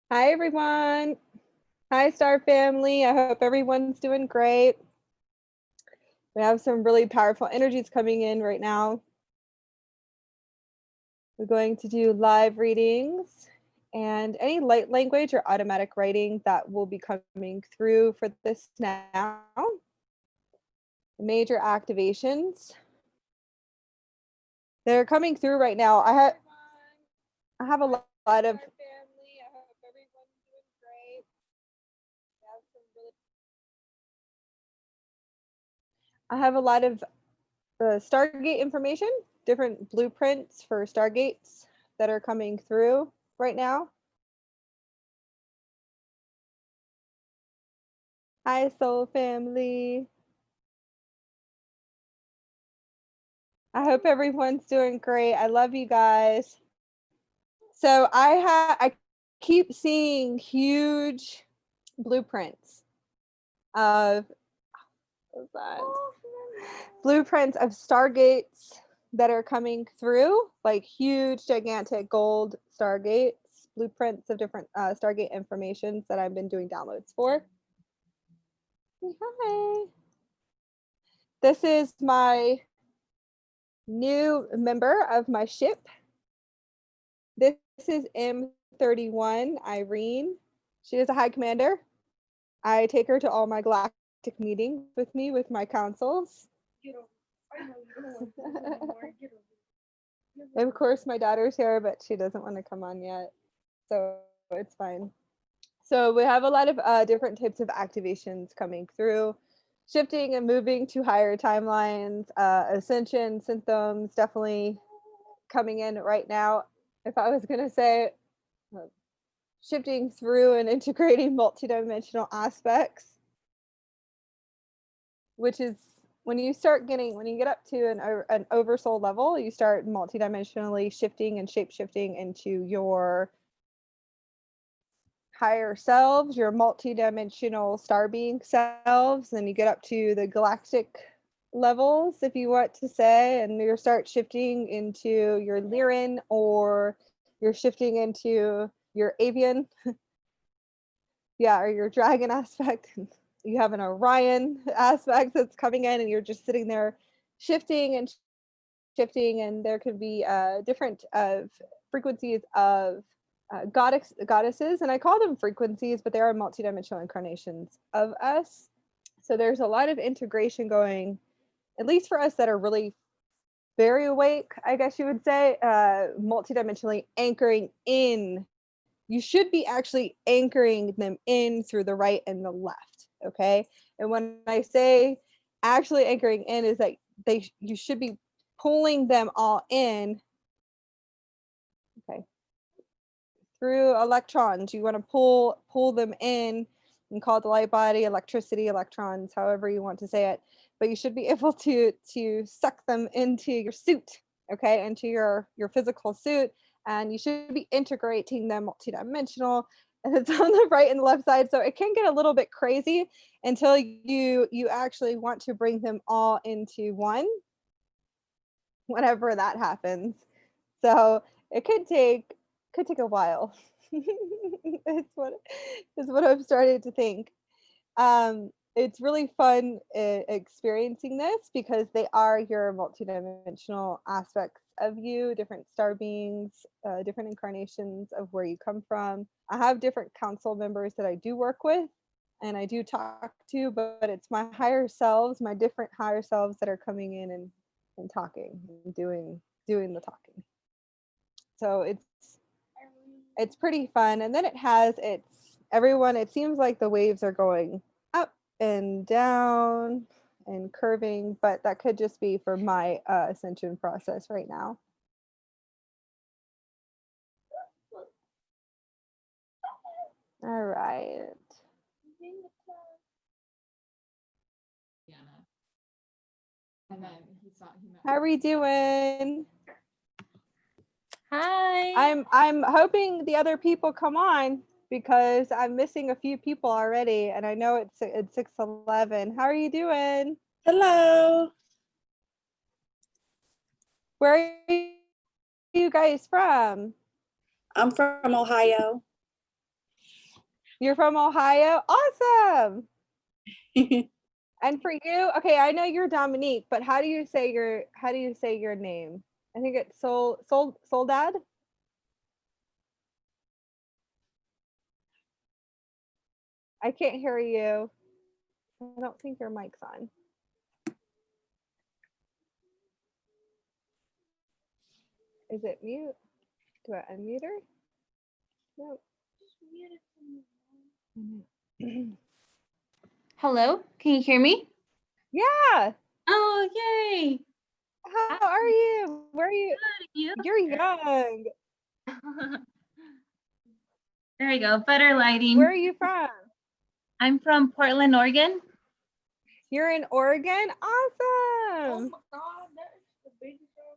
Hi, everyone. Hi, Star Family. I hope everyone's doing great. We have some really powerful energies coming in right now. We're going to do live readings and any light language or automatic writing that will be coming through for this now. Major activations that are coming through right now. I have a lot of family. I hope everyone's doing great. I have a lot of Stargate information, different blueprints for Stargates that are coming through right now. Hi, Soul Family. I hope everyone's doing great. I love you guys. So I keep seeing huge blueprints of blueprints of Stargates that are coming through, like huge, gigantic gold Stargates, blueprints of different Stargate informations that I've been doing downloads for. Hi. This is my new member of my ship. This is M31 Irene. She is a high commander. I take her to all my galactic meetings with me with my councils. Of course, my daughter's here, but she doesn't want to come on yet, so it's fine. So we have a lot of different types of activations coming through, shifting and moving to higher timelines, ascension symptoms definitely coming in right now. If I was going to say shifting through and integrating multidimensional aspects, which is when you get up to an oversoul level, you start multidimensionally shifting and shape shifting into your higher selves, your multidimensional star being selves, and you get up to the galactic levels, if you want to say, and you start shifting into your Lyran, or you're shifting into your avian, yeah, or your dragon aspect. You have an Orion aspect that's coming in, and you're just sitting there shifting and shifting, and there could be different frequencies of goddesses, and I call them frequencies, but they are multidimensional incarnations of us. So there's a lot of integration going, at least for us that are really very awake, I guess you would say, multidimensionally anchoring in. You should be actually anchoring them in through the right and the left, okay? And when I say actually anchoring in, is that you should be pulling them all in, okay, through electrons. You want to pull them in and call it the light body, electricity, electrons, however you want to say it. But you should be able to suck them into your suit, okay, into your physical suit, and you should be integrating them multidimensional. And it's on the right and the left side, so it can get a little bit crazy until you actually want to bring them all into one. Whenever that happens, so it could take a while. It's what I'm starting to think. It's really fun experiencing this because they are your multidimensional aspects of you, different star beings, different incarnations of where you come from. I have different council members that I do work with and I do talk to, but it's my higher selves, my different higher selves that are coming in and talking and doing the talking. So it's pretty fun, and then it seems like the waves are going up and down and curving, but that could just be for my ascension process right now. All right. How are we doing? Hi. I'm hoping the other people come on because I'm missing a few people already, and I know it's 6:11. How are you doing? Hello. Where are you guys from? I'm from Ohio. You're from Ohio? Awesome. And for you, okay, I know you're Dominique, but how do you say your name? I think it's Soldad. I can't hear you. I don't think your mic's on. Is it mute? Do I unmute her? No. Hello, can you hear me? Yeah. Oh, yay! How are you? Where are you? You? You're young. There we go, better lighting. Where are you from? I'm from Portland, Oregon. You're in Oregon? Oh Awesome. my god, that is the biggest dog.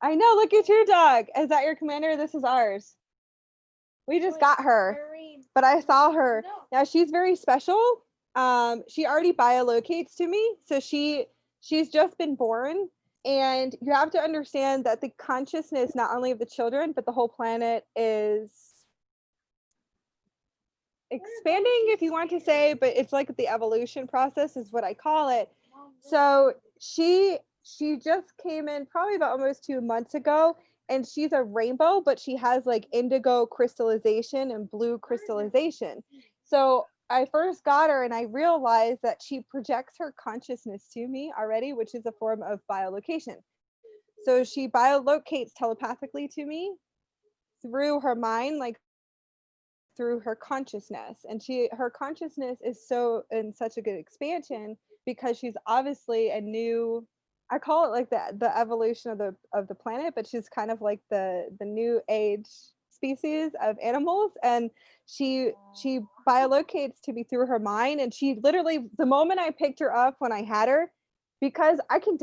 I know. Look at your dog. Is that your commander? This is ours. We just got her, but I saw her. Now she's very special. She already biolocates to me, so she's just been born, and you have to understand that the consciousness not only of the children but the whole planet is expanding, if you want to say, but it's like the evolution process is what I call it. So she just came in probably about almost 2 months ago, and she's a rainbow, but she has like indigo crystallization and blue crystallization. So I first got her and I realized that she projects her consciousness to me already, which is a form of biolocation. So she biolocates telepathically to me through her mind, like through her consciousness, and her consciousness is so in such a good expansion because she's obviously a new, I call it like the evolution of the planet, but she's kind of like the new age species of animals, and she biolocates to me through her mind. And she literally, the moment I picked her up when I had her, because I can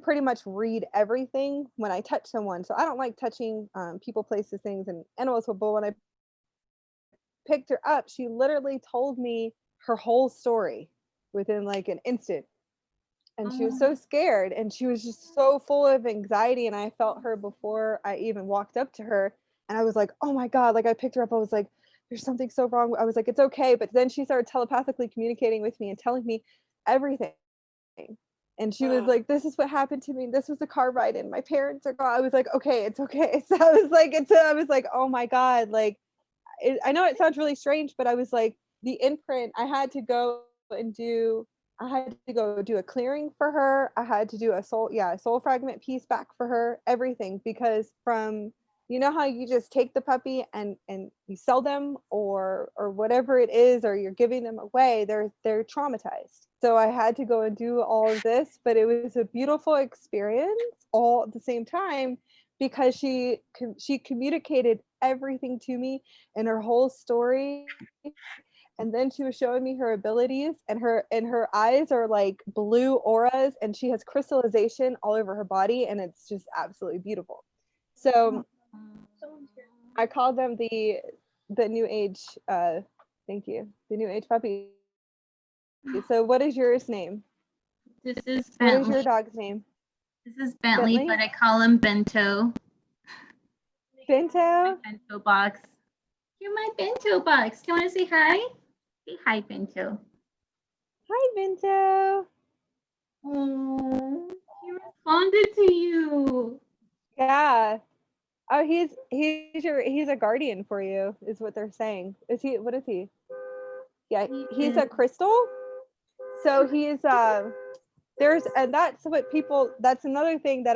pretty much read everything when I touch someone. So I don't like touching people, places, things, and animals. But when I picked her up, she literally told me her whole story within like an instant. And she was so scared and she was just so full of anxiety. And I felt her before I even walked up to her. And I was like, oh my God, like I picked her up. I was like, there's something so wrong. I was like, it's okay. But then she started telepathically communicating with me and telling me everything. And she was like, this is what happened to me. This was the car ride and my parents are gone. I was like, okay, it's okay. So I was like, oh my God, like, I know it sounds really strange, but I was like, the imprint, I had to go do a clearing for her. I had to do a soul fragment piece back for her, everything, because from, you know how you just take the puppy and you sell them or whatever it is, or you're giving them away, they're traumatized. So I had to go and do all of this, but it was a beautiful experience all at the same time because she communicated everything to me and her whole story. And then she was showing me her abilities, and her eyes are like blue auras, and she has crystallization all over her body, and it's just absolutely beautiful. So I call them the new age thank you, the new age puppy. So what is yours name? This is What Bentley. is your dog's name? This is Bentley, but I call him Bento. Bento? Bento box. You're my bento box. Do you want to say hi? Say hi, Bento. Hi, Bento. Oh, he responded to you. Yeah. Oh, he's a guardian for you, is what they're saying. Is he? What is he? Yeah, he's a crystal. So he's and that's what people. That's another thing that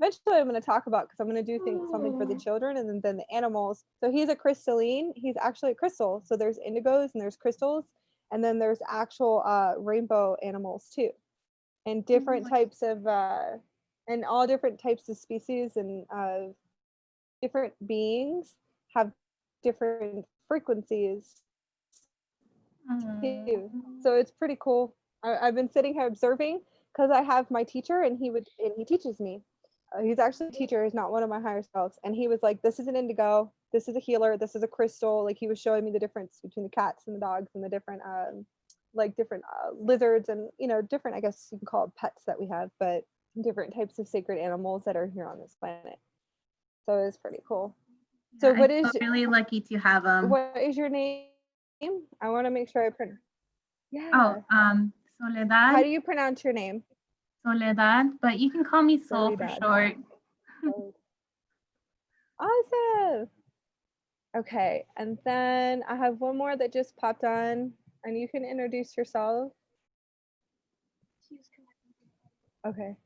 eventually I'm going to talk about, because I'm going to do something for the children and then the animals. So he's a crystalline. He's actually a crystal. So there's indigos and there's crystals, and then there's actual rainbow animals too, and different types of and all different types of species and different beings have different frequencies too. So it's pretty cool. I've been sitting here observing because I have my teacher, and he teaches me. He's actually a teacher. He's not one of my higher selves. And he was like, "This is an indigo. This is a healer. This is a crystal." Like he was showing me the difference between the cats and the dogs and the different different lizards and different, I guess you can call it pets that we have, but different types of sacred animals that are here on this planet. So it's pretty cool. So I feel really lucky to have him. What is your name? I want to make sure I pronounce. Yeah. Oh, How Soledad, do you pronounce your name? Soledad, but you can call me Sol for Soledad. short. Awesome. Okay, and then I have one more that just popped on, and you can introduce yourself. Okay.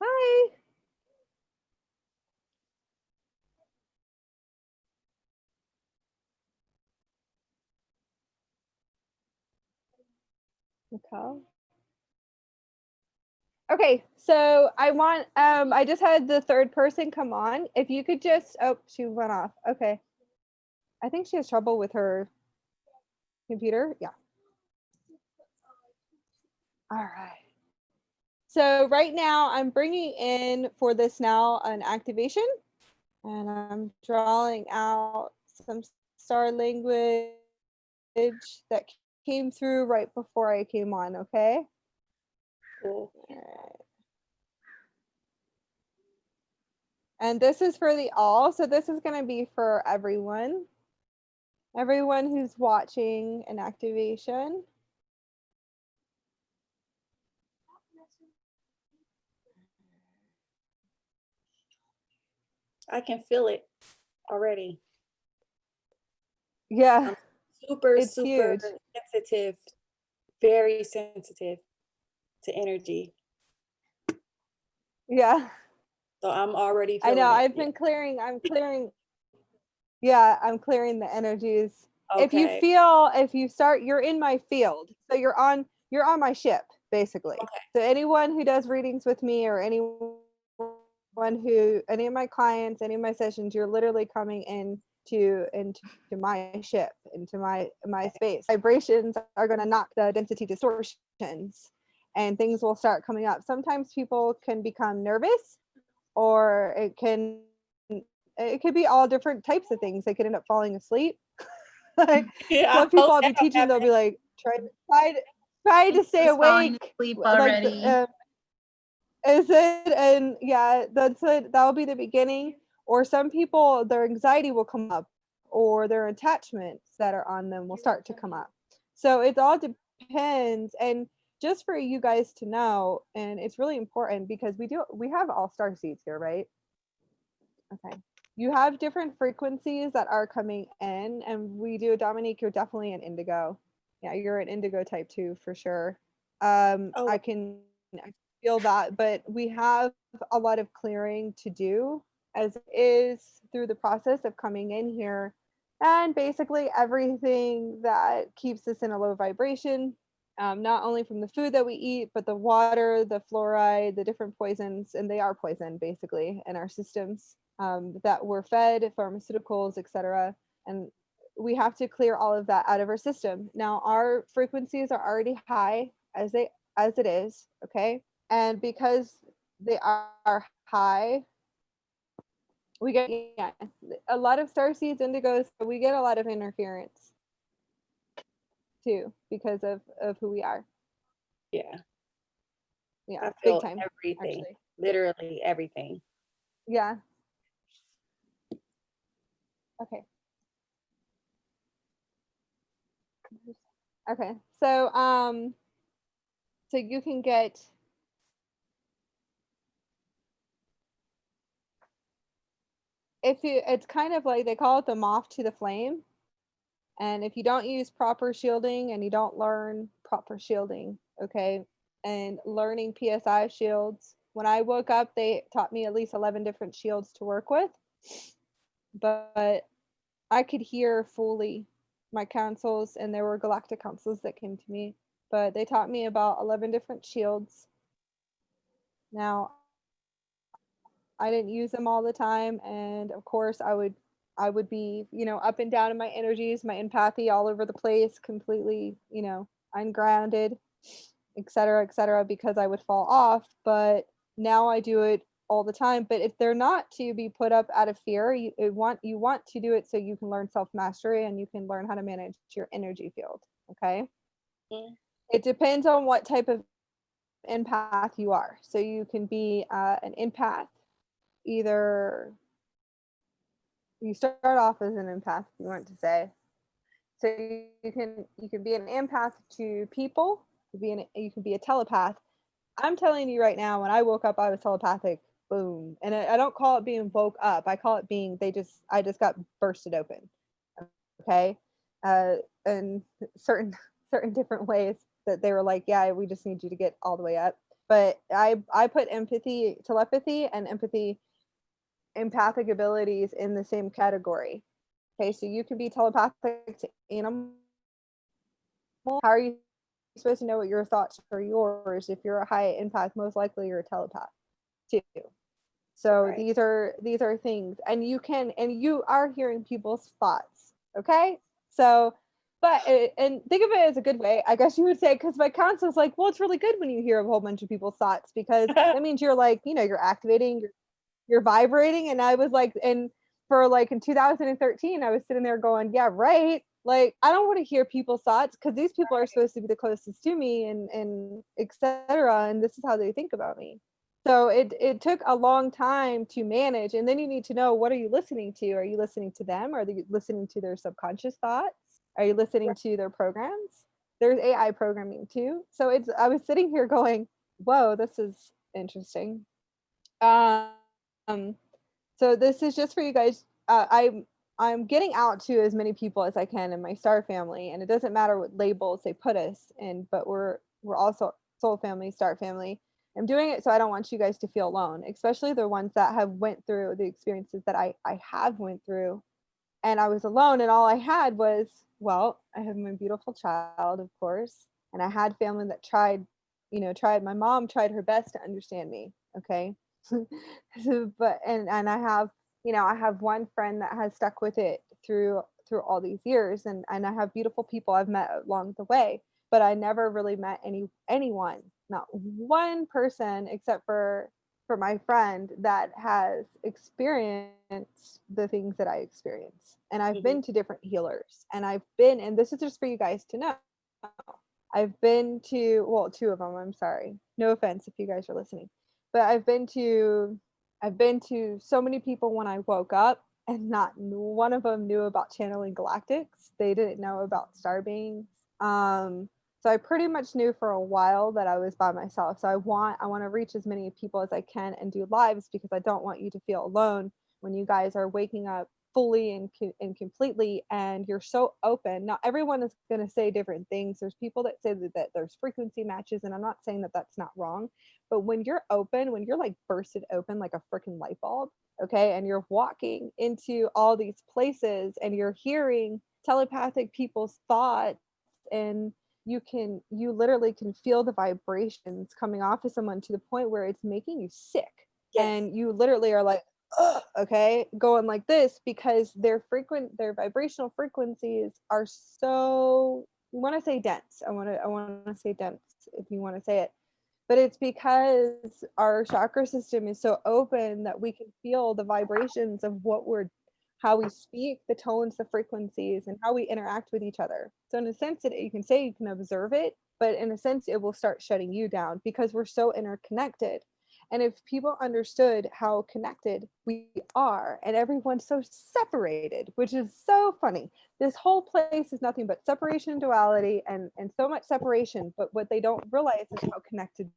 Hi. Nicole. Okay, so I just had the third person come on. If you could just, oh, she went off. Okay. I think she has trouble with her computer. Yeah. All right. So right now I'm bringing in for this now an activation, and I'm drawing out some star language that came through right before I came on, okay? Cool. All right. And this is for the all, so this is going to be for everyone who's watching an activation. I can feel it already. Yeah, I'm super it's huge. sensitive, very sensitive to energy. Yeah, So I'm already I feeling know. it. I've been clearing. I'm clearing. Yeah, I'm clearing the energies. Okay. If you start, you're in my field, so you're on my ship basically. Okay. So anyone who does readings with me, or any of my clients, any of my sessions, you're literally coming into my ship, into my space. Vibrations are going to knock the density distortions, and things will start coming up. Sometimes people can become nervous, or it could be all different types of things. They could end up falling asleep. Like Yeah, what I people hope I'll be that don't teaching, they'll happen. be like try to stay Just falling awake. asleep Like already. is it? And yeah, that's it. That'll be the beginning. Or some people, their anxiety will come up, or their attachments that are on them will start to come up. So it all depends. And just for you guys to know, and it's really important because we have all star seeds here, right? Okay. You have different frequencies that are coming in, and we do. Dominique, you're definitely an indigo. Yeah, you're an indigo type 2 for sure. Oh, I feel that, but we have a lot of clearing to do as is through the process of coming in here, and basically everything that keeps us in a low vibration, not only from the food that we eat, but the water, the fluoride, the different poisons, and they are poison basically in our systems, that we're fed, pharmaceuticals, etc. And we have to clear all of that out of our system. Now our frequencies are already high as it is, okay? And because they are high, we get a lot of star seeds, indigos, but we get a lot of interference too because of who we are. yeah. Yeah, I big feel time everything, actually. literally everything. Yeah. Okay. Okay. So you can get, it's kind of like they call it the moth to the flame. And if you don't use proper shielding and you don't learn proper shielding, okay, and learning PSI shields, when I woke up, they taught me at least 11 different shields to work with, but I could hear fully my councils, and there were galactic councils that came to me, but they taught me about 11 different shields. Now, I didn't use them all the time, and of course I would be, up and down in my energies, my empathy all over the place, completely, ungrounded, et cetera, because I would fall off. But now I do it all the time. But if they're not to be put up out of fear, you want to do it so you can learn self-mastery and you can learn how to manage your energy field. Okay. Mm. It depends on what type of empath you are. So you can be an empath, either you start off as an empath, if you want to say. So you can be an empath to people, you can be a telepath. I'm telling you right now, when I woke up, I was telepathic. Boom. And I don't call it being woke up. I call it being I just got bursted open. Okay. And certain different ways that they were like, yeah, we just need you to get all the way up. But I put telepathy and empathic abilities in the same category. Okay, so you can be telepathic to animals. How are you supposed to know what your thoughts are yours? If you're a high empath, most likely you're a telepath too. So Right. these are things, and you are hearing people's thoughts. Okay, so and think of it as a good way, I guess you would say, because my counselor's like, well, it's really good when you hear a whole bunch of people's thoughts, because that means you're like, you're activating, you're vibrating. And I was like, and for like in 2013, I was sitting there going, yeah, right. Like, I don't want to hear people's thoughts, because these people are supposed to be the closest to me, and etc. And this is how they think about me. So it took a long time to manage. And then you need to know, what are you listening to? Are you listening to them? Are you listening to their subconscious thoughts? Are you listening to their programs? There's AI programming too. So I was sitting here going, whoa, this is interesting. Um, so this is just for you guys. I'm getting out to as many people as I can in my star family, and it doesn't matter what labels they put us in, but we're also soul family, star family. I'm doing it so I don't want you guys to feel alone, especially the ones that have went through the experiences that I have went through. And I was alone, and all I had was, well, I have my beautiful child, of course, and I had family that tried. My mom tried her best to understand me. Okay. But and I have one friend that has stuck with it through all these years, and I have beautiful people I've met along the way, but I never really met anyone, not one person, except for my friend that has experienced the things that I experience. And I've been to different healers, and and this is just for you guys to know, I've been to, well, two of them, I'm sorry, no offense if you guys are listening, but I've been to so many people when I woke up, and not one of them knew about channeling galactics. They didn't know about star beings. So I pretty much knew for a while that I was by myself. So I want to reach as many people as I can and do lives, because I don't want you to feel alone when you guys are waking up fully and completely, and you're so open. Now everyone is going to say different things. There's people that say that there's frequency matches, and I'm not saying that that's not wrong, but when you're open, when you're like bursted open like a freaking light bulb, okay, and you're walking into all these places and you're hearing telepathic people's thoughts, and you literally can feel the vibrations coming off of someone to the point where it's making you sick. Yes. And you literally are like, ugh, okay, going like this, because their vibrational frequencies are so, you want to say dense. I want to say dense, if you want to say it. But it's because our chakra system is so open that we can feel the vibrations of how we speak, the tones, the frequencies, and how we interact with each other. So in a sense, you can say you can observe it, but in a sense, it will start shutting you down, because we're so interconnected. And if people understood how connected we are, and everyone's so separated, which is so funny. This whole place is nothing but separation and duality, and so much separation. But what they don't realize is how connected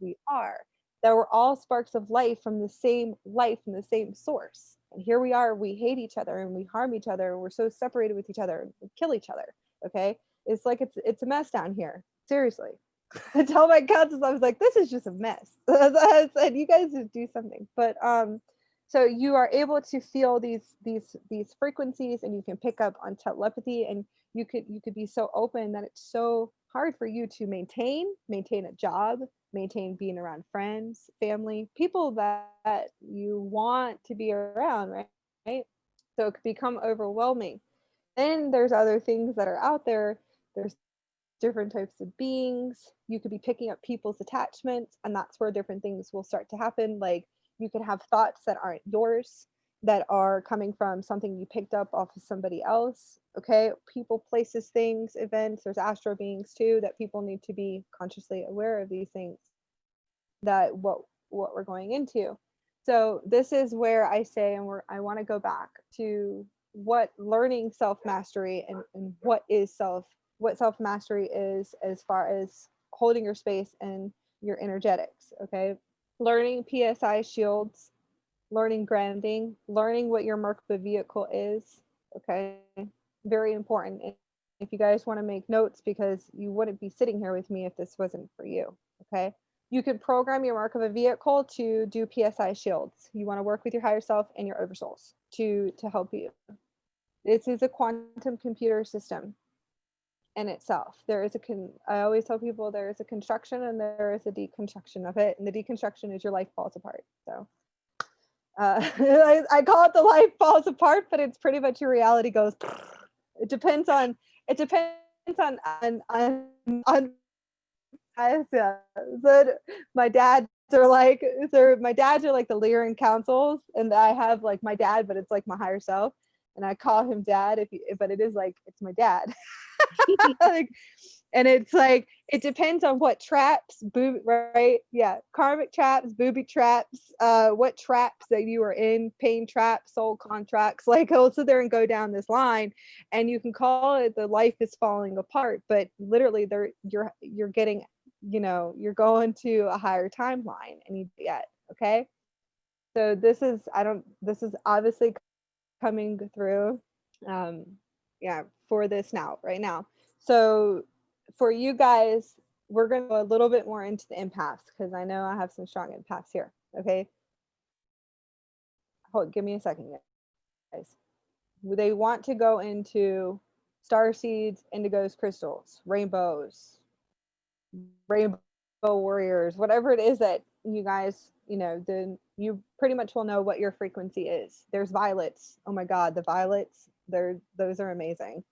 we are. That we're all sparks of life from the same source. And here we are, we hate each other and we harm each other, and we're so separated with each other, and we kill each other. Okay. It's like it's a mess down here. Seriously. I tell my cousins, I was like, this is just a mess. I said, you guys just do something. But so you are able to feel these frequencies, and you can pick up on telepathy, and you could be so open that it's so hard for you to maintain a job, maintain being around friends, family, people that you want to be around, right? So it could become overwhelming. Then there's other things that are out there. There's different types of beings. You could be picking up people's attachments, and that's where different things will start to happen. Like, you could have thoughts that aren't yours. that are coming from something you picked up off of somebody else. Okay, people, places, things, events. There's astral beings too, that people need to be consciously aware of these things, that what we're going into. So this is where I say, and I want to go back to what learning self-mastery and what self-mastery is, as far as holding your space and your energetics. Okay, learning PSI shields, learning grounding, learning what your Merkaba vehicle is. Okay, very important. If you guys want to make notes, because you wouldn't be sitting here with me if this wasn't for you. Okay, you could program your Merkaba vehicle to do PSI shields. You want to work with your higher self and your oversouls to help you. This is a quantum computer system in itself. There is I always tell people there is a construction and there is a deconstruction of it, and the deconstruction is your life falls apart. So I call it the life falls apart, but it's pretty much your reality goes. It depends on I said my dads are like the Lyran councils, and I have like my dad, but it's like my higher self, and I call him dad. But it is like it's my dad. Like, and it's like it depends on what traps, right? Yeah, karmic traps, booby traps, what traps that you are in, pain traps, soul contracts. Like I'll sit there and go down this line, and you can call it the life is falling apart, but literally, you're getting, you're going to a higher timeline, and you get okay. So this is obviously coming through, yeah, for this now, right now. So for you guys, we're going to go a little bit more into the empaths, because I know I have some strong empaths here. Okay, give me a second, guys. They want to go into star seeds, indigos, crystals, rainbows, rainbow warriors, whatever it is that you guys, then you pretty much will know what your frequency is. There's violets. Oh my God, the violets, those are amazing.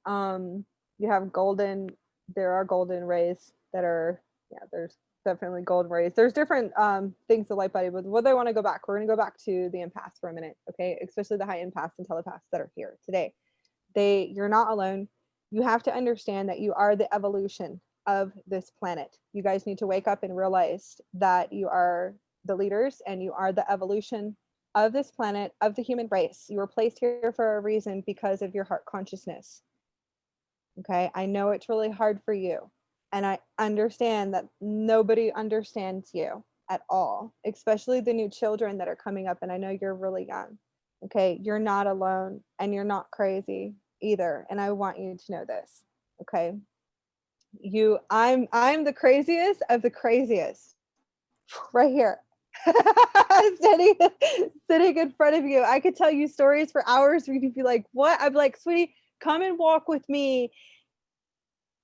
You have golden, there are golden rays that are, yeah, there's definitely golden rays. There's different things, the light body, but what I want to go back, we're going to go back to the empaths for a minute. Okay, especially the high empaths and telepaths that are here today. You're not alone. You have to understand that you are the evolution of this planet. You guys need to wake up and realize that you are the leaders and you are the evolution of this planet, of the human race. You were placed here for a reason because of your heart consciousness. Okay, I know it's really hard for you, and I understand that nobody understands you at all, especially the new children that are coming up, and I know you're really young. Okay, you're not alone, and you're not crazy either, and I want you to know this. Okay, I'm the craziest of the craziest right here. sitting in front of you. I could tell you stories for hours where you'd be like, what? I'd be like, sweetie, come and walk with me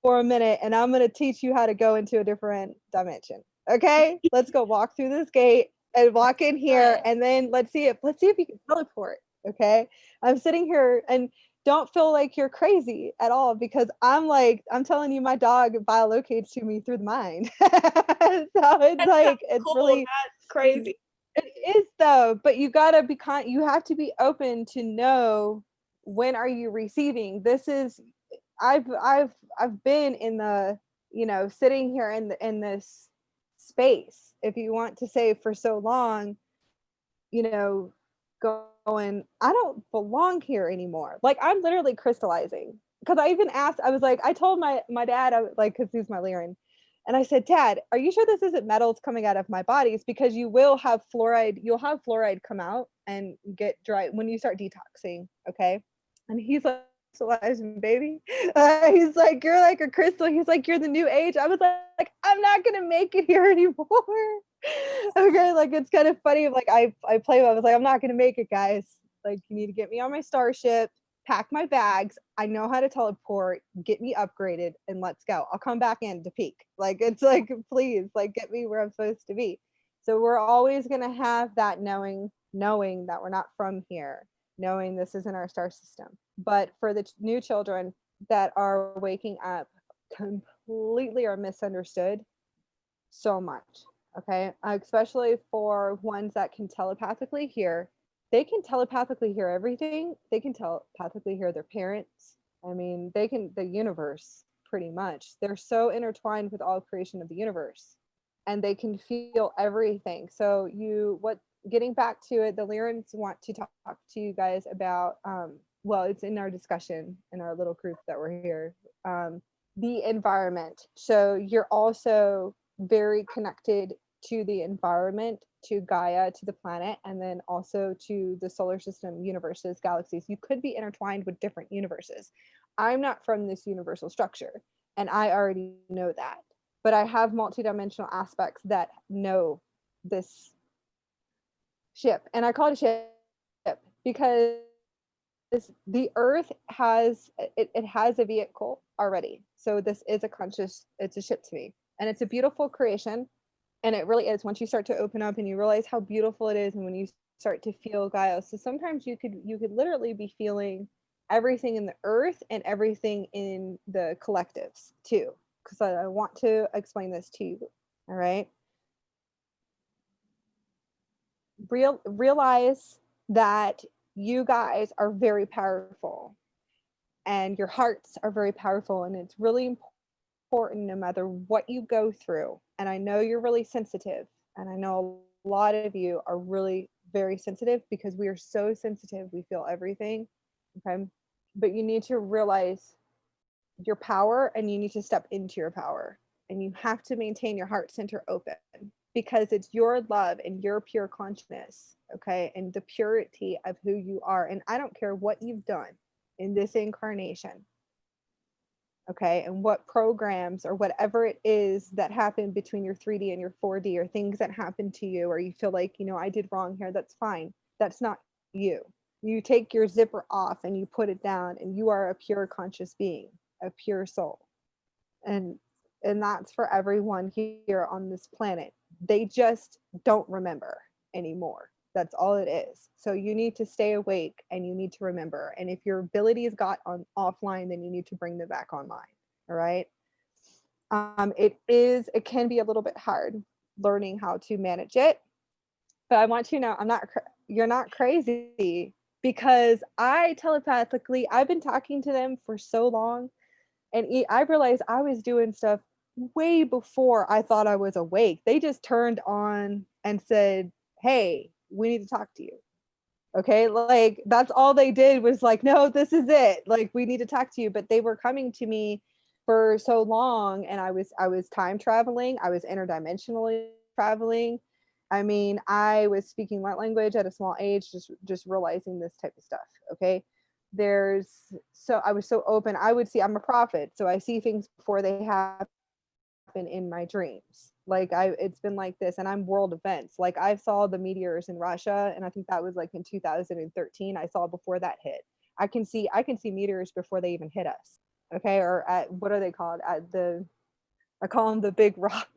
for a minute, and I'm going to teach you how to go into a different dimension. Okay, let's go walk through this gate and walk in here, and then let's see if you can teleport. Okay, I'm sitting here, and don't feel like you're crazy at all, because I'm telling you, my dog biolocates to me through the mind. So it's like it's cool, really not crazy. It is though, but you gotta be you have to be open to know when are you receiving. This is I've been in the, sitting here in this space, if you want to say, for so long, going, I don't belong here anymore. Like, I'm literally crystallizing, because I even asked, I was like, I told my dad, I was like, because he's my Lyran, and I said, Dad, are you sure this isn't metals coming out of my bodies? Because you'll have fluoride come out and get dry when you start detoxing. Okay. And he's like, crystallizing, baby. He's like, you're like a crystal. He's like, you're the new age. I was like, I'm not gonna make it here anymore. Okay, like, it's kind of funny. Like, I play. I was like, I'm not gonna make it, guys. Like, you need to get me on my starship, pack my bags. I know how to teleport. Get me upgraded, and let's go. I'll come back in to peak. Like, it's like, please, like, get me where I'm supposed to be. So we're always gonna have that knowing that we're not from here, knowing this isn't our star system. But for the new children that are waking up, completely are misunderstood so much. Okay, especially for ones that can telepathically hear, they can telepathically hear everything. They can telepathically hear their parents. I mean, they can, the universe, pretty much. They're so intertwined with all creation of the universe, and they can feel everything. So getting back to it, the Lyrans want to talk to you guys about, well, it's in our discussion in our little group that we're here, the environment. So you're also very connected to the environment, to Gaia, to the planet, and then also to the solar system, universes, galaxies. You could be intertwined with different universes. I'm not from this universal structure, and I already know that. But I have multidimensional aspects that know this ship. And I call it a ship because the earth has it has a vehicle already. So this is it's a ship to me. And it's a beautiful creation. And it really is, once you start to open up and you realize how beautiful it is, and when you start to feel Gaia. So sometimes you could literally be feeling everything in the earth and everything in the collectives too. Because I want to explain this to you. All right. Realize that you guys are very powerful, and your hearts are very powerful, and it's really important no matter what you go through. And I know you're really sensitive, and I know a lot of you are really very sensitive, because we are so sensitive, we feel everything. Okay, but you need to realize your power, and you need to step into your power, and you have to maintain your heart center open, because it's your love and your pure consciousness, okay, and the purity of who you are. And I don't care what you've done in this incarnation, okay, and what programs or whatever it is that happened between your 3D and your 4D, or things that happened to you, or you feel like, I did wrong here. That's fine. That's not you. You take your zipper off and you put it down, and you are a pure conscious being, a pure soul. And that's for everyone here on this planet. They just don't remember anymore. That's all it is. So you need to stay awake, and you need to remember. And if your abilities got on offline, then you need to bring them back online. All right. It can be a little bit hard learning how to manage it, but I want you to know, you're not crazy, because I've been talking to them for so long, and I realized I was doing stuff way before I thought I was awake. They just turned on and said, "Hey, we need to talk to you." Okay, like that's all they did, was like, "No, this is it. Like, we need to talk to you." But they were coming to me for so long, and I was time traveling. I was interdimensionally traveling. I mean, I was speaking light language at a small age, just realizing this type of stuff. Okay, I was so open. I would see, I'm a prophet, so I see things before they happen in my dreams. Like, it's been like this, and I'm world events. Like, I saw the meteors in Russia, and I think that was like in 2013. I saw before that hit. I can see meteors before they even hit us. Okay, or at, what are they called? I call them the big rocks.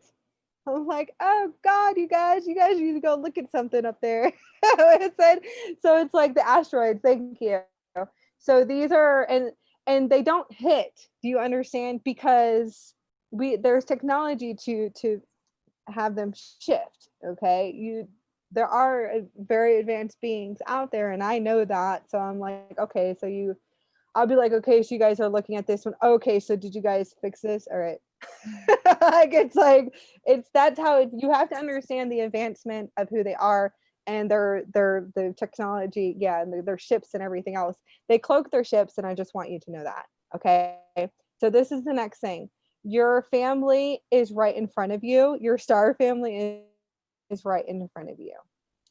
I'm like, oh God, you guys need to go look at something up there. It said, so it's like the asteroids. Thank you. So these are, and they don't hit. Do you understand? Because there's technology to have them shift. Okay, there are very advanced beings out there, and I know that. So I'm like, okay, I'll be like, okay, so you guys are looking at this one. Okay, so did you guys fix this? All right. That's how you have to understand the advancement of who they are, and the technology, yeah, and their ships and everything else. They cloak their ships, and I just want you to know that. Okay, so this is the next thing. Your family is right in front of you. Your star family is right in front of you.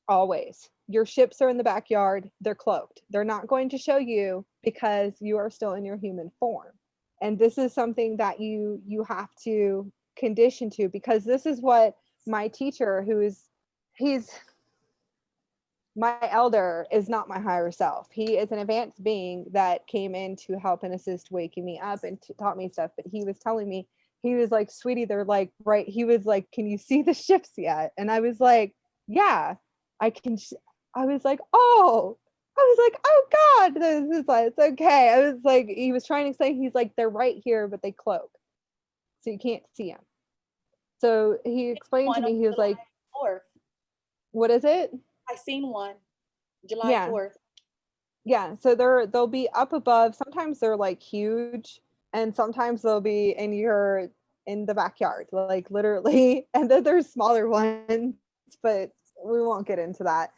Always. Your ships are in the backyard. They're cloaked. They're not going to show you, because you are still in your human form. And this is something that you have to condition to, because this is what my teacher, he's my elder, is not my higher self. He is an advanced being that came in to help and assist waking me up and taught me stuff. But he was telling me, he was like, sweetie, they're like, right. He was like, can you see the ships yet? And I was like, yeah, I can. I was like, oh, God, this is like, it's okay. I was like, he was trying to explain, he's like, they're right here, but they cloak, so you can't see them. So he explained to me, he was like, Or what is it? I seen one. July Yeah. 4th. Yeah, so they'll be up above. Sometimes they're like huge, and sometimes they'll be in the backyard, like literally. And then there's smaller ones, but we won't get into that.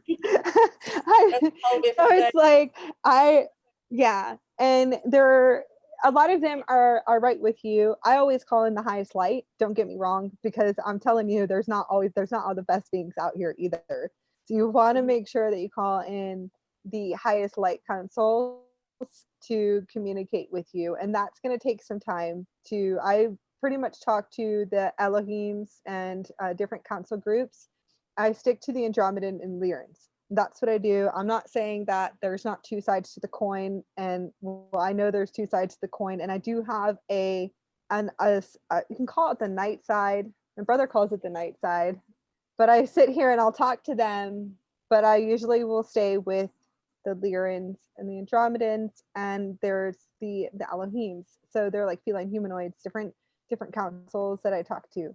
That's a whole So different thing. it's like yeah, and they're a lot of them are right with you. I always call in the highest light. Don't get me wrong, because I'm telling you, there's not all the best beings out here either. So you want to Mhm. make sure that you call in the highest light councils to communicate with you, and that's going to take some time. To I pretty much talk to the Elohims and different council groups. I stick to the Andromedan and Lyrans. That's what I do. I'm not saying that there's not two sides to the coin, and well, I know there's two sides to the coin, and I do have you can call it the night side. My brother calls it the night side, but I sit here and I'll talk to them, but I usually will stay with the Lyrans and the Andromedans, and there's the Elohims. So they're like feline humanoids, different councils that I talk to.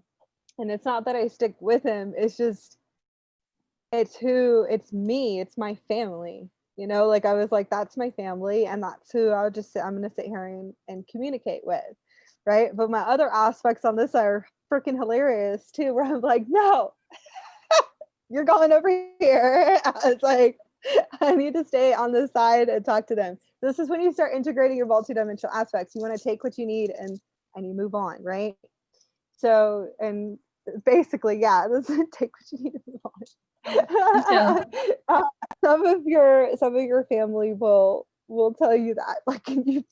And it's not that I stick with him, it's just it's me, it's my family. Like I was like, that's my family, and that's who I'm gonna sit here and communicate with. Right. But my other aspects on this are freaking hilarious too, where I'm like, no, you're going over here. It's like, I need to stay on this side and talk to them. This is when you start integrating your multidimensional aspects. You want to take what you need and you move on, right? So, and basically, yeah, this is take what you need to move on. Some of your family will tell you that. Like, can you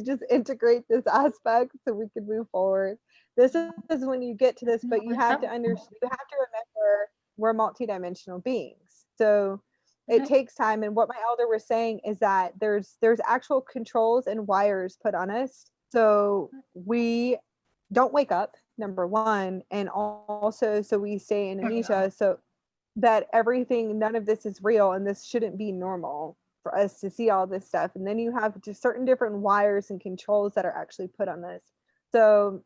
just integrate this aspect so we can move forward? This is when you get to this, but you have to understand. You have to remember we're multidimensional beings. So it takes time. And what my elder was saying is that there's actual controls and wires put on us. So we don't wake up, number one, and also so we stay in amnesia, so that none of this is real, and this shouldn't be normal for us to see all this stuff. And then you have just certain different wires and controls that are actually put on this. So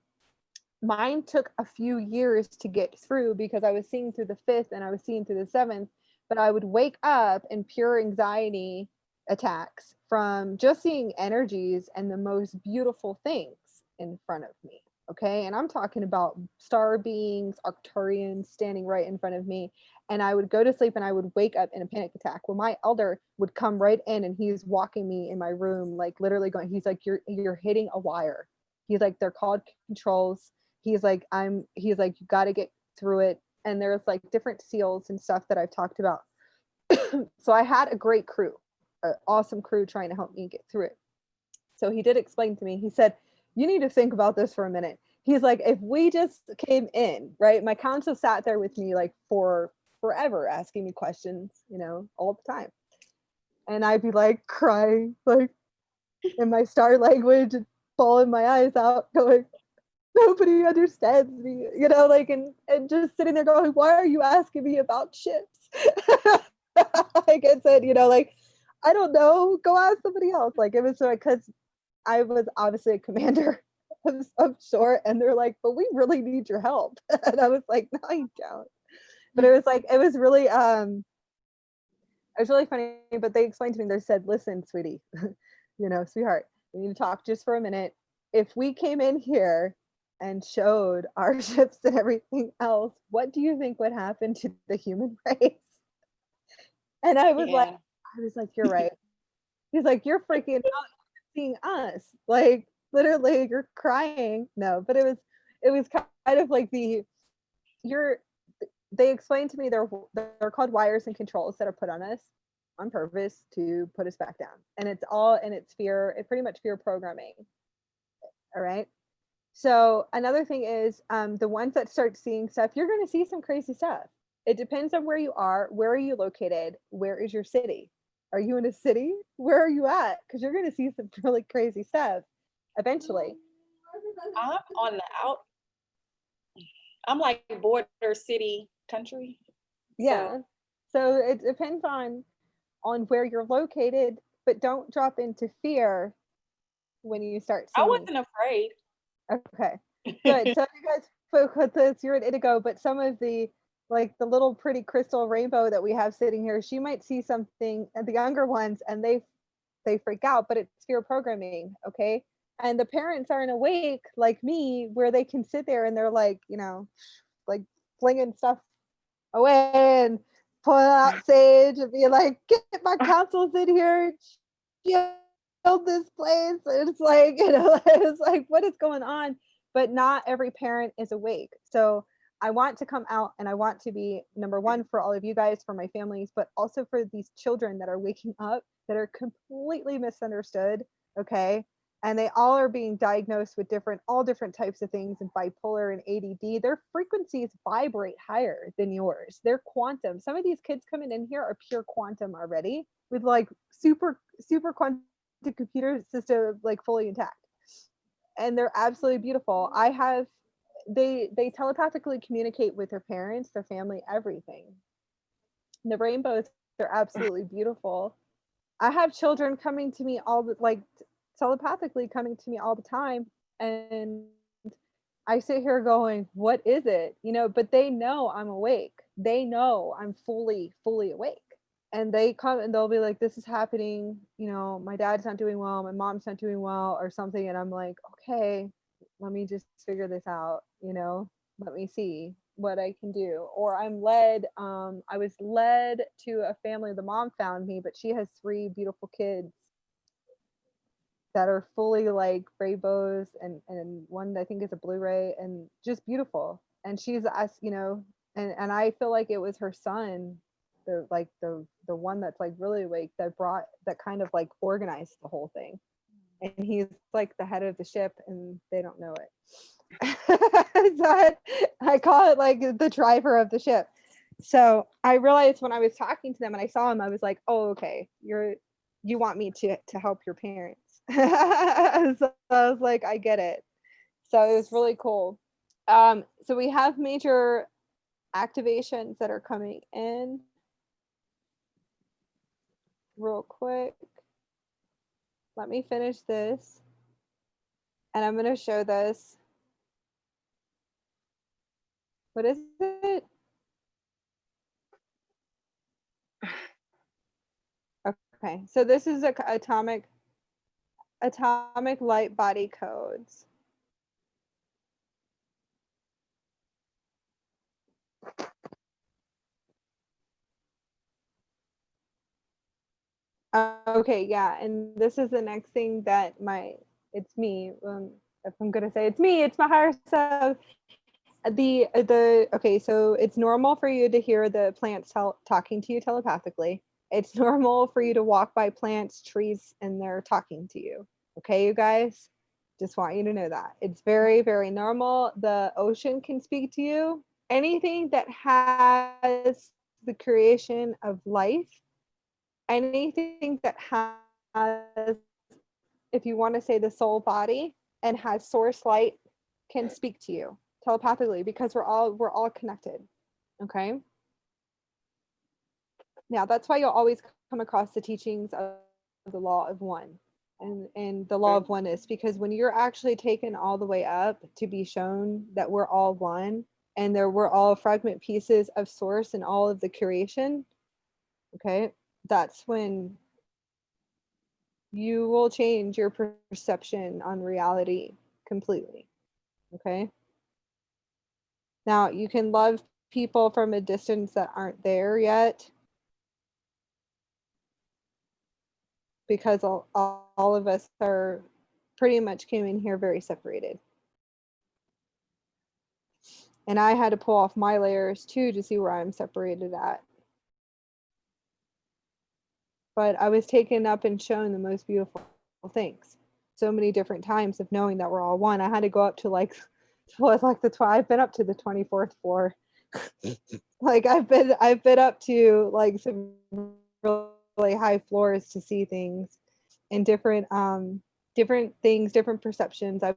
mine took a few years to get through, because I was seeing through the fifth and I was seeing through the seventh, but I would wake up in pure anxiety attacks from just seeing energies and the most beautiful things in front of me. Okay. And I'm talking about star beings, Arcturians standing right in front of me. And I would go to sleep and I would wake up in a panic attack. Well, my elder would come right in and he's walking me in my room, like literally going, he's like, you're hitting a wire. He's like, they're called controls. He's like, you got to get through it. And there's like different seals and stuff that I've talked about. So I had a great crew, an awesome crew trying to help me get through it. So he did explain to me, he said, you need to think about this for a minute. He's like, if we just came in, right? My counsel sat there with me like for forever asking me questions, all the time. And I'd be like crying, like in my star language and bawling my eyes out, going, nobody understands me, like, and just sitting there going, why are you asking me about ships? Like I said, like, I don't know, go ask somebody else. Like, it was so, because I was obviously a commander of some sort, and they're like, but we really need your help. And I was like, no, you don't. But it was like, it was really funny. But they explained to me, they said, listen, sweetie, sweetheart, we need to talk just for a minute. If we came in here and showed our ships and everything else, what do you think would happen to the human race? And I was like, you're right. He's like, you're freaking out seeing us. Like, literally, you're crying. No, but it was kind of like they explained to me they're called wires and controls that are put on us on purpose to put us back down. And it's all in its pretty much fear programming. All right. So another thing is the ones that start seeing stuff, you're going to see some crazy stuff. It depends on where you are. Where are you located? Where is your city? Are you in a city? Where are you at? Because you're going to see some really crazy stuff eventually. I'm on the out. I'm like border city country. Yeah. So it depends on where you're located, but don't drop into fear when you start seeing. I wasn't afraid. Okay, good. So you guys spoke with this, you're an indigo, but some of the like the little pretty crystal rainbow that we have sitting here, she might see something, and the younger ones, and they freak out, but it's fear programming, okay? And the parents aren't awake like me, where they can sit there and they're like, you know, like flinging stuff away and pulling out sage and be like, get my councils in here, shield this place. And it's like, you know, it's like, what is going on? But not every parent is awake. So I want to come out and I want to be number one for all of you guys, for my families, but also for these children that are waking up that are completely misunderstood. Okay. And they all are being diagnosed with all different types of things, and bipolar and ADD. Their frequencies vibrate higher than yours. They're quantum. Some of these kids coming in here are pure quantum already, with like super quantum computer system like fully intact. And they're absolutely beautiful. They telepathically communicate with their parents, their family, everything. The rainbows are absolutely beautiful. I have children coming to me telepathically coming to me all the time, and I sit here going, what is it? You know, but they know I'm awake. They know I'm fully awake. And they come and they'll be like, this is happening, you know, my dad's not doing well, my mom's not doing well, or something. And I'm like, okay, let me just figure this out, you know, let me see what I can do. Or I was led to a family. The mom found me, but she has 3 beautiful kids that are fully like rainbows, and one I think is a Blu-ray, and just beautiful. And she's us, you know, and I feel like it was her son, the one that's like really awake, that kind of like organized the whole thing. And he's like the head of the ship, and they don't know it. So I call it like the driver of the ship. So I realized when I was talking to them and I saw him, I was like, oh, okay, you want me to help your parents. So I was like, I get it. So it was really cool. So we have major activations that are coming in real quick. Let me finish this, and I'm going to show this. What is it? Okay, so this is atomic light body codes. Okay, yeah, and this is the next thing that it's me. If I'm gonna say it's me, it's my higher self. Okay, so it's normal for you to hear the plants talking to you telepathically. It's normal for you to walk by plants, trees, and they're talking to you. Okay, you guys, just want you to know that it's very, very normal. The ocean can speak to you. Anything that has the creation of life, anything that has, if you want to say, the soul body and has source light, can speak to you telepathically, because we're all connected. Okay, now that's why you'll always come across the teachings of the law of one, and the law of oneness, because when you're actually taken all the way up to be shown that we're all one, and we're all fragment pieces of source and all of the creation, okay, that's when you will change your perception on reality completely. Okay, now you can love people from a distance that aren't there yet, because all of us are pretty much came in here very separated. And I had to pull off my layers too to see where I'm separated at. But I was taken up and shown the most beautiful things so many different times, of knowing that we're all one. I had to go up to like I've been up to the 24th floor. Like I've been up to like some really high floors to see things, and different things, different perceptions. I've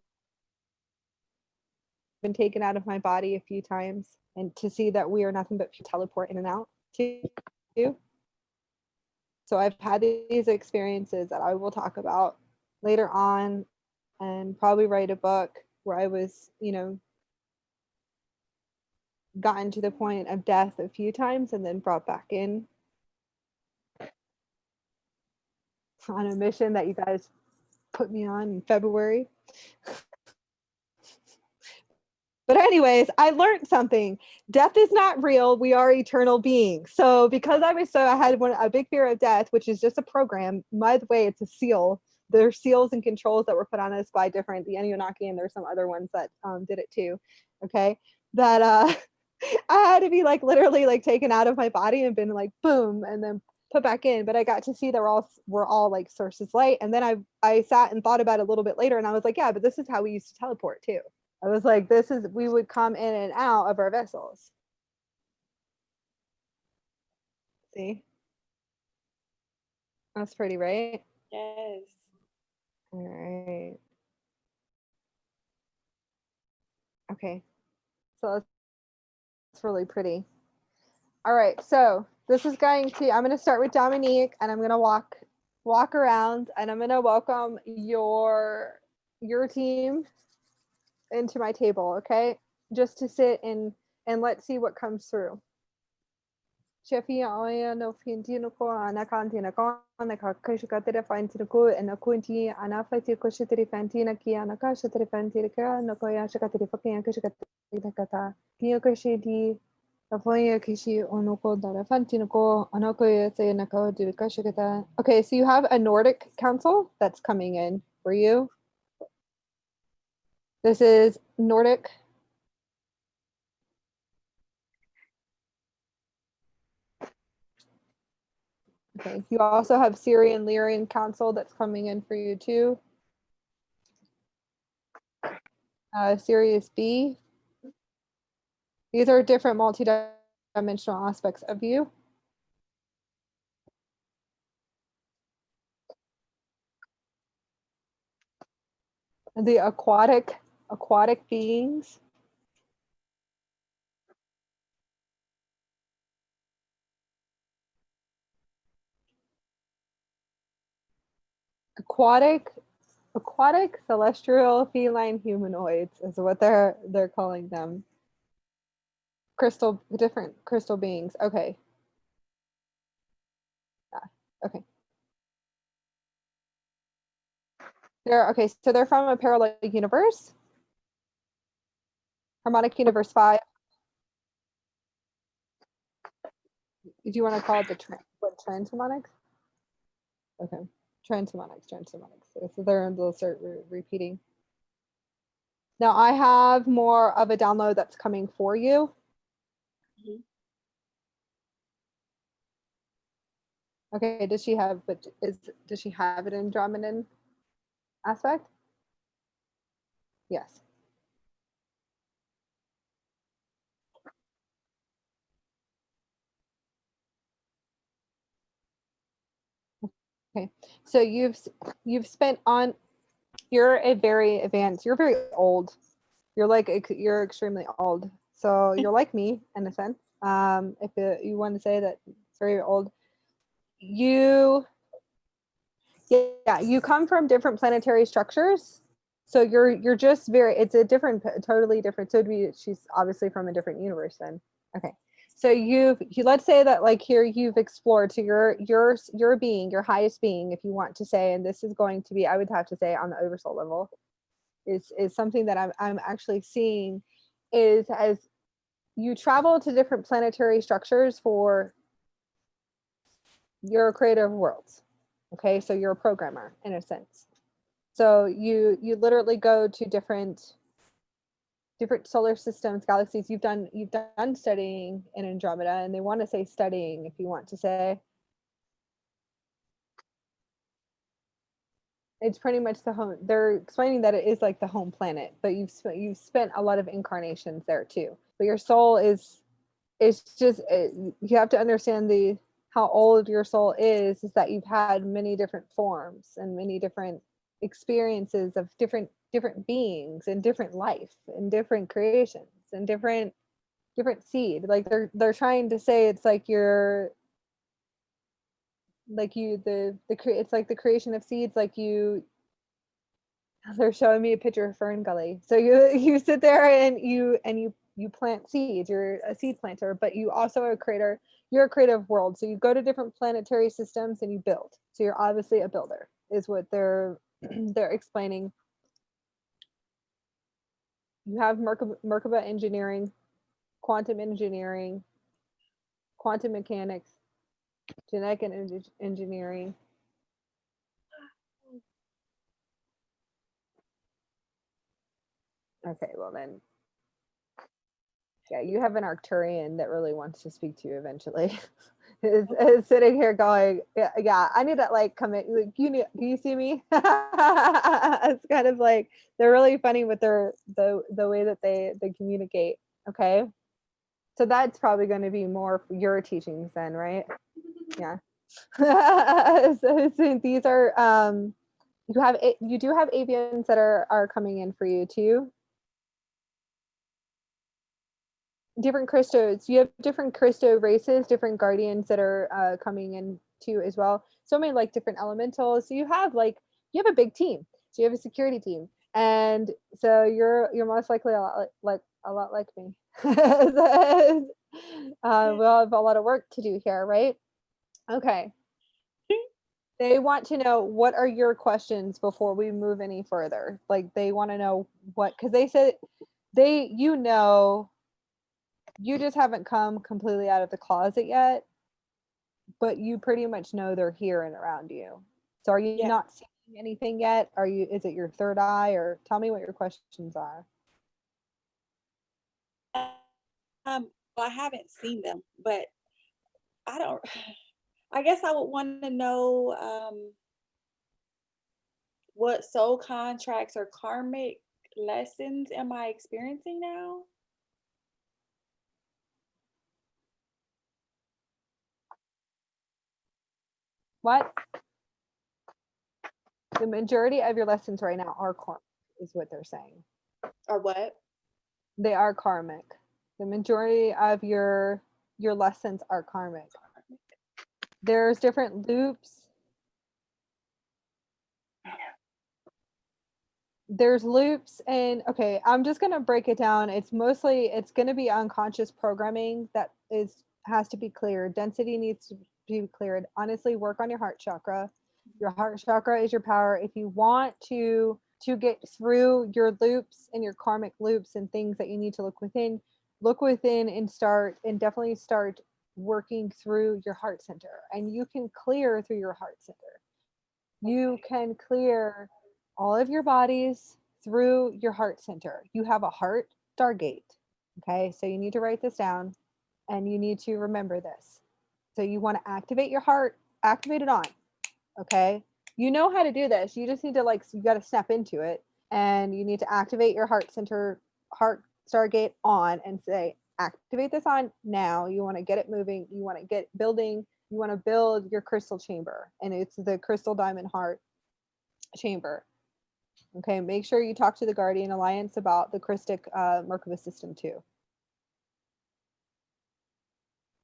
been taken out of my body a few times, and to see that we are nothing but teleport in and out to you. So I've had these experiences that I will talk about later on, and probably write a book where I was, you know, gotten to the point of death a few times and then brought back in on a mission that you guys put me on in February. But anyways, I learned something. Death is not real. We are eternal beings. So because I had a big fear of death, which is just a program. By the way, it's a seal. There's seals and controls that were put on us by the Anunnaki, and there's some other ones that did it too. Okay, that I had to be like literally like taken out of my body and been like boom, and then put back in. But I got to see that we're all like sources light. And then I sat and thought about it a little bit later, and I was like, yeah, but this is how we used to teleport too. I was like, we would come in and out of our vessels. See? That's pretty, right? Yes. All right. Okay. So it's really pretty. All right. So this is I'm going to start with Dominique, and I'm going to walk around, and I'm going to welcome your team into my table, okay? Just to sit and let's see what comes through. Chefi oya no fintino ko anakantina ko anakashikatira fantino ko anakunti anafati koshitri fantina ki anakashatri fantira ka nakoya shikatri fakin kashikatri kata kiyo kashidi afoya kishi onoko dara fantino ko anakoya say nakao du kashikata. Okay, so you have a Nordic council that's coming in for you. This is Nordic. Okay, you also have Syrian Lyrian Council that's coming in for you too. Sirius B. These are different multi-dimensional aspects of you. The aquatic beings. Aquatic celestial feline humanoids is what they're calling them. Different crystal beings. Okay. Yeah. Okay. So they're from a parallel universe. Harmonic universe 5. Do you want to call it transharmonics? Okay. Transharmonics. So they'll start repeating. Now I have more of a download that's coming for you. Mhm. Okay, does she have an Andromedan aspect? Yes. Okay, so you've spent on, you're very old. You're extremely old. So you're like me in a sense. If you want to say that it's very old, you come from different planetary structures. So you're just it's a totally different. So she's obviously from a different universe then. Okay. So let's say that like here you've explored to your being, your highest being, if you want to say, and this is going to be, I would have to say on the oversoul level, is something that I'm actually seeing is as you travel to different planetary structures for your creative worlds. Okay, so you're a programmer in a sense. So you literally go to different solar systems, galaxies. You've done studying in Andromeda, and they want to say studying if you want to say. It's pretty much the home. They're explaining that it is like the home planet, but you've spent a lot of incarnations there too. But your soul is just you have to understand how old your soul is that you've had many different forms and many different experiences of different beings and different life and different creations and different seed. Like they're trying to say it's like you're like it's like the creation of seeds, like they're showing me a picture of Fern Gully. So you sit there and you you plant seeds, you're a seed planter, but you also are a creator, you're a creative world. So you go to different planetary systems and you build. So you're obviously a builder, is what they're they're explaining. You have Merkaba engineering, quantum engineering, quantum mechanics, genetic engineering. Okay, well then, yeah, you have an Arcturian that really wants to speak to you eventually. is sitting here going, yeah, I need to like come in. Like, do you see me? It's kind of like they're really funny with the way that they communicate. Okay, so that's probably going to be more for your teachings then, right? Yeah. So these are you do have avians that are coming in for you too. Different Christos. You have different Christo races, different guardians that are coming in too as well. So many like different elementals. So you have a big team. So you have a security team, and so you're most likely a lot like me. We'll have a lot of work to do here, right? Okay. They want to know, what are your questions before we move any further? Like they want to know what, because they said you just haven't come completely out of the closet yet, but you pretty much know they're here and around you. So are you Yeah. not seeing anything yet? Is it your third eye, or tell me what your questions are? Well, I haven't seen them, but I don't. I guess I would want to know what soul contracts or karmic lessons am I experiencing now? What? The majority of your lessons right now are karmic, is what they're saying. Or what? They are karmic. The majority of your lessons are karmic. There's different loops. There's loops, and okay, I'm just going to break it down. It's going to be unconscious programming that has to be cleared. Density needs to be cleared. Honestly, work on your heart chakra. Your heart chakra is your power. If you want to get through your loops and your karmic loops and things that you need to look within and definitely start working through your heart center. And you can clear through your heart center. You can clear all of your bodies through your heart center. You have a heart stargate. Okay, so you need to write this down and you need to remember this. So you want to activate your heart, activate it on. Okay, you know how to do this. You just need to you got to snap into it, and you need to activate your heart center, heart stargate on, and say, activate this on now. You want to get it moving. You want to get building. You want to build your crystal chamber, and it's the crystal diamond heart chamber. Okay, make sure you talk to the Guardian Alliance about the Christic Merkaba system too.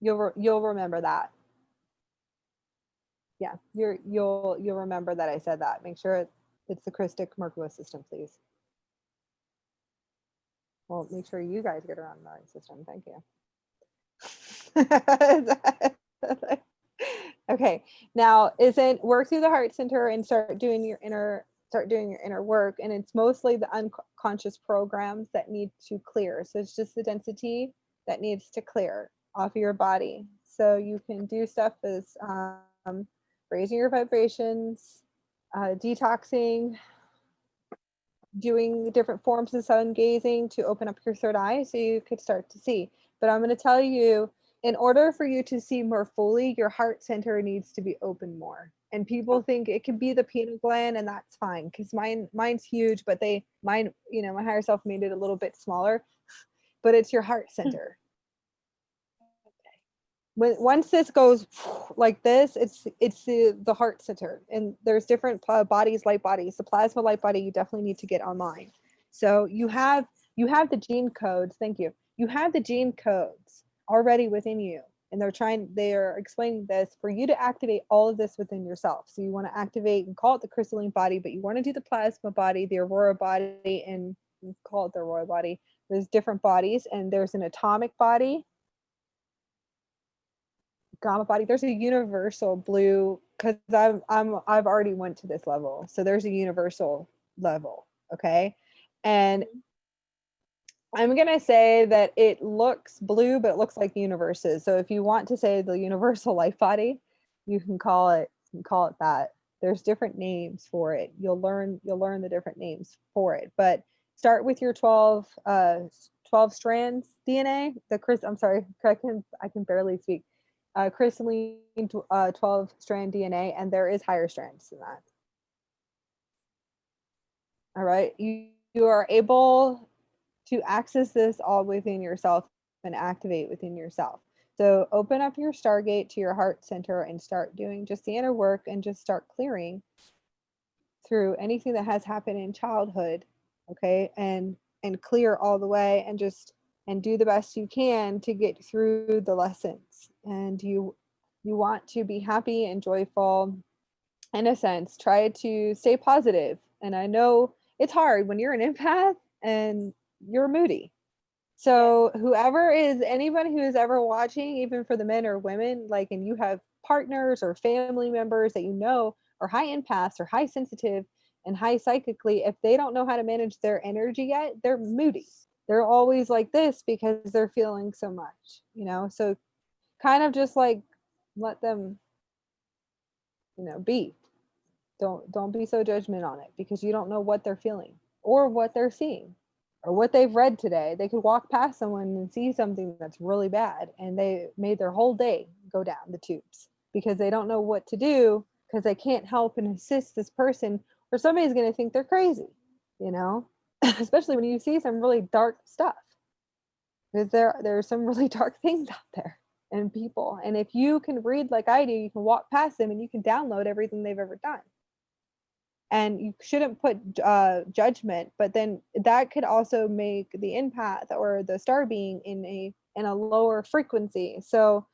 You'll remember that. Yeah, you'll remember that I said that. Make sure it's the Christic Merkaba system, please. Well, make sure you guys get around the right system. Thank you. Okay, now work through the heart center and start doing your inner work, and it's mostly the unconscious programs that need to clear. So it's just the density that needs to clear off of your body, so you can do stuff as raising your vibrations, detoxing, doing different forms of sun gazing to open up your third eye so you could start to see. But I'm going to tell you, in order for you to see more fully, your heart center needs to be open more. And people think it can be the pineal gland, and that's fine, because mine's huge, but my higher self made it a little bit smaller. But it's your heart center. Once this goes like this, it's the heart center, and there's different bodies, light bodies. The plasma light body you definitely need to get online. So you have the gene codes. Thank you. You have the gene codes already within you, and they're explaining this for you to activate all of this within yourself. So you want to activate and call it the crystalline body, but you want to do the plasma body, the aurora body, and call it the aurora body, There's different bodies, and there's an atomic body, gamma body. There's a universal blue, because I've already went to this level. So there's a universal level, okay? And I'm gonna say that it looks blue, but it looks like universes. So if you want to say the universal life body, you can call it that. There's different names for it. You'll learn the different names for it. But start with your 12 strands DNA. I'm sorry, I can barely speak. Crystalline 12 strand DNA, and there is higher strands than that. All right, you are able to access this all within yourself and activate within yourself. So open up your Stargate to your heart center and start doing just the inner work, and just start clearing through anything that has happened in childhood, okay? And clear all the way, and do the best you can to get through the lessons. And you want to be happy and joyful. In a sense, try to stay positive. And I know it's hard when you're an empath and you're moody. So anybody who is ever watching, even for the men or women, like, and you have partners or family members that you know are high empaths or high sensitive and high psychically, if they don't know how to manage their energy yet, they're moody. They're always like this because they're feeling so much, so kind of just like let them, be. Don't be so judgmental on it, because you don't know what they're feeling or what they're seeing or what they've read today. They could walk past someone and see something that's really bad, and they made their whole day go down the tubes because they don't know what to do, because they can't help and assist this person, or somebody's going to think they're crazy, especially when you see some really dark stuff, because there are some really dark things out there and people. And if you can read like I do, you can walk past them and you can download everything they've ever done. And you shouldn't put judgment, but then that could also make the empath or the star being in a lower frequency. So,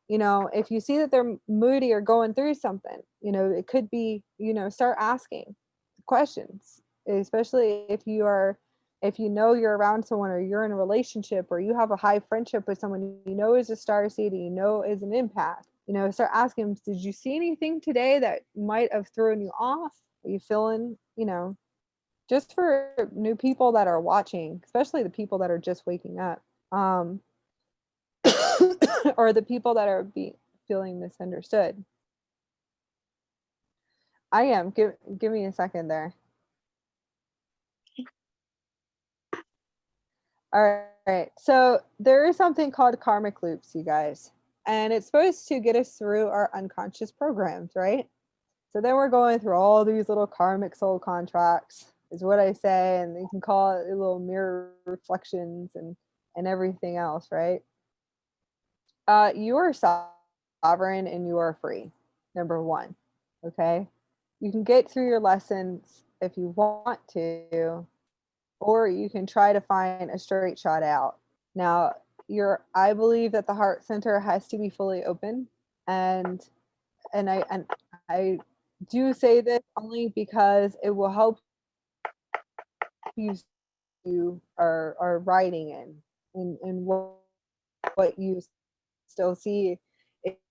if you see that they're moody or going through something, it could be, start asking questions, especially if you're around someone, or you're in a relationship, or you have a high friendship with someone is a star seed, is an empath. Start asking them, did you see anything today that might have thrown you off? Are you feeling, just for new people that are watching, especially the people that are just waking up, or the people that are feeling misunderstood. I am. Give me a second there. All right. So there is something called karmic loops, you guys, and it's supposed to get us through our unconscious programs, right? So then we're going through all these little karmic soul contracts, is what I say, and you can call it little mirror reflections and everything else, right? You are sovereign and you are free, number one, okay? You can get through your lessons if you want to, or you can try to find a straight shot out. Now, I believe that the heart center has to be fully open, and I do say this only because it will help you are writing in what you still see.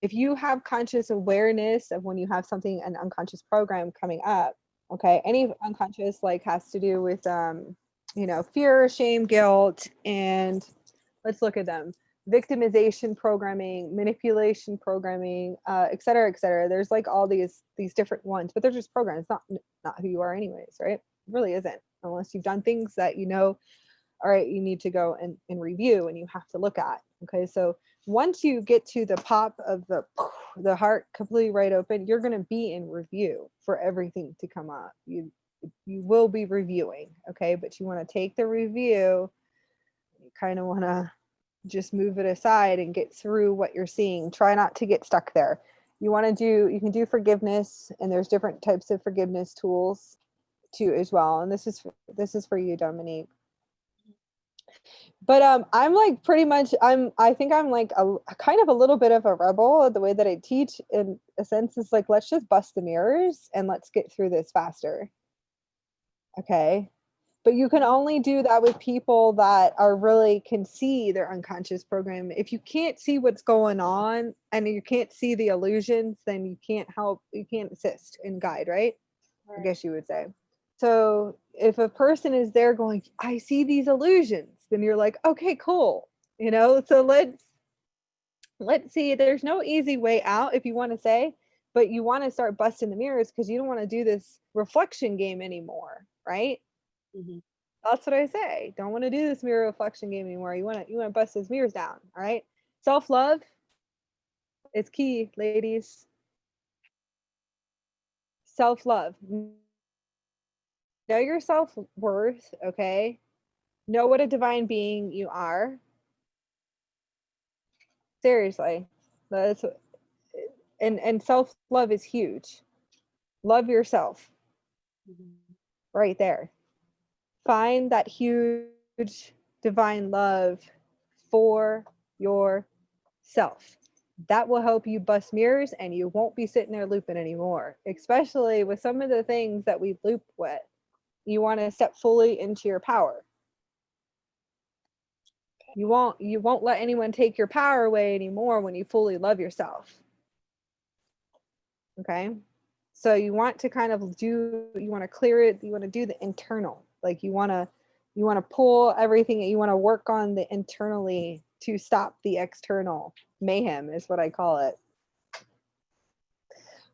If you have conscious awareness of when you have an unconscious program coming up, okay, any unconscious has to do with fear, shame, guilt, and let's look at them: victimization programming, manipulation programming, et cetera, et cetera. There's all these different ones, but they're just programs, not who you are anyways, right? It really isn't, unless you've done things that all right, you need to go and review, and you have to look at. Okay, so once you get to the pop of the heart completely right open, you're going to be in review for everything to come up. You will be reviewing, okay? But you want to take the review, you kind of want to just move it aside and get through what you're seeing. Try not to get stuck there. You can do forgiveness, and there's different types of forgiveness tools too as well. And this is for you, Dominique. But I'm pretty much I think I'm a kind of a little bit of a rebel. The way that I teach, in a sense, is let's just bust the mirrors and let's get through this faster. Okay. But you can only do that with people that are really can see their unconscious program. If you can't see what's going on and you can't see the illusions, then you can't help, you can't assist and guide, right? I guess you would say. So if a person is there going, I see these illusions, then you're like, okay, cool. You know, so let's see. There's no easy way out, if you want to say, but you want to start busting the mirrors because you don't want to do this reflection game anymore, right? Mhm. That's what I say. Don't want to do this mirror reflection game anymore. You want to bust those mirrors down. All right. Self-love is key, ladies. Self-love. Know your self-worth, okay? Know what a divine being you are. Seriously. That's and self-love is huge. Love yourself Mhm. right there. Find that huge divine love for yourself. That will help you bust mirrors and you won't be sitting there looping anymore, especially with some of the things that we loop with. You want to step fully into your power. You won't let anyone take your power away anymore when you fully love yourself. Okay? So you want to kind of you want to clear it, you want to do the internal. Like you want to pull everything, you want to work on the internally to stop the external mayhem is what I call it.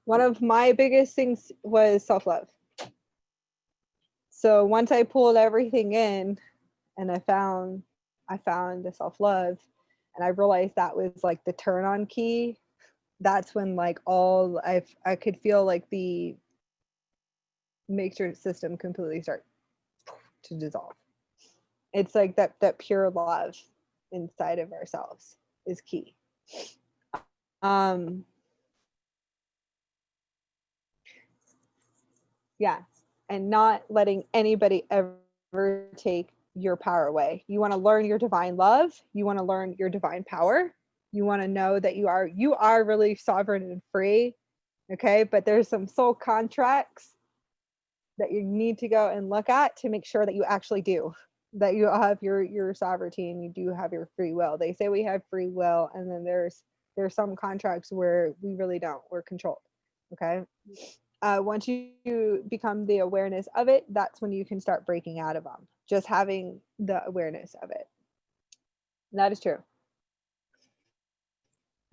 One of my biggest things was self-love. So once I pulled everything in and I found the self-love and I realized that was like the turn on key, that's when like all I could feel like the matrix system completely start to dissolve. It's like that pure love inside of ourselves is key. Um yeah, and not letting anybody ever take your power away. You want to learn your divine love, you want to learn your divine power. You want to know that you are really sovereign and free. Okay? But there's some soul contracts that you need to go and look at to make sure that you actually do, that you have your sovereignty and you do have your free will. They say we have free will, and then there's some contracts where we really don't, we're controlled. Okay? Once you become the awareness of it, that's when you can start breaking out of them, just having the awareness of it. And that is true.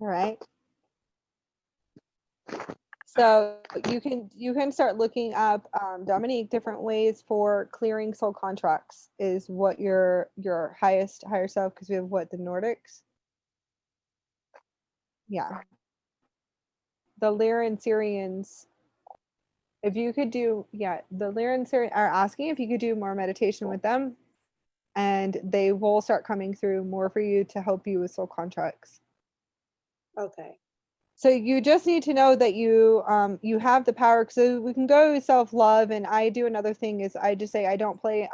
All right. So you can start looking up, Dominique, different ways for clearing soul contracts is what your higher self, because we have what, the Nordics. Yeah, the Lyran Syrians. If you could do, yeah, the Lyran Syrian are asking if you could do more meditation with them, and they will start coming through more for you to help you with soul contracts. Okay. So you just need to know that you have the power. So we can go self-love, and I do another thing is I just say I don't play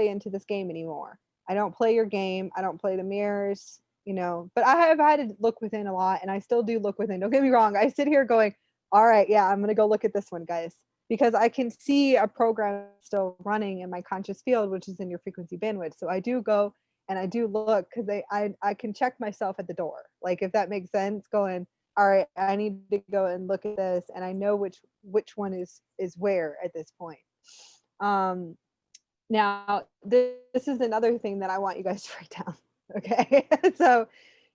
into this game anymore. I don't play your game. I don't play the mirrors, but I have had to look within a lot, and I still do look within. Don't get me wrong. I sit here going, all right, yeah, I'm gonna go look at this one, guys, because I can see a program still running in my conscious field, which is in your frequency bandwidth. So I do go and I do look because I can check myself at the door, like if that makes sense, going, all right, I need to go and look at this, and I know which one is where at this point. Now this is another thing that I want you guys to write down. Okay. So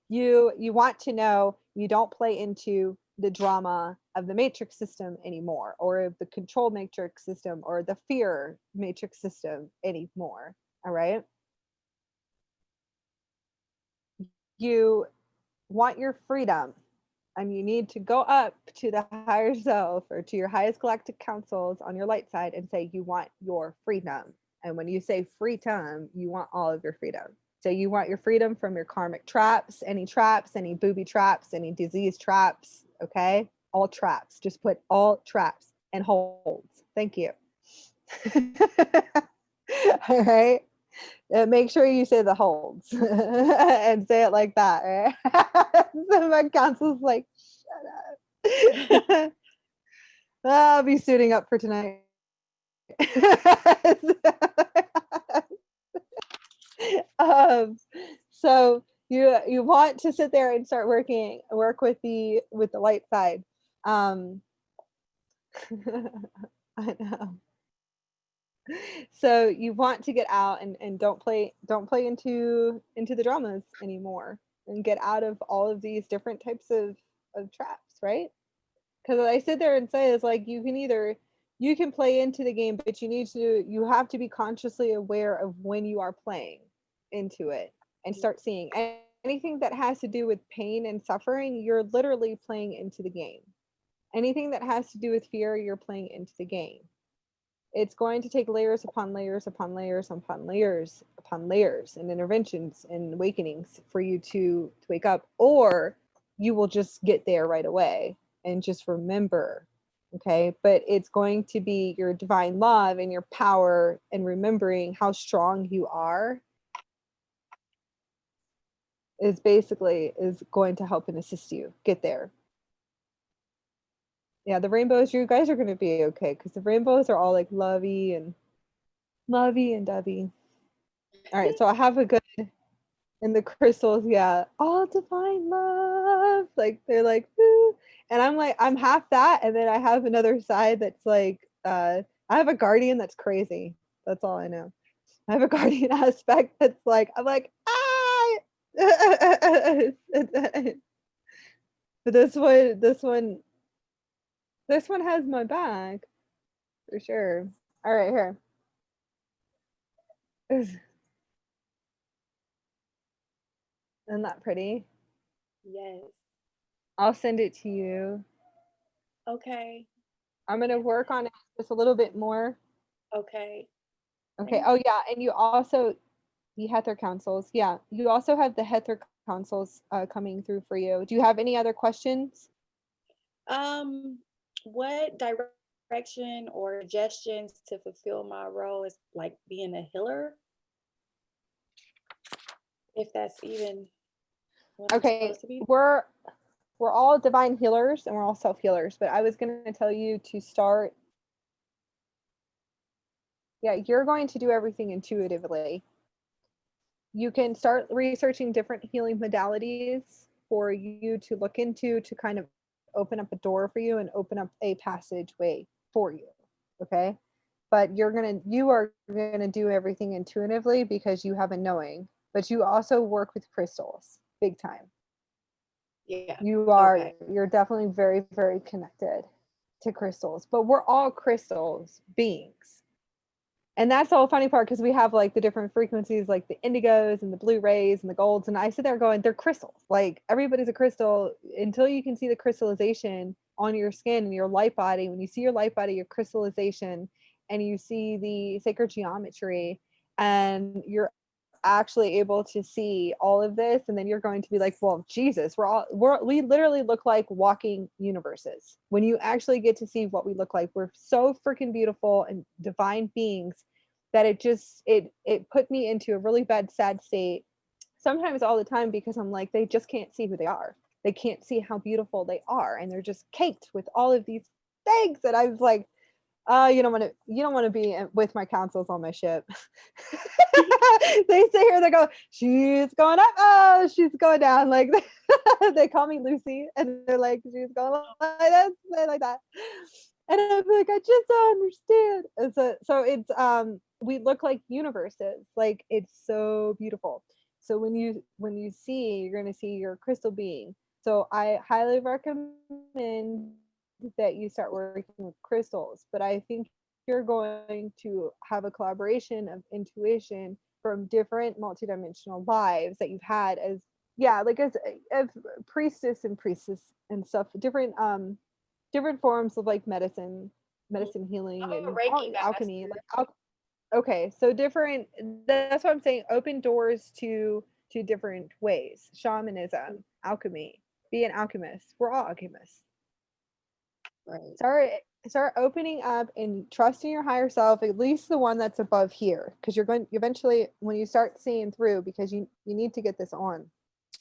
you want to know you don't play into the drama of the matrix system anymore, or the control matrix system, or the fear matrix system anymore. All right. You want your freedom, and you need to go up to the higher self or to your highest galactic councils on your light side and say you want your freedom. And when you say freedom, you want all of your freedom. So you want your freedom from your karmic traps, any booby traps, any disease traps. Okay, all traps. Just put all traps and holds. Thank you. All right. Make sure you say the holds and say it like that, right? So my counsel's like, shut up. I'll be suiting up for tonight. So you want to sit there and start work with the light side. I know. So you want to get out and don't play into the dramas anymore, and get out of all of these different types of traps, right? Because what I sit there and say is like, you can play into the game, but you have to be consciously aware of when you are playing into it, and start seeing anything that has to do with pain and suffering. You're literally playing into the game. Anything that has to do with fear, you're playing into the game. It's going to take layers upon layers upon layers upon layers upon layers, and interventions and awakenings for you to wake up, or you will just get there right away and just remember. Okay, but it's going to be your divine love and your power, and remembering how strong you are is going to help and assist you get there. Yeah, the rainbows, you guys are going to be okay, because the rainbows are all like lovey and dovey. All right, so I have a good, and the crystals, yeah, all divine love, like they're like woo. And I'm like, I'm half that, and then I have another side that's like, I have a guardian that's crazy. That's all I know. I have a guardian aspect that's like, I'm like, ah. But this one has my back for sure. All right, here. Isn't that pretty? Yes. I'll send it to you. Okay. I'm gonna work on it just a little bit more. Okay. Okay. Oh yeah, and you also, the Heather councils. Yeah, you also have the Heather councils coming through for you. Do you have any other questions? What direction or suggestions to fulfill my role as like being a healer? If that's even what I'm Okay, supposed to be. we're all divine healers and we're all self healers, but I was gonna tell you to start. Yeah, you're going to do everything intuitively. You can start researching different healing modalities for you to look into, to kind of open up a door for you and open up a passageway for you. Okay. But you are gonna do everything intuitively because you have a knowing, but you also work with crystals big time. Yeah. You're definitely very, very connected to crystals, but we're all crystals beings. And that's the whole funny part, because we have like the different frequencies, like the indigos and the blue rays and the golds. And I sit there going, they're crystals. Like everybody's a crystal until you can see the crystallization on your skin and your light body. When you see your light body, your crystallization, and you see the sacred geometry, and you're actually able to see all of this, and then you're going to be like, well, Jesus, we literally look like walking universes. When you actually get to see what we look like, we're so freaking beautiful and divine beings that it put me into a really bad, sad state sometimes, all the time, because I'm like, they just can't see who they are. They can't see how beautiful they are, and they're just caked with all of these things that I was like, you don't want to be with my councils on my ship. They sit here, they go, she's going up, oh, she's going down. Like they call me Lucy, and they're like, she's going like this, like that. And I'm like, I just don't understand. And so it's we look like universes. Like it's so beautiful. So when you see, you're gonna see your crystal being. So I highly recommend that you start working with crystals, but I think you're going to have a collaboration of intuition from different multidimensional lives that you've had as, yeah, like as priestess and stuff, different forms of like medicine healing, I'm a and Reiki alchemy, master. like okay, so different, that's what I'm saying, open doors to different ways. Shamanism, alchemy, be an alchemist. We're all alchemists. Right. Start opening up and trusting your higher self, at least the one that's above here, because you're going eventually, when you start seeing through, because you need to get this on,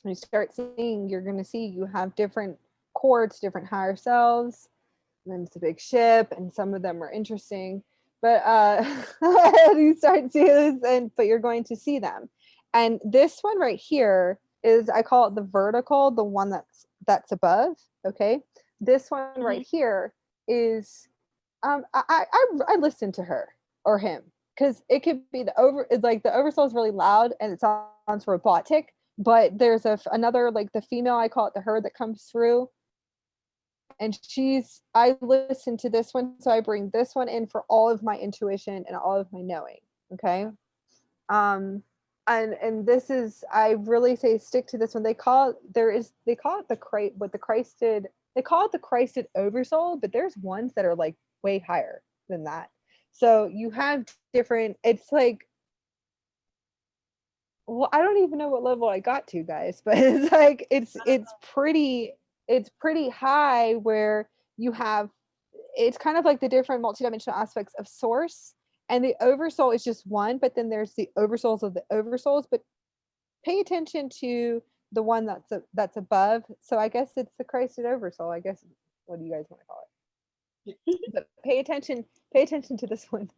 when you start seeing, you're going to see you have different courts, different higher selves, and then it's a big ship, and some of them are interesting, but you start seeing this, but you're going to see them, And this one right here is, I call it the vertical, the one that's above. Okay. This one right here is, I listen to her or him, because it could be it's like the oversoul is really loud and it sounds robotic, but there's another, like the female, I call it the her, that comes through, and I listen to this one, so I bring this one in for all of my intuition and all of my knowing. Okay. And this is, I really say stick to this one. They call it the Christed, they call it the Christed oversoul, but there's ones that are like way higher than that. So you have different, it's like, well, I don't even know what level I got to, guys, but it's like it's pretty high, where you have, it's kind of like the different multidimensional aspects of source, and the oversoul is just one, but then there's the oversouls of the oversouls. But pay attention to the one that's above. So I guess it's the Christed oversoul, I guess. What do you guys want to call it? But pay attention to this one.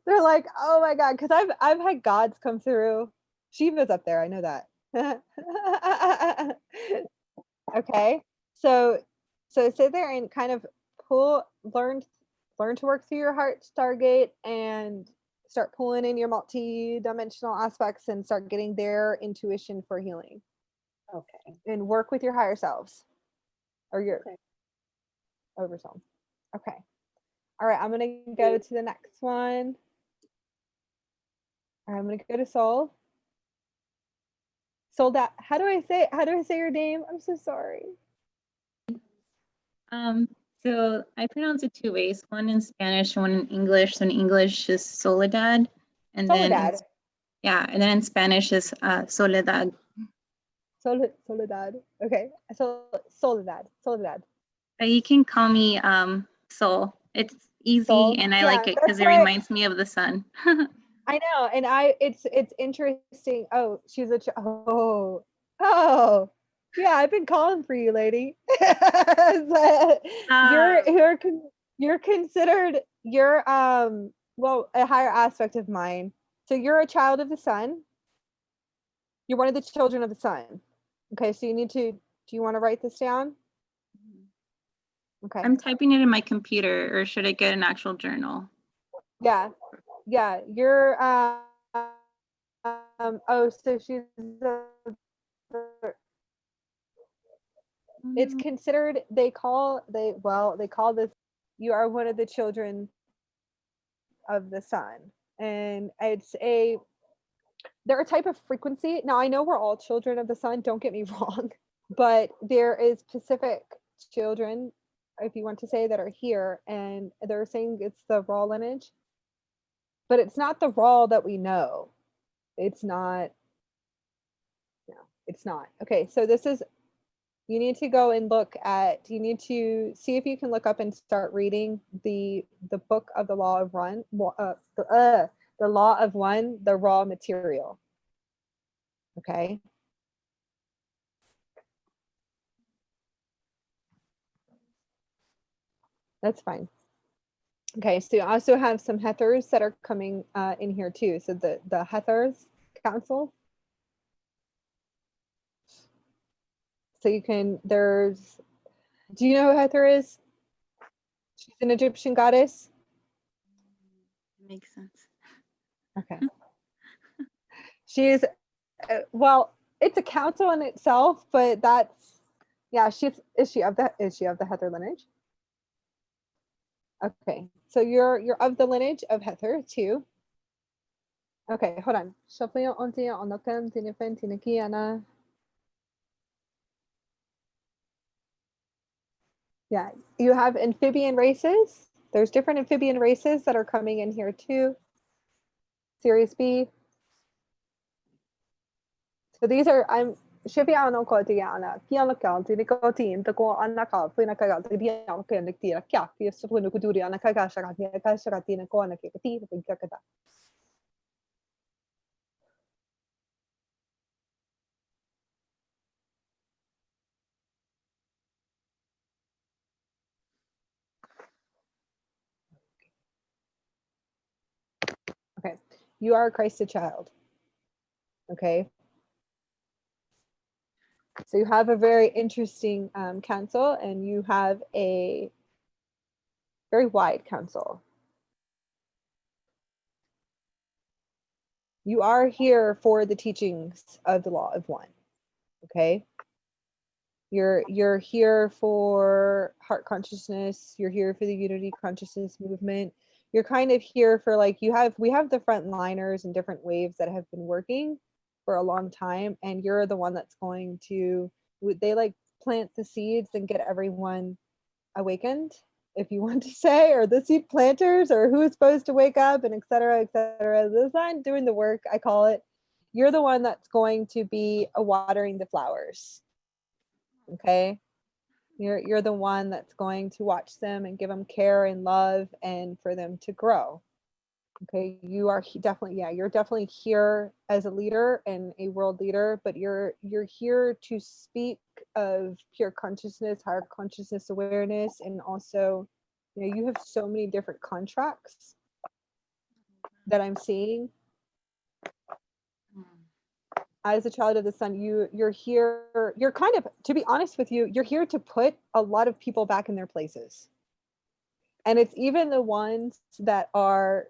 They're like, oh my god, because I've had gods come through. Shiva's up there, I know that. Okay, so sit there and kind of learn to work through your heart stargate, and start pulling in your multi-dimensional aspects, and start getting their intuition for healing. Okay. And work with your higher selves, or your Okay. oversoul. Okay. All right, I'm gonna go to the next one. All right, I'm gonna go to Soul. Soul, that, how do I say your name? I'm so sorry. So I pronounce it two ways, one in Spanish, one in English. So in English is Soledad, and Soledad. and then in Spanish is Soledad. Soledad. Okay. Soledad. You can call me Sol. It's easy, Soul. and I Yeah, like it because that's it why reminds me of the sun. I know, and it's interesting. Oh, she's oh, yeah. I've been calling for you, lady. You're considered, well, a higher aspect of mine. So you're a child of the sun. You're one of the children of the sun. Okay, so you need to. Do you want to write this down? Okay. I'm typing it in my computer, or should I get an actual journal? Yeah. You're so she's it's considered, they call this, you are one of the children of the sun, and they're a type of frequency. Now I know we're all children of the sun, don't get me wrong, but there is specific children, if you want to say, that are here, and they're saying it's the raw lineage, but it's not the raw that we know. It's not. No, it's not. Okay, so this is, you need to go and you need to see if you can look up and start reading the book of the law of the law of one, the raw material. Okay. That's fine. Okay, so you also have some Hethers that are coming in here too. So the Hethers Council. So you can, do you know who Hether is? She's an Egyptian goddess. Makes sense. Okay. She's, well, it's a council in itself, but that's, yeah, is she of the Hether lineage? Okay, so you're of the lineage of Hether too. Okay, hold on. Yeah, you have amphibian races. There's different amphibian races that are coming in here too. Series B. So these are, I'm shipping out no kotiana, kiana county, the cotin, the go on the call, Pinaka, the Bianca, and the Tia, Kia, Supreme Kuduri, and Akasha, Akasha, Tina, Kona, Kati, the Kakata. Okay, you are a Christed child. Okay. So you have a very interesting council, and you have a very wide council. You are here for the teachings of the law of one. Okay. You're here for heart consciousness. You're here for the unity consciousness movement. You're kind of here for, like, we have the frontliners and different waves that have been working for a long time, and you're the one that's going to, they like plant the seeds and get everyone awakened, if you want to say, or the seed planters, or who's supposed to wake up, and et cetera, et cetera. The sign doing the work, I call it. You're the one that's going to be watering the flowers. Okay. You're the one that's going to watch them and give them care and love, and for them to grow. Okay, you are definitely, yeah, you're definitely here as a leader and a world leader, but you're here to speak of pure consciousness, higher consciousness awareness, and also, you know, you have so many different contracts that I'm seeing. As a child of the sun, you're here, you're kind of, to be honest with you, you're here to put a lot of people back in their places. And it's even the ones that are,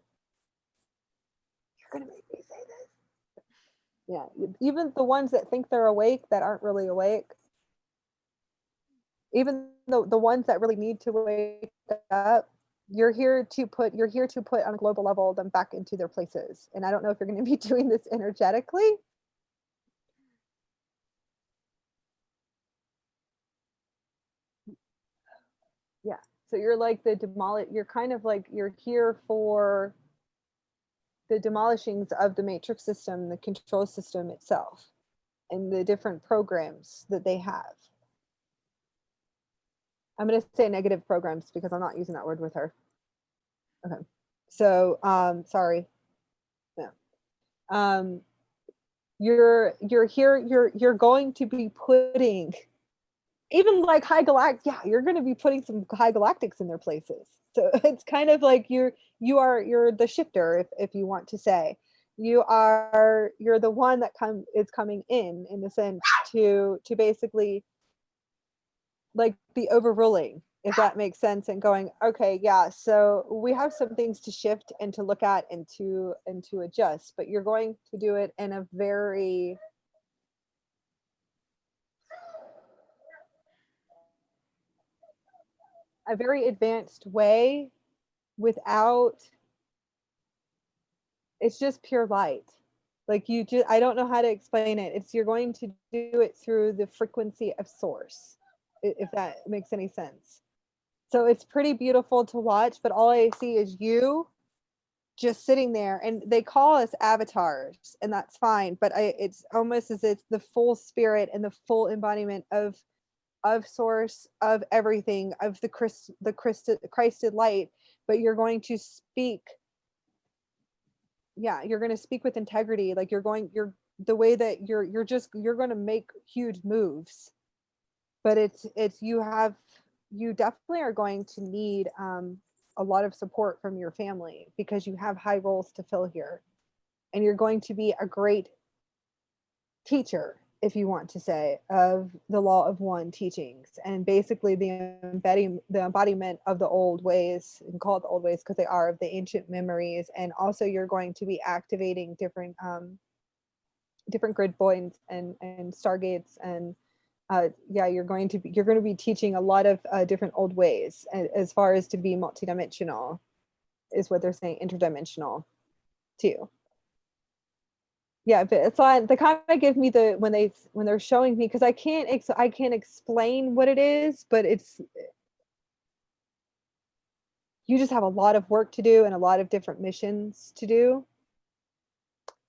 you're gonna make me say this. Yeah, even the ones that think they're awake that aren't really awake. Even the ones that really need to wake up, you're here to put on a global level them back into their places. And I don't know if you're going to be doing this energetically. Yeah. So you're like you're kind of like, you're here for the demolishings of the matrix system, the control system itself, and the different programs that they have. I'm going to say negative programs because I'm not using that word with her. Okay. So, sorry. Yeah. You're here, you're going to be putting, even like high galactic, yeah, you're going to be putting some high galactics in their places. So it's kind of like you're the shifter, if you want to say. You're the one that is coming in the sense to basically, like, the overruling, if that makes sense, and going, okay, yeah, so we have some things to shift and to look at and to adjust, but you're going to do it in a very advanced way, without, it's just pure light. Like, I don't know how to explain it. You're going to do it through the frequency of source, if that makes any sense. So it's pretty beautiful to watch, but all I see is you just sitting there, and they call us avatars, and that's fine, but it's almost as it's the full spirit and the full embodiment of source, of everything, of the Christed light. But you're going to speak, yeah, you're going to speak with integrity. Like, you're the way that you're going to make huge moves. But you definitely are going to need a lot of support from your family, because you have high roles to fill here, and you're going to be a great teacher, if you want to say, of the law of one teachings, and basically the embodiment of the old ways, and call it the old ways because they are, of the ancient memories. And also you're going to be activating different grid points and stargates, and yeah, you're going to be teaching a lot of different old ways, as far as to be multidimensional, is what they're saying, interdimensional too. Yeah, but it's like, they kind of give me the, when they're showing me, because I can't explain what it is, but you just have a lot of work to do and a lot of different missions to do.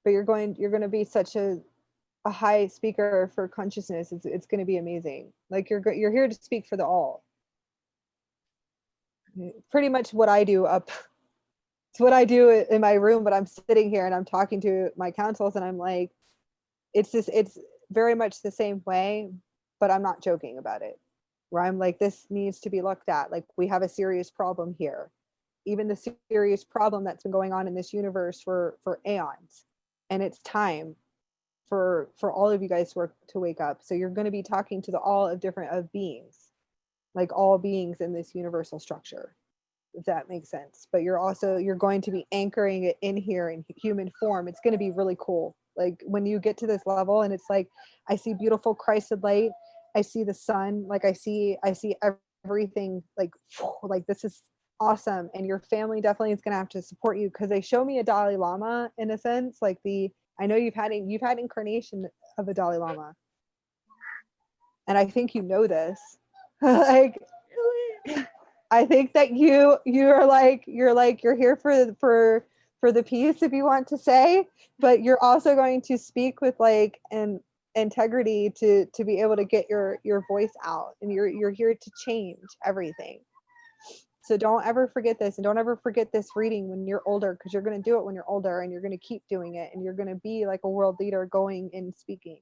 But you're going to be such a high speaker for consciousness. It's going to be amazing. Like, you're here to speak for the all. Pretty much what I do it's what I do in my room, but I'm sitting here and I'm talking to my councils, and I'm like, it's very much the same way, but I'm not joking about it, where I'm like, this needs to be looked at. Like, we have a serious problem here, even the serious problem that's been going on in this universe for eons, and it's time for all of you guys to wake up. So you're going to be talking to the all of different of beings, like all beings in this universal structure, if that makes sense. But you're going to be anchoring it in here in human form. It's going to be really cool. Like when you get to this level and it's like, I see beautiful Christed light. I see the sun. Like I see everything like this is awesome. And your family definitely is going to have to support you, because they show me a Dalai Lama in a sense. Like I know you've had incarnation of a Dalai Lama. And I think you know this. Like I think that you're here for the peace, if you want to say, but you're also going to speak with like an integrity to be able to get your voice out, and you're here to change everything. So don't ever forget this, and don't ever forget this reading when you're older, because you're going to do it when you're older, and you're going to keep doing it, and you're going to be like a world leader going and speaking.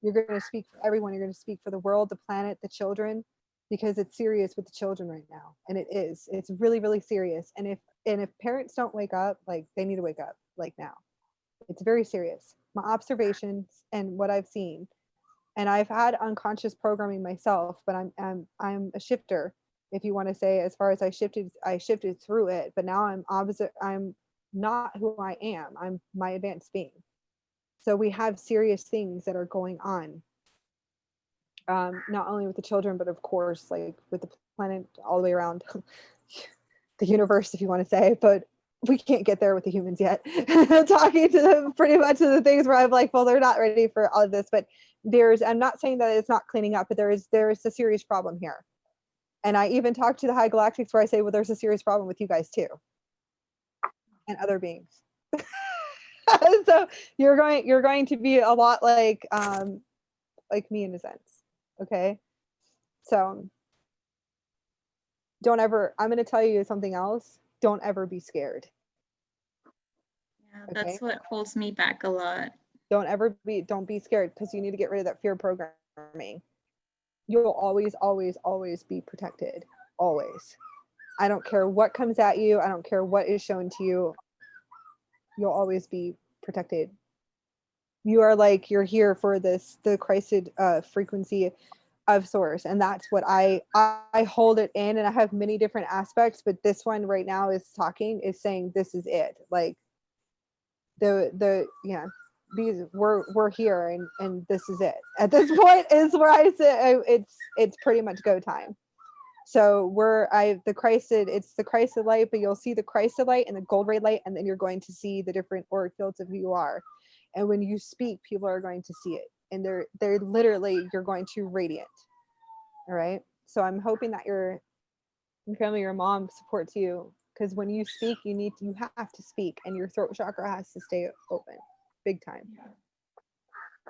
You're going to speak for everyone. You're going to speak for the world, the planet, the children, because it's serious with the children right now. And it's really, really serious. And if parents don't wake up, like they need to wake up like now. It's very serious. My observations and what I've seen, and I've had unconscious programming myself, but I'm a shifter, if you want to say, as far as I shifted through it, but now I'm not who I am. I'm my advanced being. So we have serious things that are going on, not only with the children, but of course, like with the planet all the way around the universe, if you want to say. But we can't get there with the humans yet. Talking to them pretty much of the things where I'm like, well, they're not ready for all of this. But I'm not saying that it's not cleaning up, but there is a serious problem here. And I even talked to the high galactics where I say, well, there's a serious problem with you guys too, and other beings. So you're going to be a lot like me in a sense. Okay. So I'm going to tell you something else. Don't ever be scared. Yeah, that's what holds me back a lot. Don't be scared, because you need to get rid of that fear programming. You'll always, always, always be protected. Always. I don't care what comes at you. I don't care what is shown to you. You'll always be protected. You're here for the Christed frequency of source, and that's what I hold it in. And I have many different aspects, but this one right now is saying this is it. Like we're here, and this is it. At this point is where I say it's pretty much go time. So the Christed light, but you'll see the Christed light and the gold ray light, and then you're going to see the different auric fields of who you are. And when you speak, people are going to see it, and they're literally, you're going to radiant. All right. So I'm hoping that your family, your mom supports you, because when you speak, you have to speak, and your throat chakra has to stay open, big time.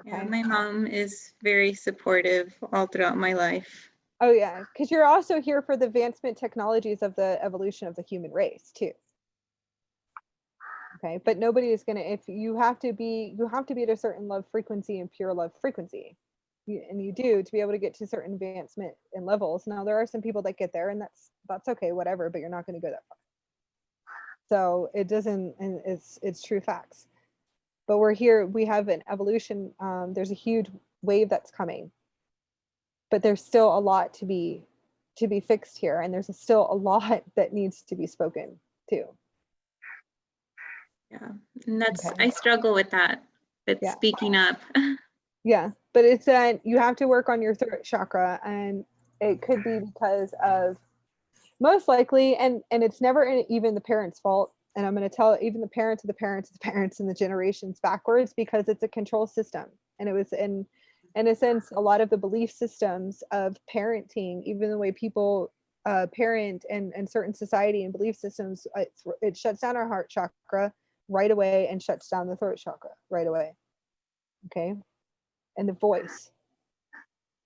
Yeah, my mom is very supportive all throughout my life. Oh yeah, because you're also here for the advancement technologies of the evolution of the human race too. Okay, but nobody is gonna. If you have to be at a certain love frequency and pure love frequency, and you do, to be able to get to certain advancement and levels. Now there are some people that get there, and that's okay, whatever. But you're not going to go that far. So it doesn't, and it's true facts. But we're here. We have an evolution. There's a huge wave that's coming, but there's still a lot to be fixed here, and there's still a lot that needs to be spoken too. Yeah, and I struggle with that, with speaking up. Yeah, but it's you have to work on your throat chakra, and it could be because of, most likely, and it's never even the parents' fault. And I'm going to tell even the parents of the parents of the parents and the generations backwards, because it's a control system. And it was in a sense, a lot of the belief systems of parenting, even the way people parent and certain society and belief systems, it shuts down our heart chakra right away and shuts down the throat chakra right away. Okay. And the voice.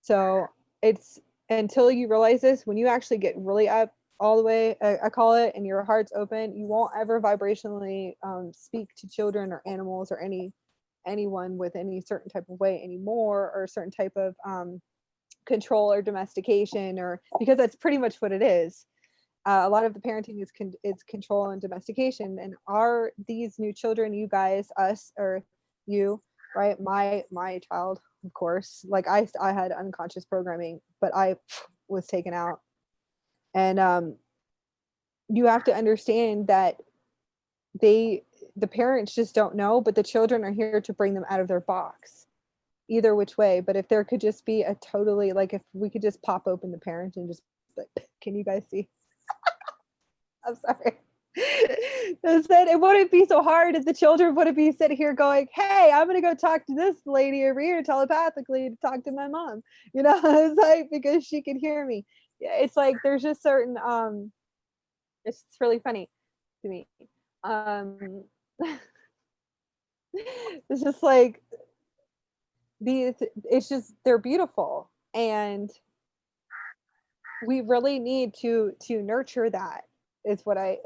So it's until you realize this, when you actually get really up all the way, I call it, and your heart's open, you won't ever vibrationally speak to children or animals or anyone with any certain type of way anymore, or a certain type of control or domestication, or because that's pretty much what it is. A lot of the parenting is control and domestication. And these new children, you guys, us, or you, right? My child, of course, like I had unconscious programming, but I was taken out. And you have to understand that they the parents just don't know, but the children are here to bring them out of their box, either which way. But if there could just be a totally, like, if we could just pop open the parent and just like, can you guys see? I'm sorry. I said it wouldn't be so hard if the children wouldn't be sitting here going, hey, I'm gonna go talk to this lady over here telepathically to talk to my mom. It's like, because she can hear me. Yeah, it's like there's just certain it's really funny to me. um it's just like these, it's just, they're beautiful, and we really need to nurture that, is what I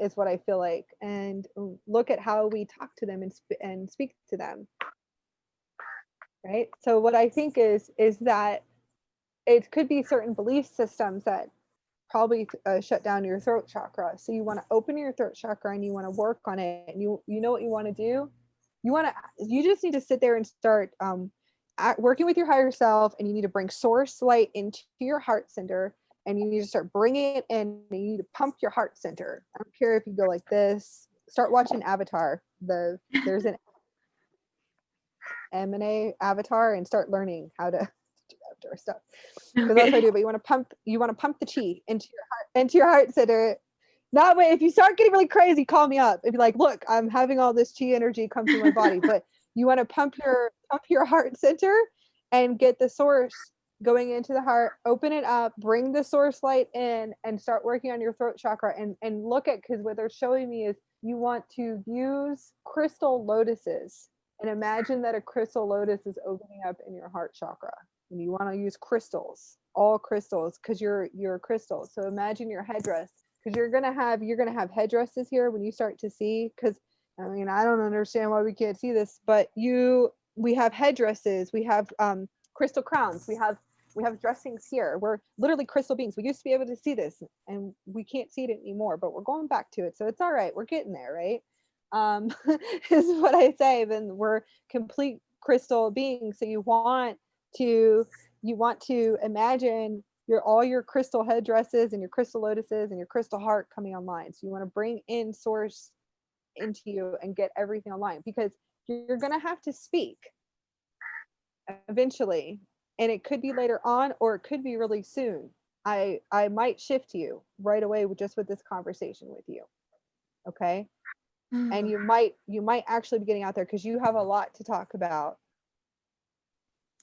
feel like, and look at how we talk to them and speak to them, right? So what I think is that it could be certain belief systems that probably shut down your throat chakra. So you want to open your throat chakra and you want to work on it, and you know what you want to do. You just need to sit there and start working with your higher self, and you need to bring source light into your heart center, and you need to start bringing it in, and you need to pump your heart center. I don't care if you go like this. Start watching Avatar. There's an M&A Avatar, and start learning how to do Avatar stuff, because that's what I do. But you want to pump the chi into your heart center. That way, if you start getting really crazy, call me up and be like, look, I'm having all this chi energy come through my body. But you want to pump your heart center and get the source going into the heart, open it up, bring the source light in, and start working on your throat chakra, and look at, because what they're showing me is you want to use crystal lotuses, and imagine that a crystal lotus is opening up in your heart chakra, and you want to use crystals, all crystals, because you're a crystal. So imagine your headdress, because you're gonna have headdresses here when you start to see, because I mean, I don't understand why we can't see this, but we have headdresses, we have crystal crowns, we have dressings here. We're literally crystal beings. We used to be able to see this, and we can't see it anymore, but we're going back to it, so it's all right. We're getting there, right? Is what I say. Then we're complete crystal beings. So you want to imagine all your crystal headdresses and your crystal lotuses and your crystal heart coming online. So you want to bring in source into you and get everything online, because you're going to have to speak eventually, and it could be later on, or it could be really soon. I might shift you right away with this conversation with you. Okay. And you might actually be getting out there, because you have a lot to talk about.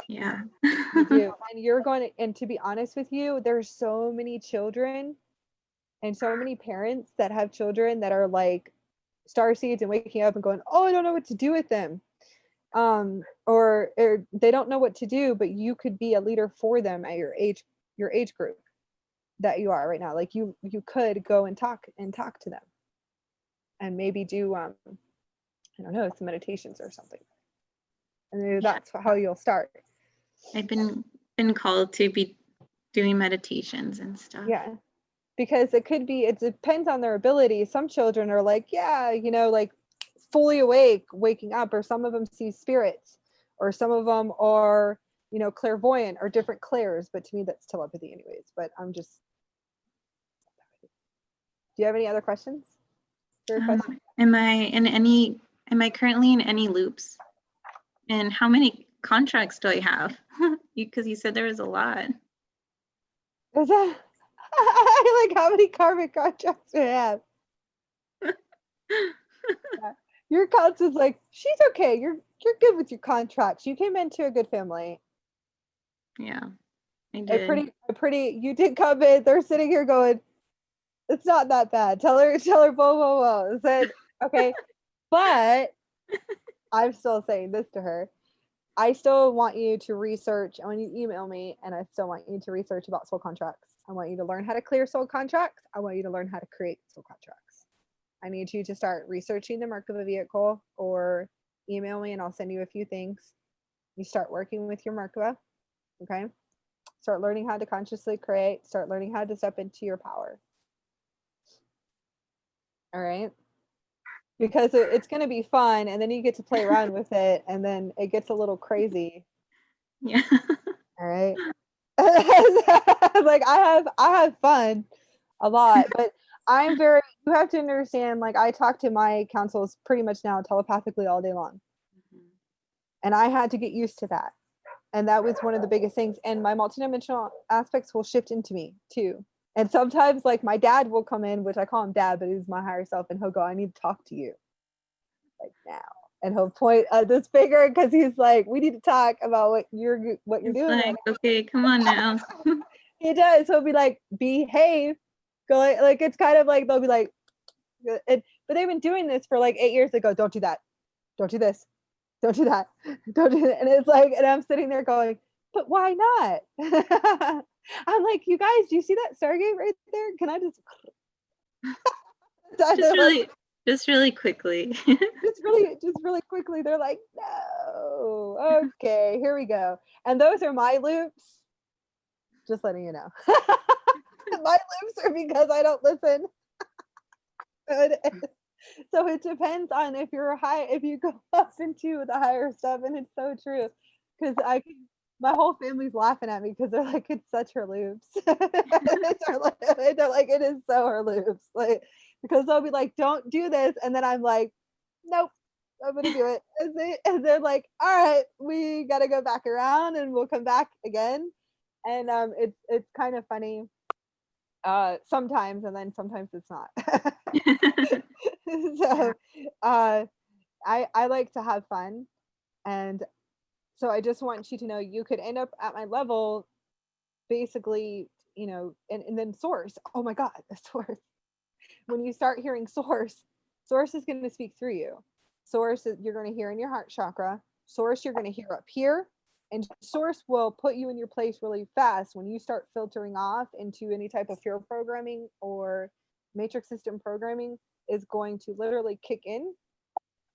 Yeah. You do. And you're going to, and to be honest with you, there's so many children and so many parents that have children that are like star seeds and waking up and going, oh, I don't know what to do with them. Or they don't know what to do, but you could be a leader for them at your age group that you are right now. Like you could go and talk to them, and maybe do I don't know, some meditations or something. And maybe that's how you'll start. I've been called to be doing meditations and stuff. Yeah, because it depends on their ability. Some children are like, yeah, like fully awake, waking up, or some of them see spirits, or some of them are, clairvoyant, or different clairs. But to me, that's telepathy anyways. But I'm just, do you have any other questions? Am I currently in any loops? And how many contracts do I have? Because you said there was a lot. Is that like, how many karmic contracts do I have? Yeah. Your counts is like, she's okay. You're good with your contracts. You came into a good family. Yeah, I did. You did come in. They're sitting here going, it's not that bad. Tell her, whoa. Said, okay. But I'm still saying this to her. I still want you to research. I want you to email me, and I still want you to research about soul contracts. I want you to learn how to clear soul contracts. I want you to learn how to create soul contracts. I need you to start researching the Merkaba vehicle, or email me and I'll send you a few things. You start working with your Merkaba, okay? Start learning how to consciously create. Start learning how to step into your power. All right? because it's going to be fun, and then you get to play around with it, and then it gets a little crazy. Yeah. All right. Like I have fun a lot, but you have to understand, like I talk to my counsels pretty much now telepathically all day long. And I had to get used to that. And that was one of the biggest things. And my multidimensional aspects will shift into me too. And sometimes like my dad will come in, which I call him dad, but he's my higher self, and he'll go, I need to talk to you like now. And he'll point at this finger because he's like, we need to talk about what you're It's doing. like, okay, come on now. He does. He'll be like, behave. Go like it's kind of like they'll be like, but they've been doing this for like 8 years. They go, don't do that. Don't do this. Don't do that. Don't do that. And it's like, and I'm sitting there going, but why not? I'm like, you guys, do you see that Stargate right there? Can I just just really quickly. just really quickly? They're like, no. Okay, here we go. And those are my loops. Just letting you know. My loops are because I don't listen. So it depends on if you go up into the higher stuff, and it's so true. Because my whole family's laughing at me because they're like, it's such her loops. They're like, it is so her loops. Like, because they'll be like, don't do this. And then I'm like, nope, I'm gonna do it. And they're like, all right, we gotta go back around and we'll come back again. And it's kind of funny sometimes, and then sometimes it's not. So I like to have fun, and so I just want you to know you could end up at my level basically, and then source, oh my god, the source, when you start hearing source is going to speak through you. Source you're going to hear in your heart chakra. Source you're going to hear up here. And source will put you in your place really fast when you start filtering off into any type of fear programming or matrix system programming is going to literally kick in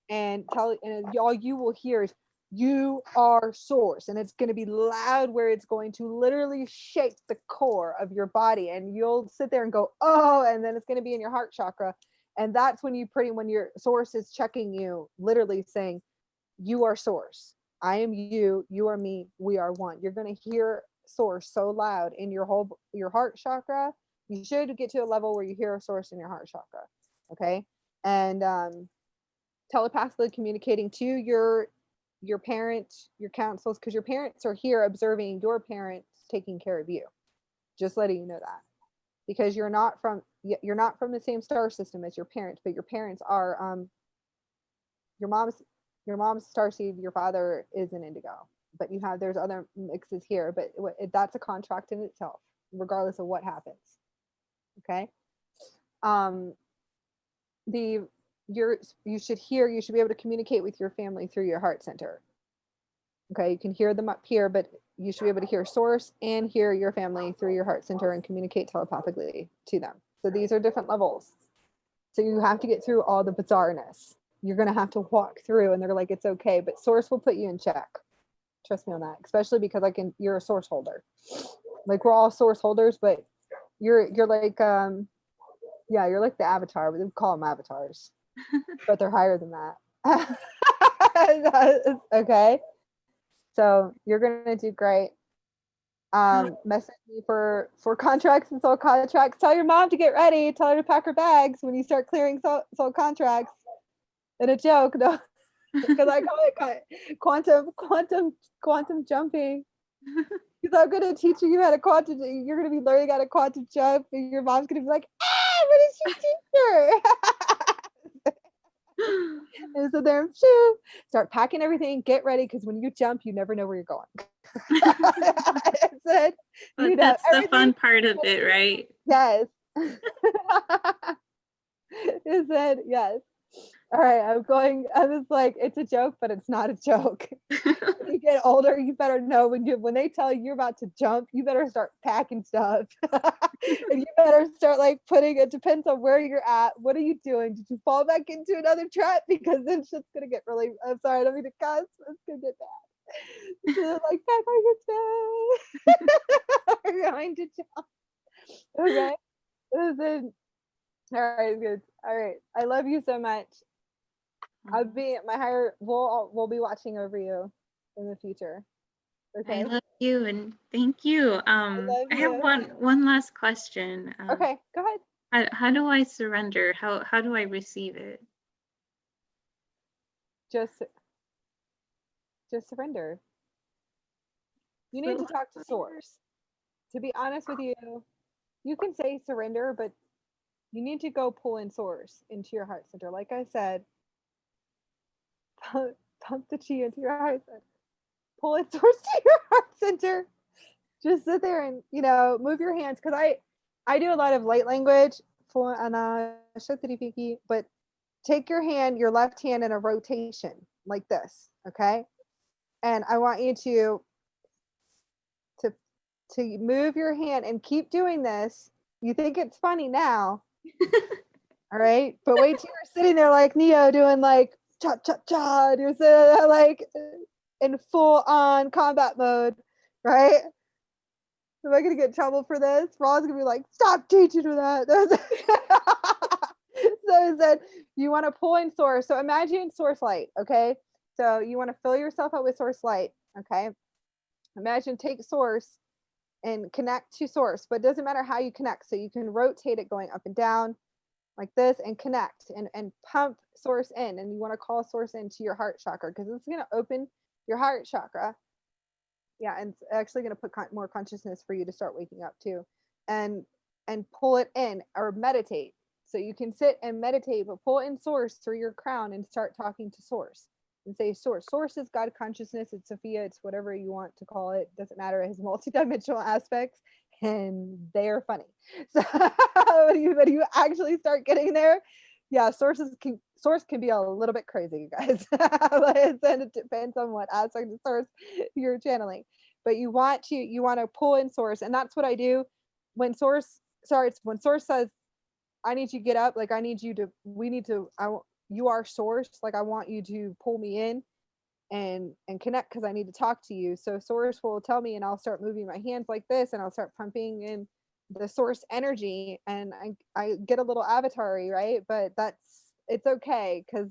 and all you will hear is you are source, and it's going to be loud where it's going to literally shake the core of your body, and you'll sit there and go, oh, and then it's going to be in your heart chakra. And that's when when your source is checking you, literally saying, you are source. I am you, you are me, we are one. You're going to hear source so loud in your heart chakra. You should get to a level where you hear a source in your heart chakra. Okay. And telepathically communicating to your parents, your counsels, because your parents are here observing your parents taking care of you. Just letting you know that. Because you're not from the same star system as your parents, but your parents are your mom's starseed, your father is an indigo, but there's other mixes here, but that's a contract in itself, regardless of what happens. Okay. You should be able to communicate with your family through your heart center. Okay, you can hear them up here, but you should be able to hear source and hear your family through your heart center and communicate telepathically to them. So these are different levels. So you have to get through all the bizarreness. You're going to have to walk through, and they're like, it's okay, but source will put you in check. Trust me on that, especially because you're a source holder. Like, we're all source holders, but you're like, you're like the avatar. We call them avatars, but they're higher than that. Okay. So you're going to do great. Message me for contracts and soul contracts. Tell your mom to get ready. Tell her to pack her bags when you start clearing soul contracts. And a joke, no, because I call it quantum jumping. Because I'm gonna teach you how to quantum. You're gonna be learning how to quantum jump, and your mom's gonna be like, what did she teach her? And so there, start packing everything, get ready, because when you jump, you never know where you're going. That's the fun part of it, right? Yes. It said yes. All right, I was like, it's a joke, but it's not a joke. When you get older, you better know when they tell you you're about to jump, you better start packing stuff. And you better start like it depends on where you're at. What are you doing? Did you fall back into another trap? Because then shit's gonna get really, I'm sorry, I don't mean to cuss, it's gonna get bad. So like, pack all your stuff. We're going to jump. Okay. Listen. All right, good. All right. I love you so much. I'll be my higher. We'll be watching over you in the future. Okay. I love you and thank you. I have you. one last question. Okay, go ahead. How do I surrender? How do I receive it? Just surrender. You need to talk to source. To be honest with you, you can say surrender, but you need to go pull in source into your heart center. Like I said, pump the chi into your heart center. Pull in source to your heart center. Just sit there and move your hands, because I do a lot of light language for but take your hand, your left hand, in a rotation like this, okay? And I want you to move your hand and keep doing this. You think it's funny now, all right? But wait till you're sitting there like Neo doing like cha cha cha. You're sitting there like in full on combat mode, right? Am I gonna get in trouble for this? Ron's gonna be like, stop teaching her that. So it said you want to pull in source. So imagine source light, okay? So you want to fill yourself up with source light, okay? Imagine take source and connect to source, but it doesn't matter how you connect. So you can rotate it going up and down like this and connect and pump source in. And you want to call source into your heart chakra, because it's going to open your heart chakra. Yeah, and it's actually going to put more consciousness for you to start waking up too, and pull it in or meditate. So you can sit and meditate, but pull in source through your crown and start talking to source and say source. Source is God consciousness. It's Sophia. It's whatever you want to call it. Doesn't matter. It has multidimensional aspects, and they are funny. So when you actually start getting there, yeah, source can be a little bit crazy, you guys. And it depends on what aspect of source you're channeling. But you want to pull in source, and that's what I do when source starts. When source says, I need you to get up, like you are source, like I want you to pull me in and connect, because I need to talk to you. So source will tell me, and I'll start moving my hands like this, and I'll start pumping in the source energy, and I get a little avatar-y, right? But it's okay, because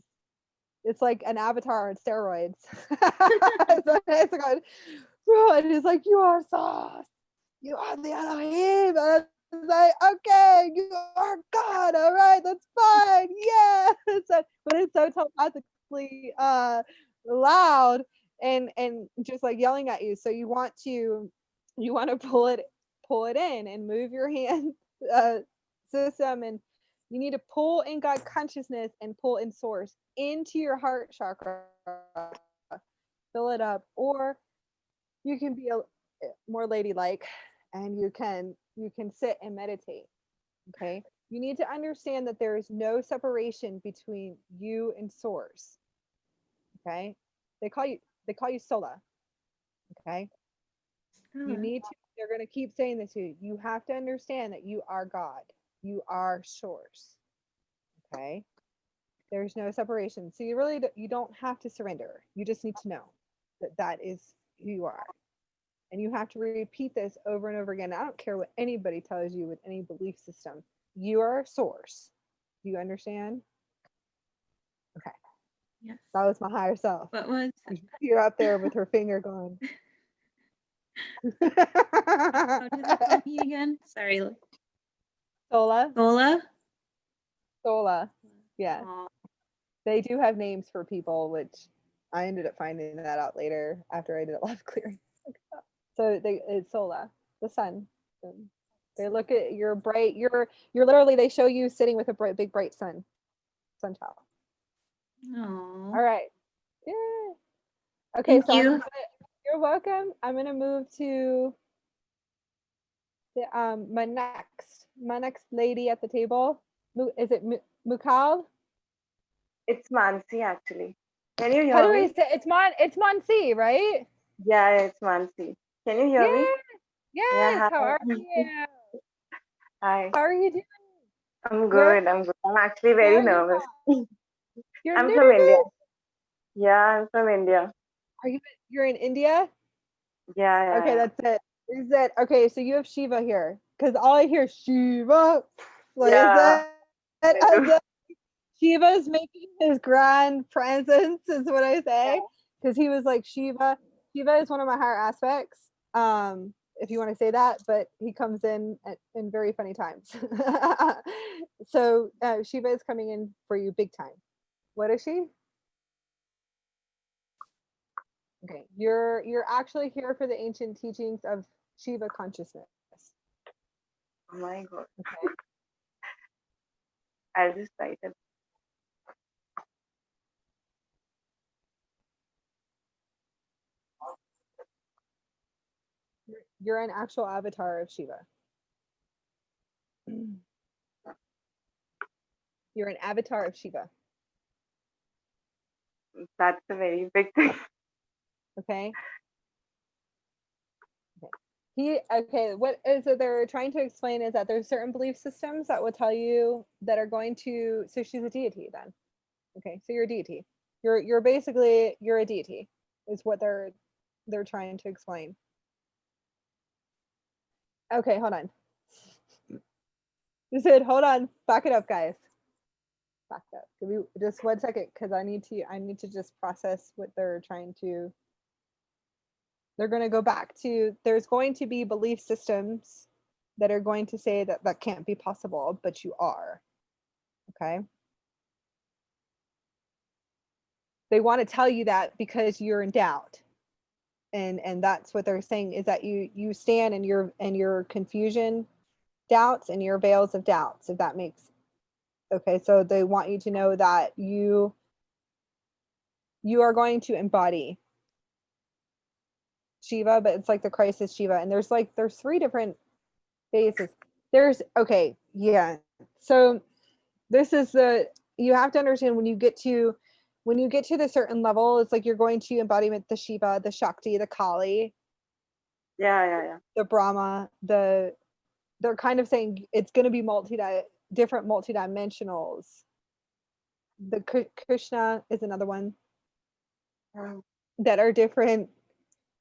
it's like an avatar on steroids. So it's like, and it's like, you are sauce, you are the Elohim. And it's like, okay, you are God, all right, that's fine, yeah. But it's so telepathically loud and just like yelling at you. So you want to pull it in and move your hand system, and you need to pull in God consciousness and pull in source into your heart chakra, fill it up. Or you can be more ladylike, and you can sit and meditate. Okay, you need to understand that there is no separation between you and source. Okay, they call you sola. Okay, they're going to keep saying this to you. You have to understand that you are God, you are source. Okay, there's no separation. So you don't have to surrender. You just need to know that is who you are. And you have to repeat this over and over again. I don't care what anybody tells you with any belief system. You are source. Do you understand? Okay. Yes. That was my higher self. What was? You're up there with her finger going. How did they call me again? Sorry. Sola. Sola? Sola. Yeah. Aww. They do have names for people, which I ended up finding that out later after I did a lot of clearing. So it's Sola, the sun. They look at your bright. You're literally. They show you sitting with a big bright sun child. Aww. All right. Yeah. Okay. Thank you. You're welcome. I'm gonna move to the my next lady at the table. Is it Mukal? It's Mansi actually. Can you How hear do me? I say it's Monsi, right? Yeah, it's Mansi. Can you hear me? Yes. Yeah, How hi. are you? Hi. How are you doing? I'm good. I'm actually Where very are you nervous. You're I'm nervous? from India. Yeah, I'm from India. You're in India? Yeah, Okay, yeah. that's it. Is that okay? So you have Shiva here, because all I hear is Shiva. What is Yeah, that? I do. Shiva's making his grand presence, is what I say, because he was like Shiva. Shiva is one of my higher aspects, if you want to say that, but he comes in in very funny times. So Shiva is coming in for you big time. What is she? Okay, you're actually here for the ancient teachings of Shiva consciousness. Oh my God. Okay. I'll just write it. You're an actual avatar of Shiva. You're an avatar of Shiva. That's a very big thing. Okay. Okay, what is it they're trying to explain is that there's certain belief systems that will tell you that are going to, so she's a deity then. Okay, so you're a deity. You're basically you're a deity is what they're trying to explain. Okay, hold on. You said hold on, back it up, guys. Back it up. Give me just 1 second because I need to just process what they're trying to. They're going to go back to, there's going to be belief systems that are going to say that that can't be possible, but you are. Okay. They want to tell you that because you're in doubt. And that's what they're saying is that you stand in your confusion, doubts, and your veils of doubts, if that makes, okay. So they want you to know that you are going to embody Shiva, but it's like the crisis Shiva. And there's 3 different phases. There's, okay, yeah. So this is you have to understand when you get to the certain level, it's like you're going to embodiment the Shiva, the Shakti, the Kali, Yeah. the Brahma, they're kind of saying it's going to be different multidimensionals. The Krishna is another one that are different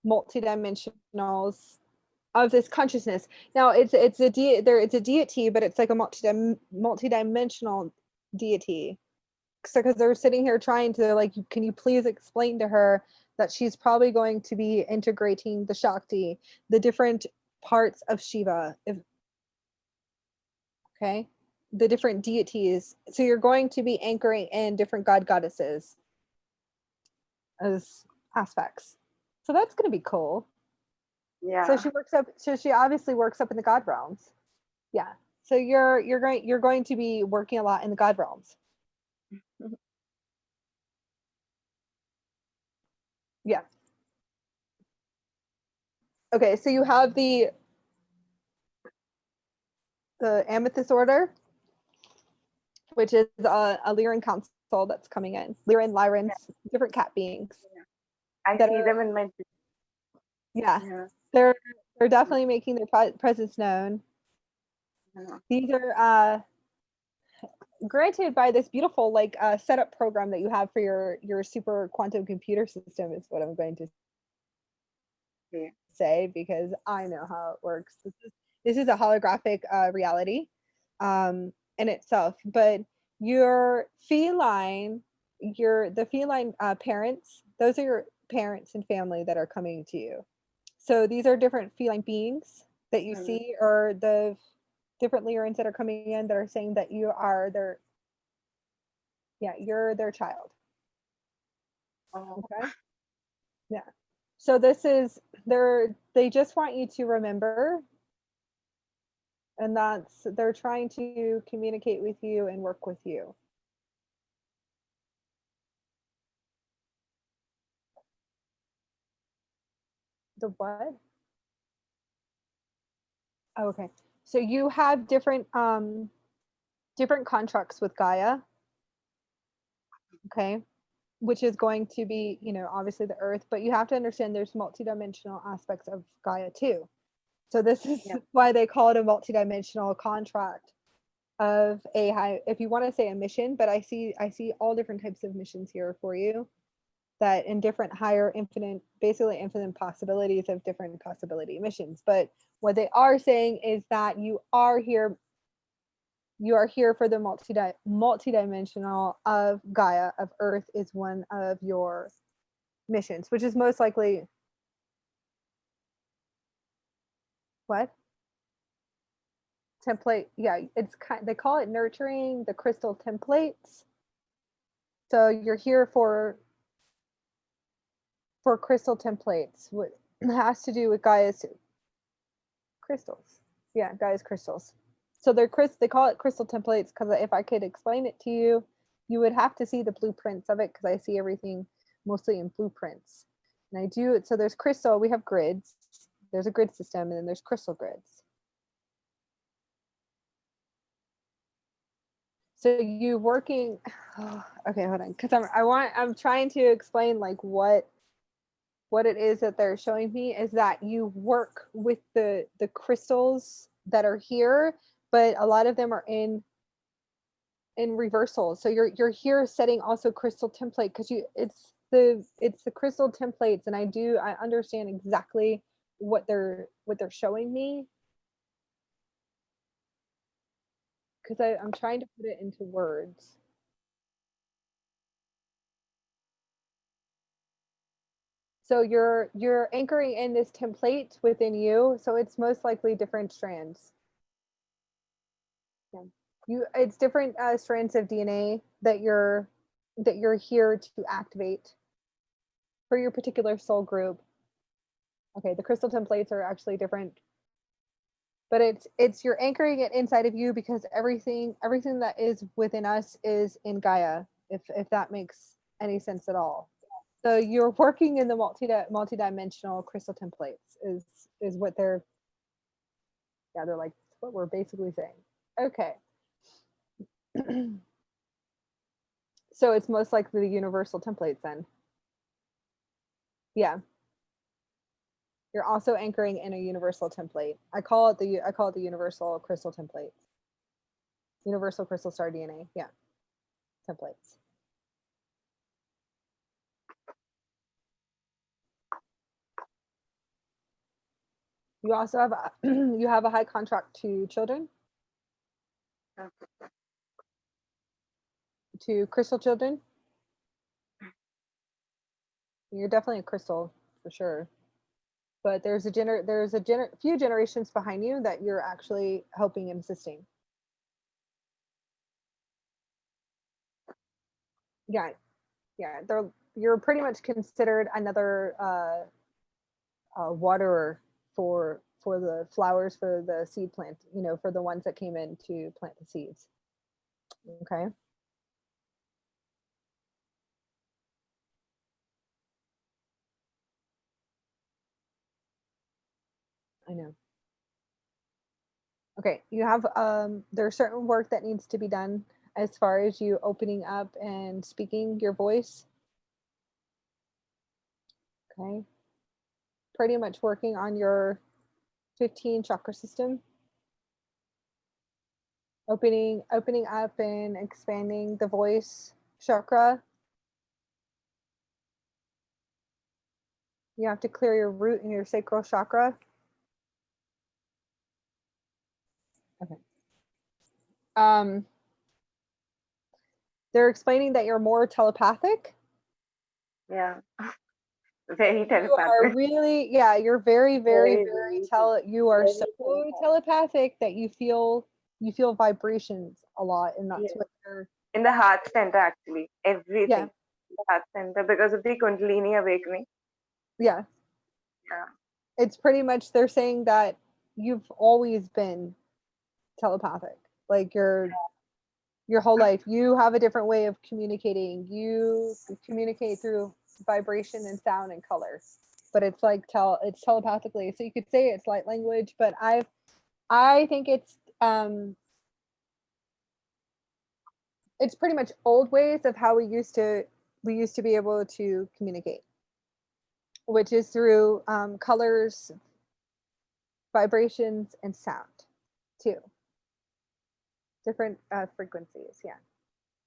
multidimensionals of this consciousness. Now it's a deity, but it's like a multidimensional deity. So because they're sitting here trying to like, can you please explain to her that she's probably going to be integrating the Shakti, the different parts of Shiva, okay, the different deities. So you're going to be anchoring in different god goddesses as aspects. So that's going to be cool. Yeah. So she obviously works up in the god realms. Yeah. So you're going to be working a lot in the god realms. Yeah. Okay, so you have the Amethyst Order, which is a Lyran council that's coming in. Lyrans, different cat beings. I see them in my. Yeah. They're definitely making their presence known. These are granted by this beautiful setup program that you have for your super quantum computer system is what I'm going to say, because I know how it works. This is a holographic reality in itself, but your feline parents, those are your parents and family that are coming to you. So these are different feline beings that you see, or the different Lyrans that are coming in that are saying that you are you're their child. Okay. Yeah. So this is they just want you to remember, and they're trying to communicate with you and work with you. The what? Oh, okay. So you have different contracts with Gaia. Okay. Which is going to be, obviously the earth, but you have to understand there's multidimensional aspects of Gaia too. So this is why they call it a multidimensional contract of a high, if you want to say a mission, but I see all different types of missions here for you, that in different higher basically infinite possibilities of different possibility missions. But what they are saying is that you are here you are here for the multidimensional of Gaia, of Earth, is one of your missions, which is most likely what? Template. Yeah, it's they call it nurturing the crystal templates. So you're here for crystal templates. What has to do with Gaia's crystals. Yeah, Gaia's crystals. So they're they call it crystal templates because if I could explain it to you, you would have to see the blueprints of it because I see everything mostly in blueprints. And I do it. So there's crystal, we have grids. There's a grid system, and then there's crystal grids. So you working, oh, okay, hold on. Because I'm trying to explain like what it is that they're showing me is that you work with the crystals that are here, but a lot of them are in reversal. So you're here setting also crystal template because it's the crystal templates, and I understand exactly what they're showing me because I'm trying to put it into words. So you're anchoring in this template within you, so it's most likely different strands. Yeah. It's different strands of DNA that you're here to activate for your particular soul group. Okay, the crystal templates are actually different, but it's you're anchoring it inside of you because everything that is within us is in Gaia. If that makes any sense at all. So you're working in the multi-dimensional crystal templates is what they're like what we're basically saying. Okay. So it's most likely the universal templates then. Yeah. You're also anchoring in a universal template. I call it the universal crystal templates. Universal crystal star DNA. Yeah. Templates. You also have you have a high contract to children, to crystal children. You're definitely a crystal for sure, but there's a few generations behind you that you're actually helping and assisting. Yeah, yeah. You're pretty much considered another waterer for the flowers, for the seed plant. For the ones that came in to plant the seeds. Okay. I know. Okay, you have there's certain work that needs to be done as far as you opening up and speaking your voice. Okay. Pretty much working on your 15 chakra system. Opening up and expanding the voice chakra. You have to clear your root and your sacral chakra. Okay. They're explaining that you're more telepathic. Yeah. Very You are telepathic. really, yeah, you're very, very, very you are very so telepathic. telepathic that you feel vibrations a lot, and that's Yeah. what you're, In the heart center, actually. Everything. yeah, In the heart center because of the Kundalini awakening. yeah. Yeah. It's pretty much they're saying that you've always been telepathic. Like your whole life. You have a different way of communicating. You communicate through vibration and sound and color. But it's like it's telepathically. So you could say it's light language, but I think it's pretty much old ways of how we used to be able to communicate, which is through colors, vibrations, and sound too. Different frequencies, yeah.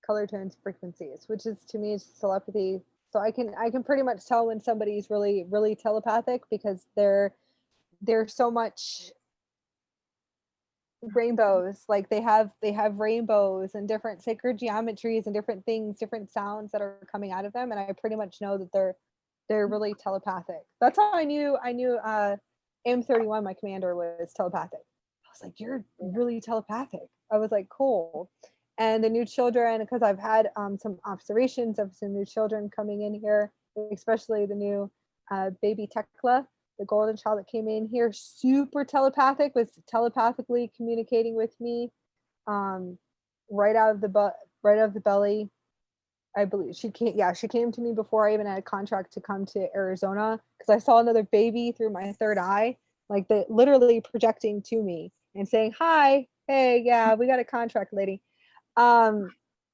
Color tones, frequencies, which is to me is telepathy. So I can pretty much tell when somebody's really, really telepathic because they're so much rainbows. Like they have rainbows and different sacred geometries and different things, different sounds that are coming out of them, and I pretty much know that they're really telepathic. That's how I knew M31, my commander, was telepathic. I was like, you're really telepathic. I was like, cool. And the new children, because I've had some observations of some new children coming in here, especially the new baby Tekla, the golden child that came in here, super telepathic, was telepathically communicating with me, right out of the belly. I believe she came. Yeah, she came to me before I even had a contract to come to Arizona, because I saw another baby through my third eye, like the literally projecting to me and saying, "Hi, hey, yeah, we got a contract, lady." And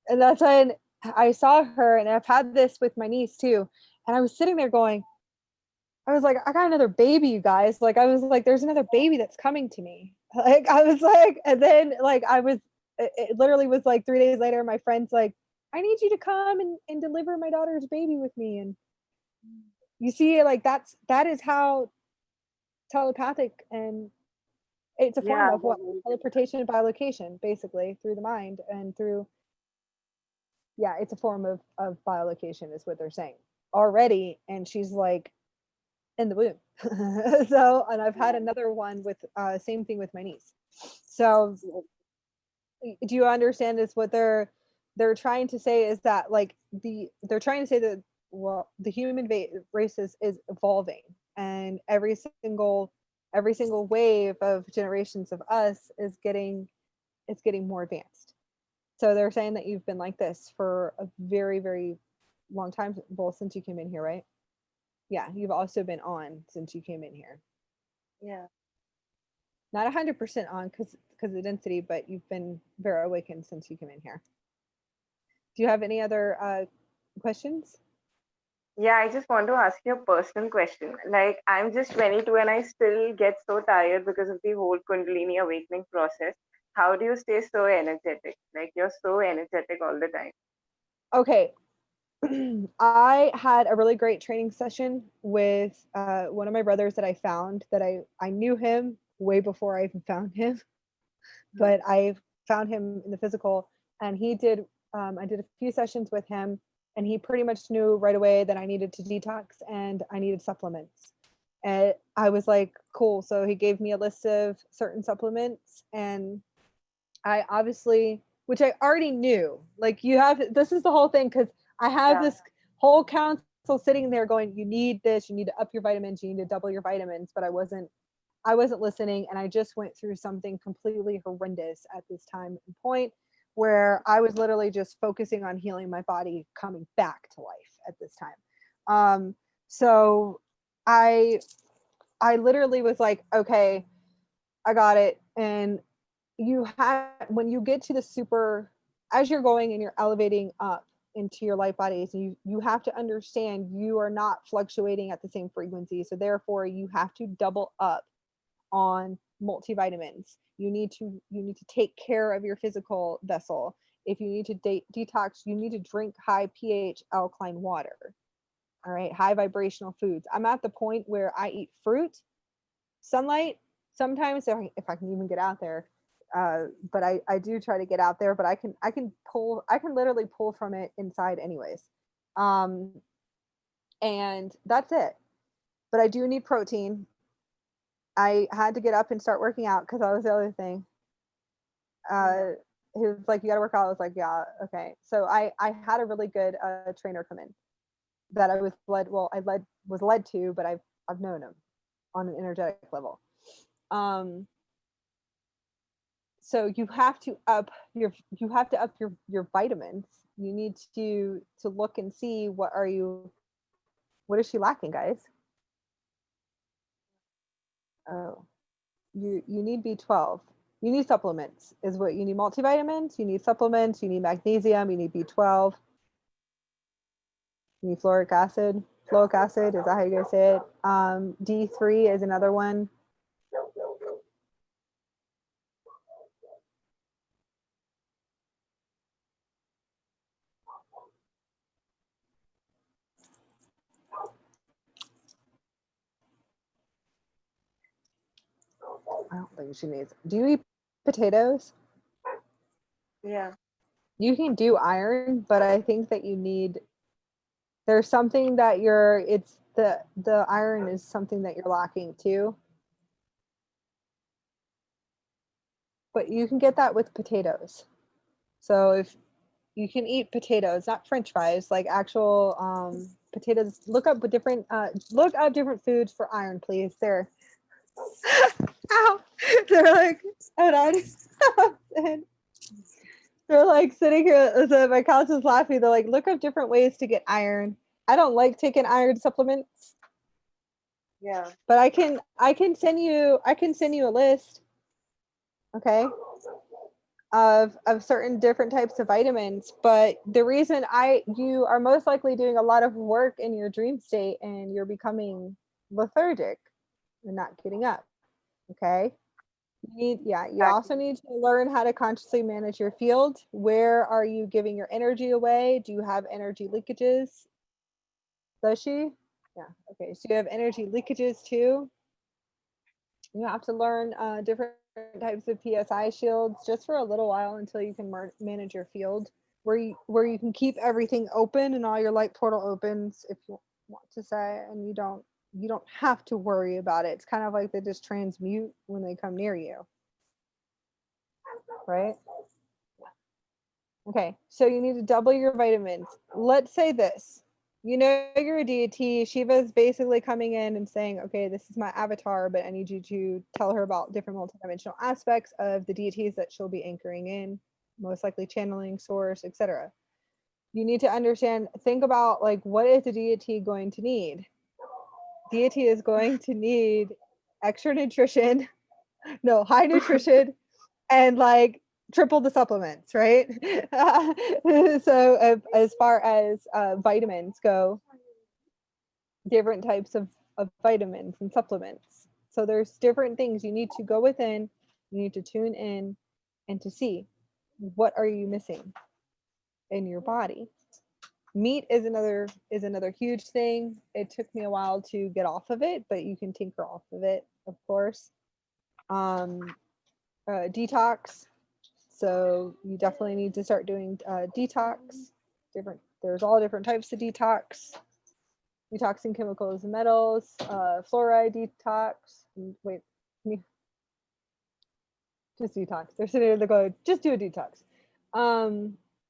that's when I saw her, and I've had this with my niece too. And I was sitting there going, I was like, I got another baby, you guys. Like, I was like, there's another baby that's coming to me. Like, I was like, and then like it literally was like 3 days later, my friend's like, I need you to come and deliver my daughter's baby with me. And you see, like that is how telepathic, and it's a form Yeah, of what teleportation by location, basically through the mind and through, yeah, it's a form of biolocation is what they're saying already. And she's like in the womb. So, and I've had another one with same thing with my niece. So do you understand is what they're trying to say is that like they're trying to say that, well, the human race is evolving, and every single wave of generations of us is getting more advanced. So they're saying that you've been like this for a very, very long time, well, since you came in here, right? Yeah, you've also been on since you came in here. yeah. Not 100% on because of the density, but you've been very awakened since you came in here. Do you have any other questions? Yeah, I just want to ask you a personal question. Like, I'm just 22 and I still get so tired because of the whole Kundalini awakening process. How do you stay so energetic? Like, you're so energetic all the time. Okay. I had a really great training session with one of my brothers that I found, that I knew him way before I even found him, but I found him in the physical, and he did, I did a few sessions with him, and he pretty much knew right away that I needed to detox and I needed supplements. And I was like, cool. So he gave me a list of certain supplements, and I obviously, which I already knew, like you have, this is the whole thing, because I have Yeah. this whole council sitting there going, you need this, you need to up your vitamins, you need to double your vitamins, but I wasn't listening, and I just went through something completely horrendous at this time and point, where I was literally just focusing on healing my body, coming back to life at this time. So I literally was like, okay, I got it. And you have, when you get to the super, as you're going and you're elevating up into your light bodies, you have to understand you are not fluctuating at the same frequency, so therefore you have to double up on multivitamins. You need to take care of your physical vessel. If you need to detox, you need to drink high pH alkaline water. All right, high vibrational foods. I'm at the point where I eat fruit, sunlight, sometimes if I can even get out there. But I do try to get out there, but I can literally pull from it inside anyways. And that's it. But I do need protein. I had to get up and start working out because that was the other thing. He was like, "You got to work out." I was like, "Yeah, okay." So I had a really good trainer come in that I was led to, but I've known him on an energetic level. So you have to up your vitamins. You need to look and see what is she lacking, guys? Oh, you need B12. You need supplements is what you need. Multivitamins, you need supplements, you need magnesium, you need B12, you need fluoric acid. Fluoric acid, is that how you guys say it? D3 is another one. I don't think she needs. Do you eat potatoes. Yeah. You can do iron, but I think that you need, there's something that it's the iron is something that you're lacking too. But you can get that with potatoes. So if you can eat potatoes, not French fries, like actual potatoes. Look up different foods for iron, please. They're ow, they're like, hold on. They're like sitting here. So my couch is laughing. They're like, look up different ways to get iron. I don't like taking iron supplements, Yeah. but I can send you a list, okay, of certain different types of vitamins. But the reason you are most likely doing a lot of work in your dream state and you're becoming lethargic and not getting up. Okay. You also need to learn how to consciously manage your field. Where are you giving your energy away? Do you have energy leakages? Does she? Yeah. Okay. So you have energy leakages too. You have to learn different types of PSI shields just for a little while until you can manage your field, where you can keep everything open and all your light portal opens if you want to say, and you don't have to worry about it. It's kind of like they just transmute when they come near you, right? Okay, so you need to double your vitamins. Let's say this. You know you're a deity. Shiva is basically coming in and saying, okay, this is my avatar, but I need you to tell her about different multidimensional aspects of the deities that she'll be anchoring in, most likely channeling, source, etc. You need to understand, think about like, what is the deity going to need? Deity is going to need extra nutrition, no, high nutrition, and like triple the supplements, right? So as far as vitamins go, different types of vitamins and supplements. So there's different things you need to go within, you need to tune in and to see what are you missing in your body. Meat is another huge thing. It took me a while to get off of it, but you can tinker off of it, of course. Detox. So you definitely need to start doing detox. There's all different types of detox. Detoxing chemicals and metals, fluoride detox. Wait, just detox. They're sitting there, they go, just do a detox.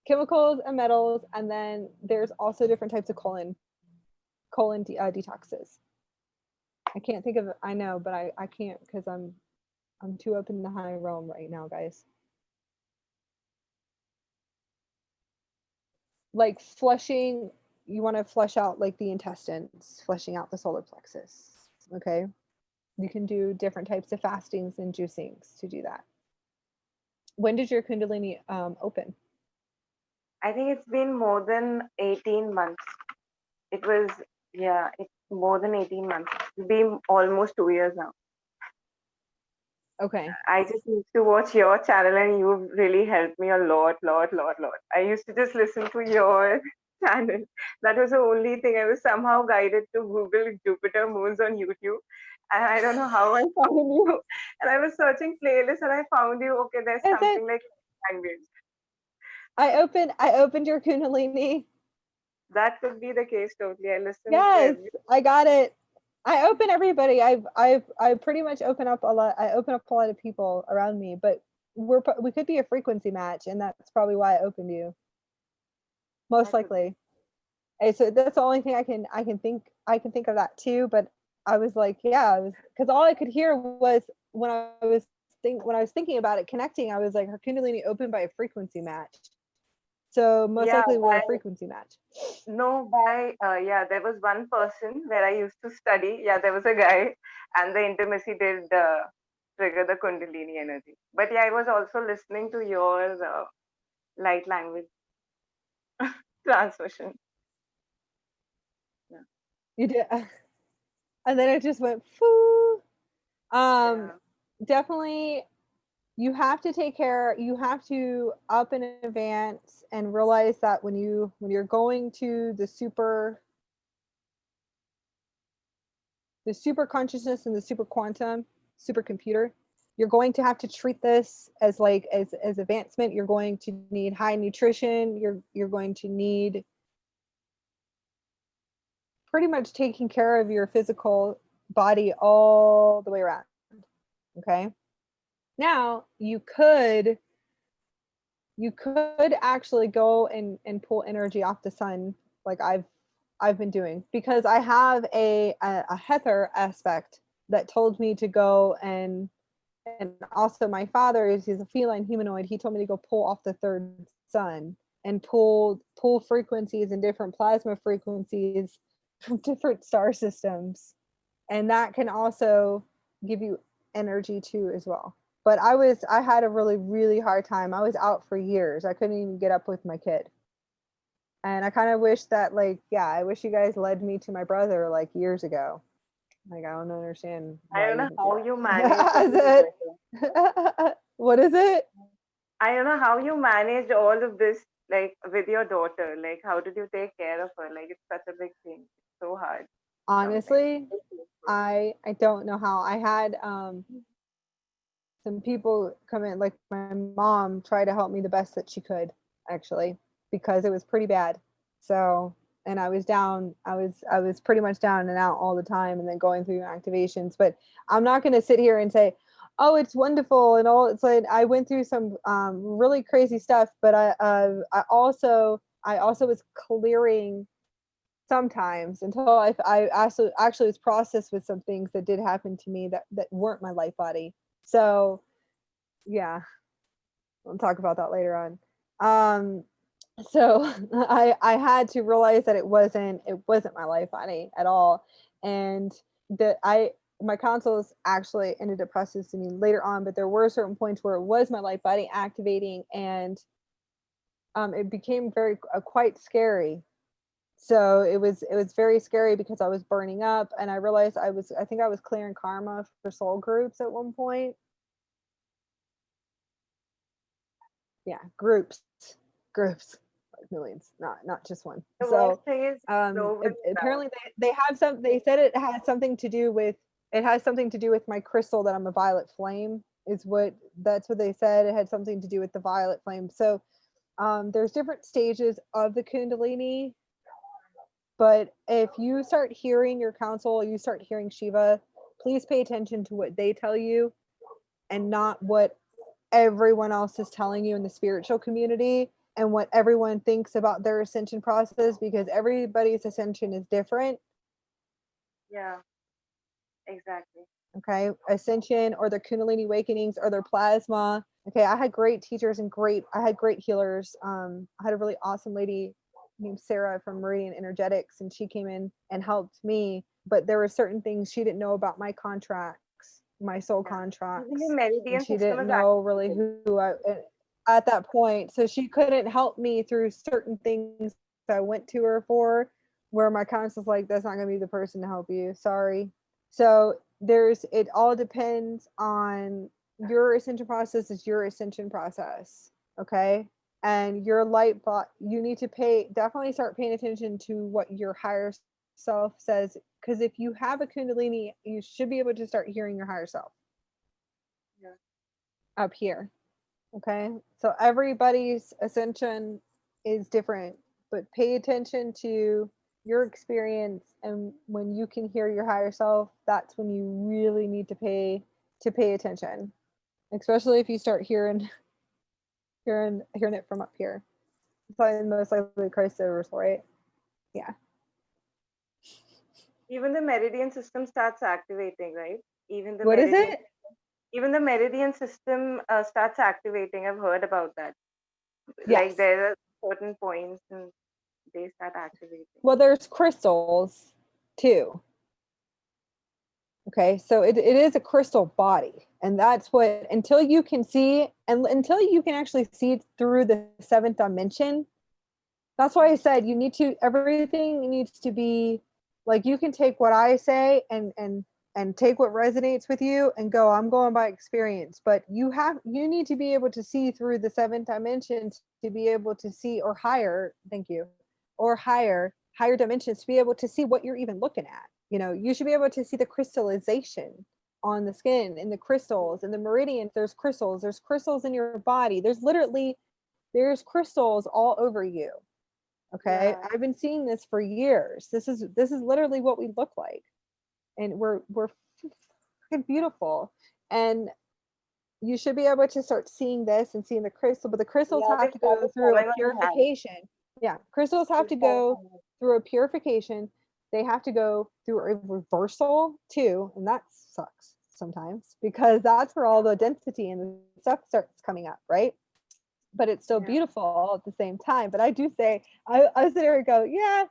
Chemicals and metals, and then there's also different types of colon detoxes. I can't think of it. I know, but I can't because I'm too up in the high realm right now, guys. Like flushing, you want to flush out like the intestines, flushing out the solar plexus. Okay. You can do different types of fastings and juicings to do that. When did your Kundalini open? I think it's been more than 18 months. It's more than 18 months. It's been almost 2 years now. Okay. I just used to watch your channel and you've really helped me a lot. I used to just listen to your channel. That was the only thing. I was somehow guided to Google Jupiter moons on YouTube. And I don't know how I found you. And I was searching playlists and I found you. Okay, there's something like language. I opened your Kundalini. That could be the case totally. I listened Yes, to I got it. I open everybody. I pretty much open up a lot. I open up a lot of people around me, but we could be a frequency match, and that's probably why I opened you. Most likely. And so that's the only thing I can think of that too. But I was like, yeah, because all I could hear was when I was thinking about it, connecting. I was like, her Kundalini opened by a frequency match. So most likely we're a frequency match. No, there was one person where I used to study. Yeah, there was a guy, and the intimacy did trigger the Kundalini energy. But yeah, I was also listening to your light language transmission. Yeah. You did, and then it just went foo. Definitely, you have to take care. You have to up in advance and realize that when you're going to the super consciousness and the super quantum supercomputer, you're going to have to treat this as like as advancement. You're going to need high nutrition. You're going to need pretty much taking care of your physical body all the way around. Okay. Now you could actually go and pull energy off the sun, like I've been doing, because I have a Heather aspect that told me to go and also my father he's a feline humanoid. He told me to go pull off the third sun and pull frequencies and different plasma frequencies from different star systems, and that can also give you energy too as well. But I had a really, really hard time. I was out for years. I couldn't even get up with my kid. And I kind of wish that, like, yeah, I wish you guys led me to my brother like years ago. Like, I don't understand. I don't know how you Is manage. it? What is it? I don't know how you managed all of this, like with your daughter. Like, how did you take care of her? Like, it's such a big thing. It's so hard. Honestly, I don't know how. I had some people come in, like my mom tried to help me the best that she could, actually, because it was pretty bad. So, and I was down, I was pretty much down and out all the time, and then going through activations. But I'm not going to sit here and say, oh, it's wonderful and all. It's like I went through some really crazy stuff, but I also was clearing sometimes until I actually was processed with some things that did happen to me that weren't my life body. So yeah, we'll talk about that later on. So I had to realize that it wasn't my life body at all, and that my consoles actually ended up processing me later on, but there were certain points where it was my life body activating, and it became very quite scary. So it was very scary because I was burning up, and I realized I think I was clearing karma for soul groups at one point. Yeah, groups, like millions, not just one. The So worst thing is, apparently they have some. They said it has something to do with my crystal, that I'm a violet flame. That's what they said. It had something to do with the violet flame. So there's different stages of the Kundalini. But if you start hearing your counsel, you start hearing Shiva, please pay attention to what they tell you and not what everyone else is telling you in the spiritual community and what everyone thinks about their ascension process, because everybody's ascension is different. yeah, exactly. Okay, ascension or their Kundalini awakenings or their plasma. Okay, I had great teachers and I had great healers. I had a really awesome lady named Sarah from Meridian Energetics, and she came in and helped me. But there were certain things she didn't know about my contracts, my soul contracts, Even the meridian and she system didn't is know really who I at that point. So she couldn't help me through certain things I went to her for, where my conscience was like, that's not going to be the person to help you. Sorry. So it all depends on your ascension process. Is your ascension process. Okay. And your light bot, you need to definitely start paying attention to what your higher self says. Because if you have a Kundalini, you should be able to start hearing your higher self. Yeah. Up here. Okay. So everybody's ascension is different, but pay attention to your experience, and when you can hear your higher self, that's when you really need to pay attention, especially if you start hearing it from up here. It's probably most likely Christ service, right? Yeah. Even the meridian system starts activating, right? What is it? Even the meridian system starts activating. I've heard about that. Yes. Like there are certain points and they start activating. Well, there's crystals too. Okay, so it is a crystal body, and that's what, until you can see, and until you can actually see through the seventh dimension, that's why I said everything needs to be like, you can take what I say and take what resonates with you and go, I'm going by experience, but you need to be able to see through the seventh dimensions to be able to see, or higher, thank you, or higher dimensions, to be able to see what you're even looking at. You should be able to see the crystallization on the skin, in the crystals, in the meridians. There's crystals in your body. There's crystals all over you. Okay. Yeah. I've been seeing this for years. This is literally what we look like. And we're freaking beautiful. And you should be able to start seeing this and seeing the crystal, but the crystals Yeah, have this to one go is through a falling on your hand. purification. Yeah, crystals have to It's falling go on your- through a purification. They have to go through a reversal too, and that sucks sometimes because that's where all the density and the stuff starts coming up, right? But it's still Yeah. beautiful all at the same time. But I do say, I sit there and go, yeah,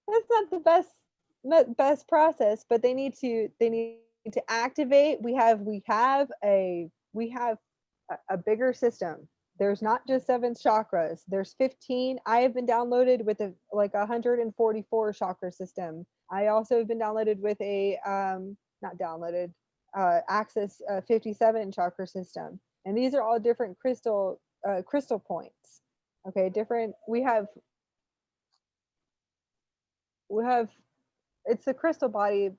that's not the best process, but they need to activate. We have a bigger system. There's not just 7 chakras, there's 15. I have been downloaded with a 144 chakra system. I also have been downloaded with a not downloaded access 57 chakra system, and these are all different crystal points. Okay, different. We have it's a crystal body,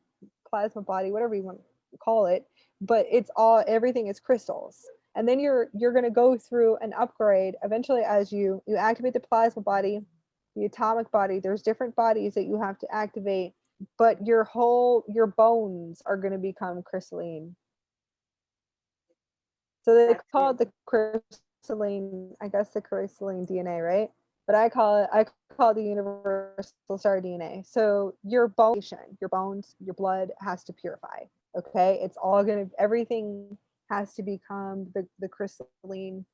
plasma body, whatever you want to call it, but everything is crystals. And then you're going to go through an upgrade eventually as you activate the plasma body, the atomic body. There's different bodies that you have to activate, but your bones are going to become crystalline. So they That's call it beautiful. the crystalline, I guess, the crystalline DNA, right? But I call it the universal star DNA. So your bones, your blood has to purify. Okay, it's all everything has to become the crystalline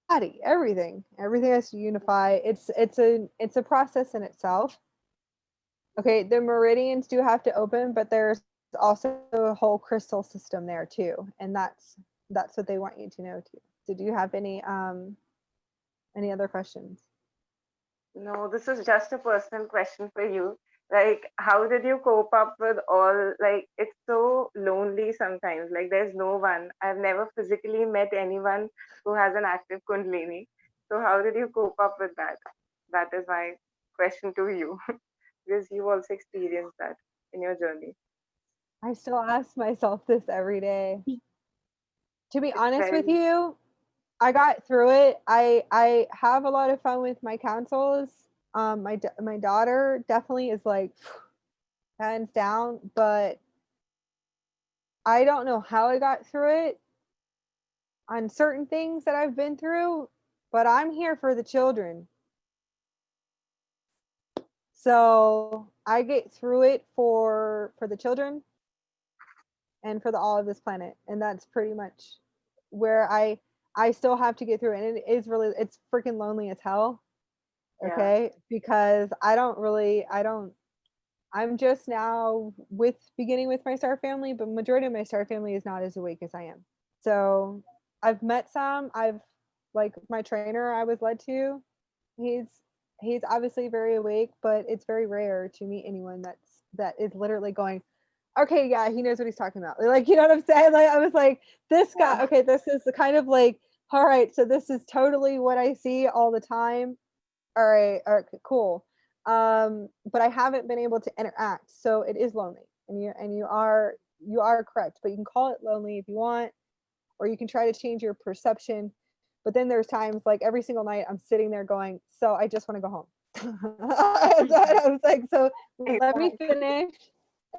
body. Everything has to unify. It's a process in itself. Okay, the meridians do have to open, but there's also a whole crystal system there too, and that's what they want you to know too. So do you have any other questions? No, this is just a personal question for you. Like, how did you cope up with all, like, it's so lonely sometimes. Like, there's no one. I've never physically met anyone who has an active Kundalini. So, how did you cope up with that? That is my question to you, because you also experienced that in your journey. I still ask myself this every day. To be It's honest with very, you, I got through it. I have a lot of fun with my counsels. My daughter definitely is like hands down, but I don't know how I got through it on certain things that I've been through, but I'm here for the children. So I get through it for the children and for the all of this planet, and that's pretty much where I still have to get through it. And it's freaking lonely as hell. yeah, Okay, because I'm just now beginning with my star family, but majority of my star family is not as awake as I am. So I've met some. I've like my trainer I was led to. He's obviously very awake, but it's very rare to meet anyone that is literally going, okay, yeah, he knows what he's talking about. Like, you know what I'm saying? Like I was like, this guy, yeah, okay, this is the kind of like, all right, so this is totally what I see all the time. All right, cool. But I haven't been able to interact, so it is lonely, and you are correct. But you can call it lonely if you want, or you can try to change your perception. But then there's times like every single night I'm sitting there going, so I just want to go home. I was like, so let me exactly. finish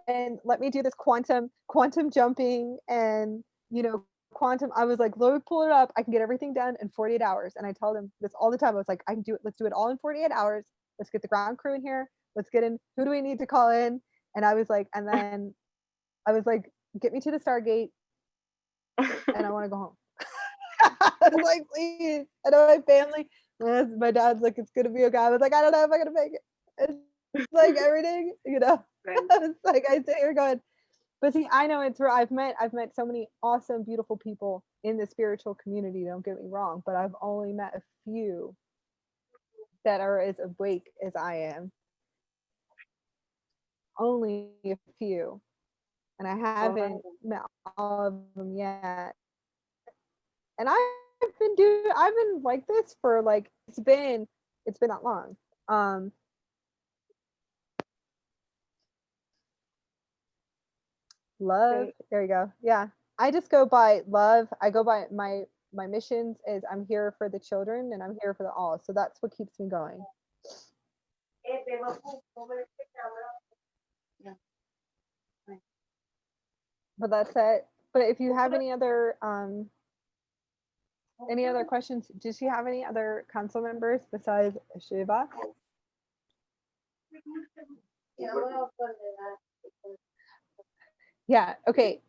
and let me do this quantum jumping and quantum. I was like, let me pull it up. I can get everything done in 48 hours. And I tell them this all the time. I was like, I can do it. Let's do it all in 48 hours. Let's get the ground crew in here. Let's get in. Who do we need to call in? And I was like, get me to the Stargate and I want to go home. I was like, please. I know my family. And my dad's like, it's gonna be okay. I was like, I don't know if I'm gonna make it. It's like everything, Right. It's like I sit here going, but see, I know it's real. I've met so many awesome, beautiful people in the spiritual community. Don't get me wrong, but I've only met a few that are as awake as I am. Only a few, and I Oh my haven't God. met all of them yet. And I've been like this for like it's been that long. Um Love. There you go. Yeah. I just go by love. I go by my missions is I'm here for the children and I'm here for the all. So that's what keeps me going. But that's it. But if you have any other questions, does she have any other council members besides Shiva? Yeah, okay.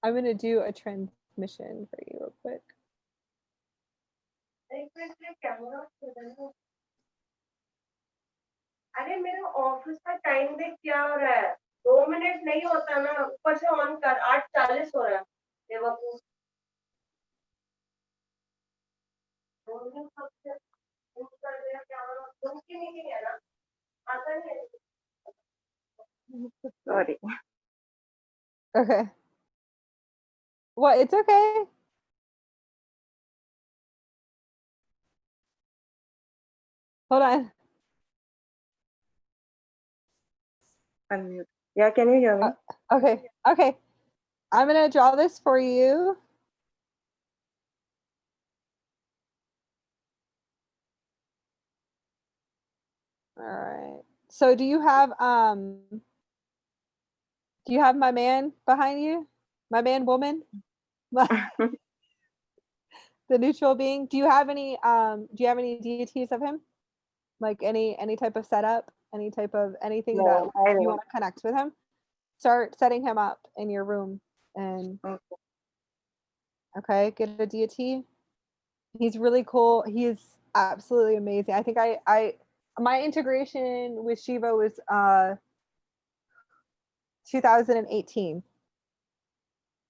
I'm gonna do a transmission for you real quick. अरे मेरे office का time देख क्या हो रहा है 2 minute नहीं होता ना ऊपर से ऑन कर 8:40 हो रहा है बेवकूफ Sorry. Okay. Well, it's okay. Hold on. Unmute. Yeah, can you hear me? Okay. Okay. I'm gonna draw this for you. All right. So do you have my man behind you? My man, woman? The neutral being. Do you have any deities of him? Like any type of setup, any type of anything No, that I you don't. want to connect with him? Start setting him up in your room and okay, get a deity. He's really cool. He's absolutely amazing. I think I my integration with Shiva was 2018.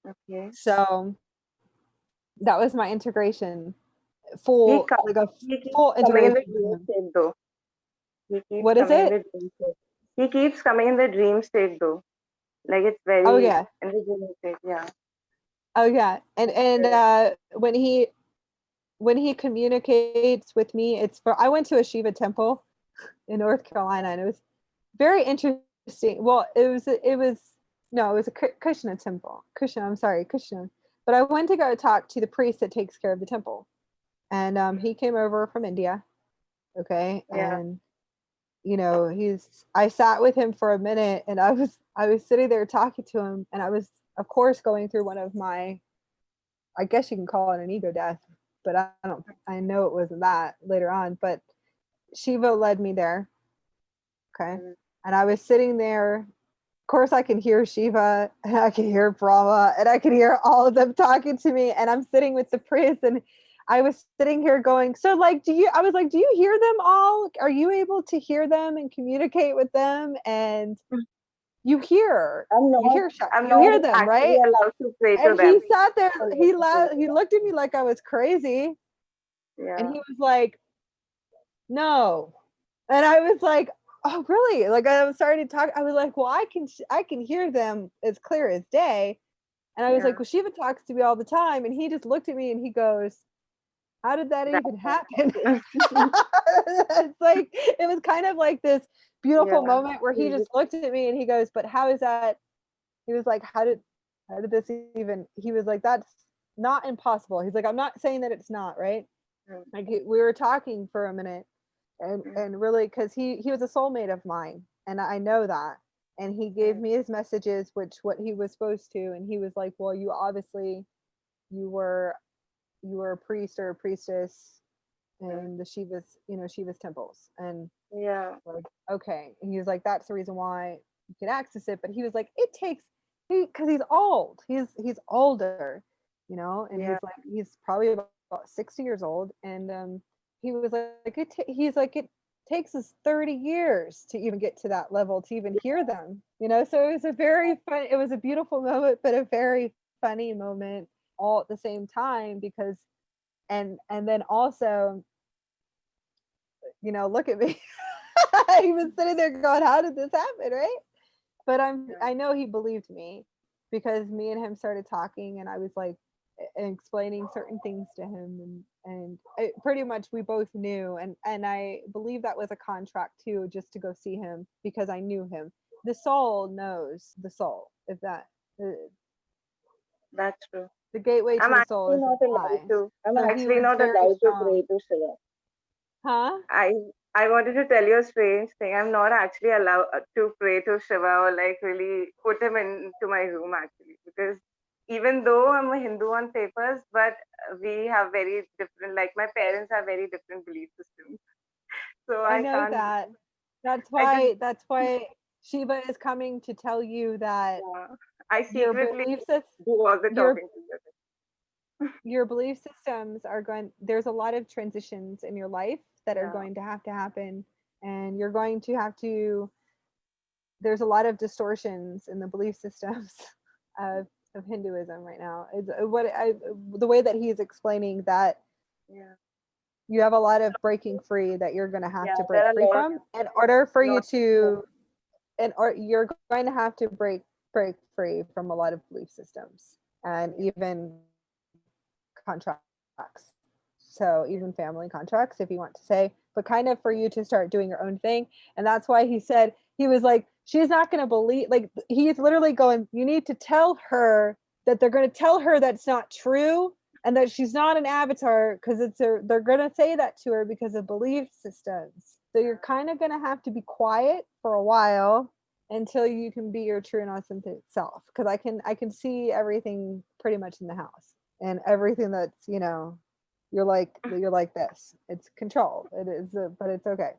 Okay. So that was my integration. He Full co- like a he keeps full coming in the integration with dream him. state though. He keeps What is coming in it? the dream state. He keeps coming in the dream state though. Like it's Oh very yeah. in the dream state, yeah. Oh yeah. And when he communicates with me, it's for I went to a Shiva temple in North Carolina and it was very interesting. Well, it was a Krishna temple. I'm sorry, Krishna. But I went to go talk to the priest that takes care of the temple. And he came over from India. Okay. Yeah. And I sat with him for a minute and I was sitting there talking to him and I was of course going through one of my, I guess you can call it an ego death, but I know it wasn't that later on, but Shiva led me there. Okay. Mm. And I was sitting there. Of course, I can hear Shiva and I can hear Brahma and I can hear all of them talking to me. And I'm sitting with the priest and I was sitting here going, so like, do you hear them all? Are you able to hear them and communicate with them? And you hear, I'm you not hear, I'm you not hear them, actually right? allowed to pray to And them. he sat there, So he let me he looked at me like I was crazy. Yeah. And he was like, no. And I was like, oh really? Like I was starting to talk. I was like, well, I can hear them as clear as day. And I was like, Yeah. well, Shiva talks to me all the time. And he just looked at me and he goes, how did that even happen? It's like it was kind of like this beautiful Yeah. moment where he just looked at me and he goes, but how is that? He was like, how did this even? He was like, that's not impossible. He's like, I'm not saying that it's not, right? Mm. Like we were talking for a minute and really because he was a soulmate of mine and I know that, and he gave me his messages, which what he was supposed to, and he was like, well, you obviously you were a priest or a priestess in the Shiva's temples, and Yeah. like okay, and he was like, that's the reason why you can access it, but he was like, it takes because he's old, he's older, and Yeah. he's probably about 60 years old, and he was like he's like it takes us 30 years to even get to that level to even hear them, so it was a beautiful moment but a very funny moment all at the same time because and then also look at me. He was sitting there going, how did this happen, right? But I know he believed me because me and him started talking and I was like explaining certain things to him, and pretty much we both knew, and I believe that was a contract too, just to go see him because I knew him. the soul knows the soul, if that That's true. the gateway to I'm the soul actually is not the allowed eye. to. I'm So he actually was not very allowed to pray strong. to Shiva. Huh? I wanted to tell you a strange thing. I'm not actually allowed to pray to Shiva or like really put him into my room actually, because even though I'm a Hindu on papers, but we have very different. Like my parents have very different belief systems, so I I know can't. that. That's I just why Shiva is coming to tell you that I your secretly belief system, do all the your talking to them. your belief systems are going, there's a lot of transitions in your life that are Yeah, going to happen, and you're going to have to, there's a lot of distortions in the belief systems of Hinduism right now. It's the way that he's explaining that yeah, you have a lot of breaking free that you're going to have yeah. to break There are free from in order for you lot. to, or you're going to have to break free from a lot of belief systems and even contracts. So even family contracts, if you want to say, but kind of for you to start doing your own thing. And that's why he said, he was like, she's not going to believe, like he's literally going, you need to tell her that they're going to tell her that's not true and that she's not an avatar, because they're going to say that to her because of belief systems. So you're kind of going to have to be quiet for a while until you can be your true and authentic self, because I can see everything pretty much in the house, and everything that's, you're like this, it's control, it is, but it's okay.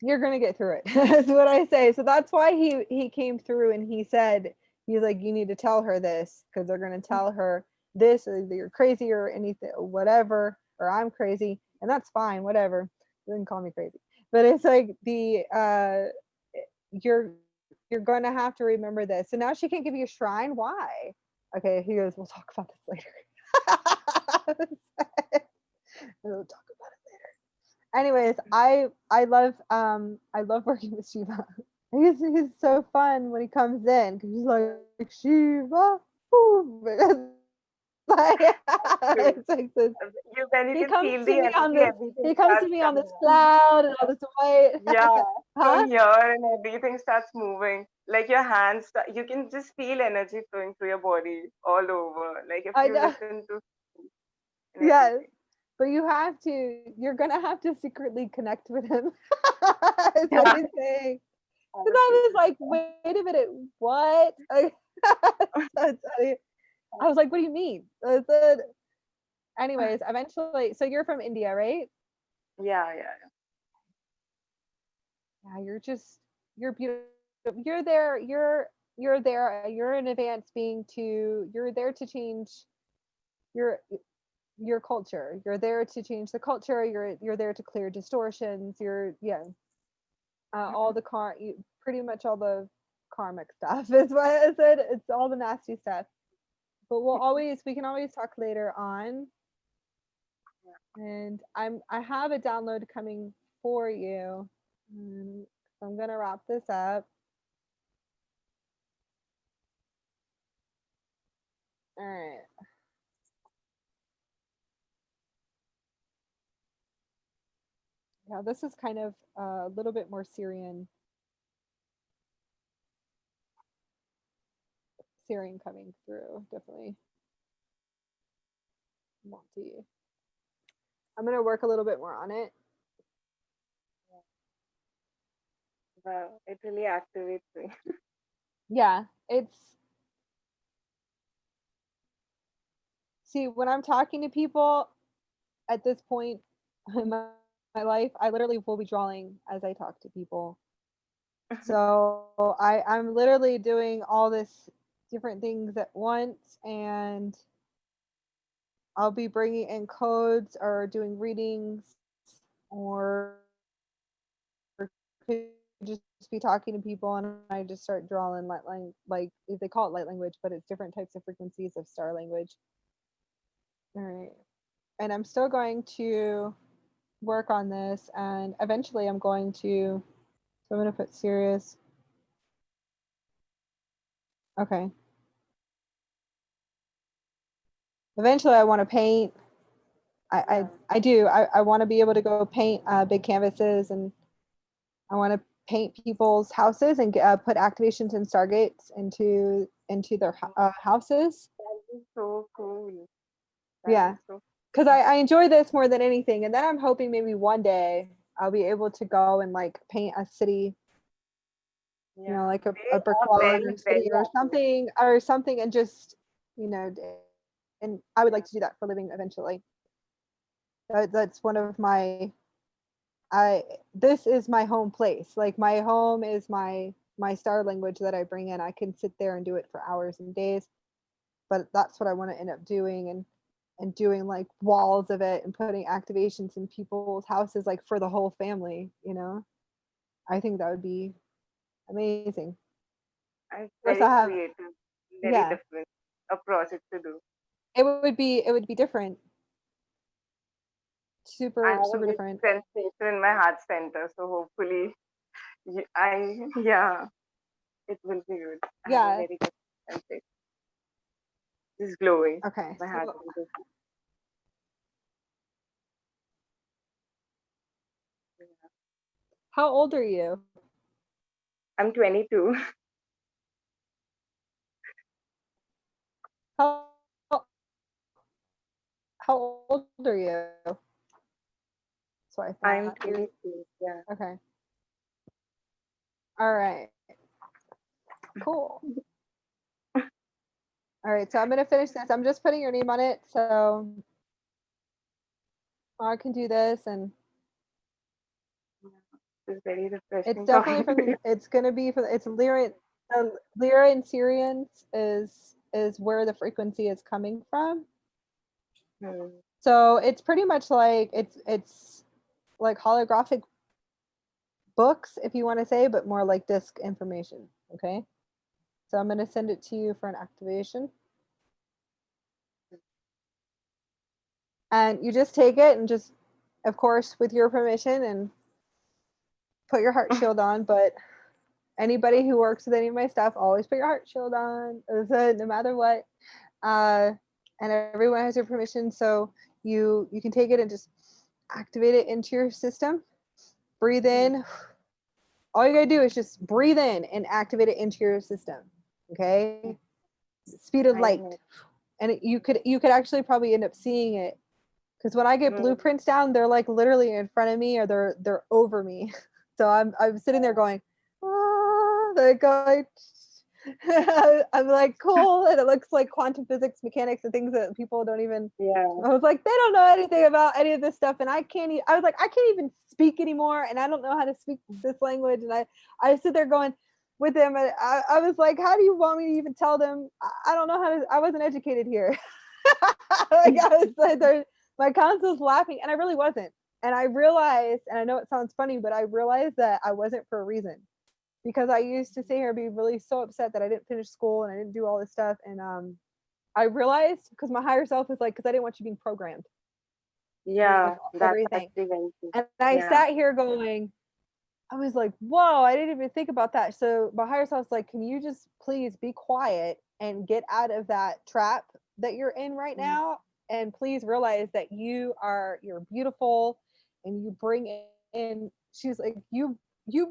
You're gonna get through it. That's what I say. So that's why he came through and he said, he's like, you need to tell her this, because they're gonna tell her this, or you're crazy or anything, whatever, or I'm crazy, and that's fine, whatever. You can call me crazy, but it's like you're going to have to remember this. So now she can't give you a shrine. Why? Okay, he goes, we'll talk about this later. We'll talk about it later. Anyways, I love working with Shiva. He's so fun when he comes in, because he's like, Shiva. Ooh, like, True. it's like this. Then you He can comes feel to the me on energy. this. Everything He comes to starts me on coming this out. cloud and all this white. Yeah, Huh? from here and everything starts moving. Like your hands, you can just feel energy flowing through your body all over. Like if I you know. listen to and Yes. everything. But you're gonna have to secretly connect with him. Is what Yeah, he's saying. I Because was I was secretly like, wait a minute, what? So it's funny. I was like, what do you mean? I said, anyways, eventually, so you're from India, right? yeah, yeah. Yeah, you're beautiful. You're there, you're there, you're an advanced being to, you're there to change your your culture. You're there to change the culture. You're there to clear distortions. All the pretty much all the karmic stuff is what I said. It's all the nasty stuff. But we can always talk later on. And I have a download coming for you. So I'm gonna wrap this up. All right. Yeah, this is kind of a little bit more Syrian coming through, definitely. Multi. I'm gonna work a little bit more on it. Wow, it really activates me. Yeah, see, when I'm talking to people at this point in my life, I literally will be drawing as I talk to people. So I'm literally doing all this different things at once, and I'll be bringing in codes or doing readings, or could just be talking to people and I just start drawing like they call it light language, but it's different types of frequencies of star language. All right. And I'm still going to work on this, and eventually I'm going to, so I'm going to put serious. Okay. Eventually I want to paint. I do. I want to be able to go paint big canvases, and I want to paint people's houses and put activations and stargates into their houses. That is so cool. Yeah. Is so Because I enjoy this more than anything, and then I'm hoping maybe one day I'll be able to go and like paint a city, you know, like They a brick are wall very, or very city or something, and just, you know, and I would like to do that for a living eventually. That's one of my this is my home place. Like my home is my star language that I bring in. I can sit there and do it for hours and days, but that's what I want to end up doing, and doing like walls of it and putting activations in people's houses, like for the whole family, you know. I think that would be amazing. It's Of course, very I have, creative, very yeah, different a project to do. it would be different, I have a super big different. sensation in my heart center, so hopefully, yeah, it will be good. I have a Yeah. very good sensation. It's glowing. Okay. My heart So is glowing. how old are you? I'm 22. How how old are you? So I I'm thought. 22. Yeah. Okay. All right. Cool. All right. So I'm gonna finish this. I'm just putting your name on it, so I can do this, and It's very it's refreshing definitely talking to from. you. It's gonna be for. It's Lyra. Lyra and Syrians is where the frequency is coming from. Hmm. So it's pretty much like it's like holographic books, if you want to say, but more like disc information. Okay. So I'm gonna send it to you for an activation. And you just take it and just, of course, with your permission, and put your heart shield on. But anybody who works with any of my stuff, always put your heart shield on, no matter what. And everyone has your permission, so you can take it and just activate it into your system. Breathe in. All you gotta do is just breathe in and activate it into your system. Okay, speed of I light, know. and you could actually probably end up seeing it. Because when I get Hmm. blueprints down, they're like literally in front of me, or they're over me. So I'm sitting there going, ah, they're going. I'm like, cool, and it looks like quantum physics, mechanics, and things that people don't even. Yeah. I was like, they don't know anything about any of this stuff, and I can't. I was like, I can't even speak anymore, and I don't know how to speak this language, and I sit there going with them, and I was like, how do you want me to even tell them? I don't know how to. I wasn't educated here. Like I was like, my counsel's laughing, and I really wasn't. And I realized, and I know it sounds funny, but I realized that I wasn't for a reason, because I used to sit here and be really so upset that I didn't finish school and I didn't do all this stuff. And I realized, because my higher self was like, because I didn't want you being programmed with Yeah. That's everything. actually very true. And I Yeah. sat here going, I was like, whoa, I didn't even think about that. So my higher self's like, can you just please be quiet and get out of that trap that you're in right now? And please realize that you're beautiful, and you bring in, she's like, you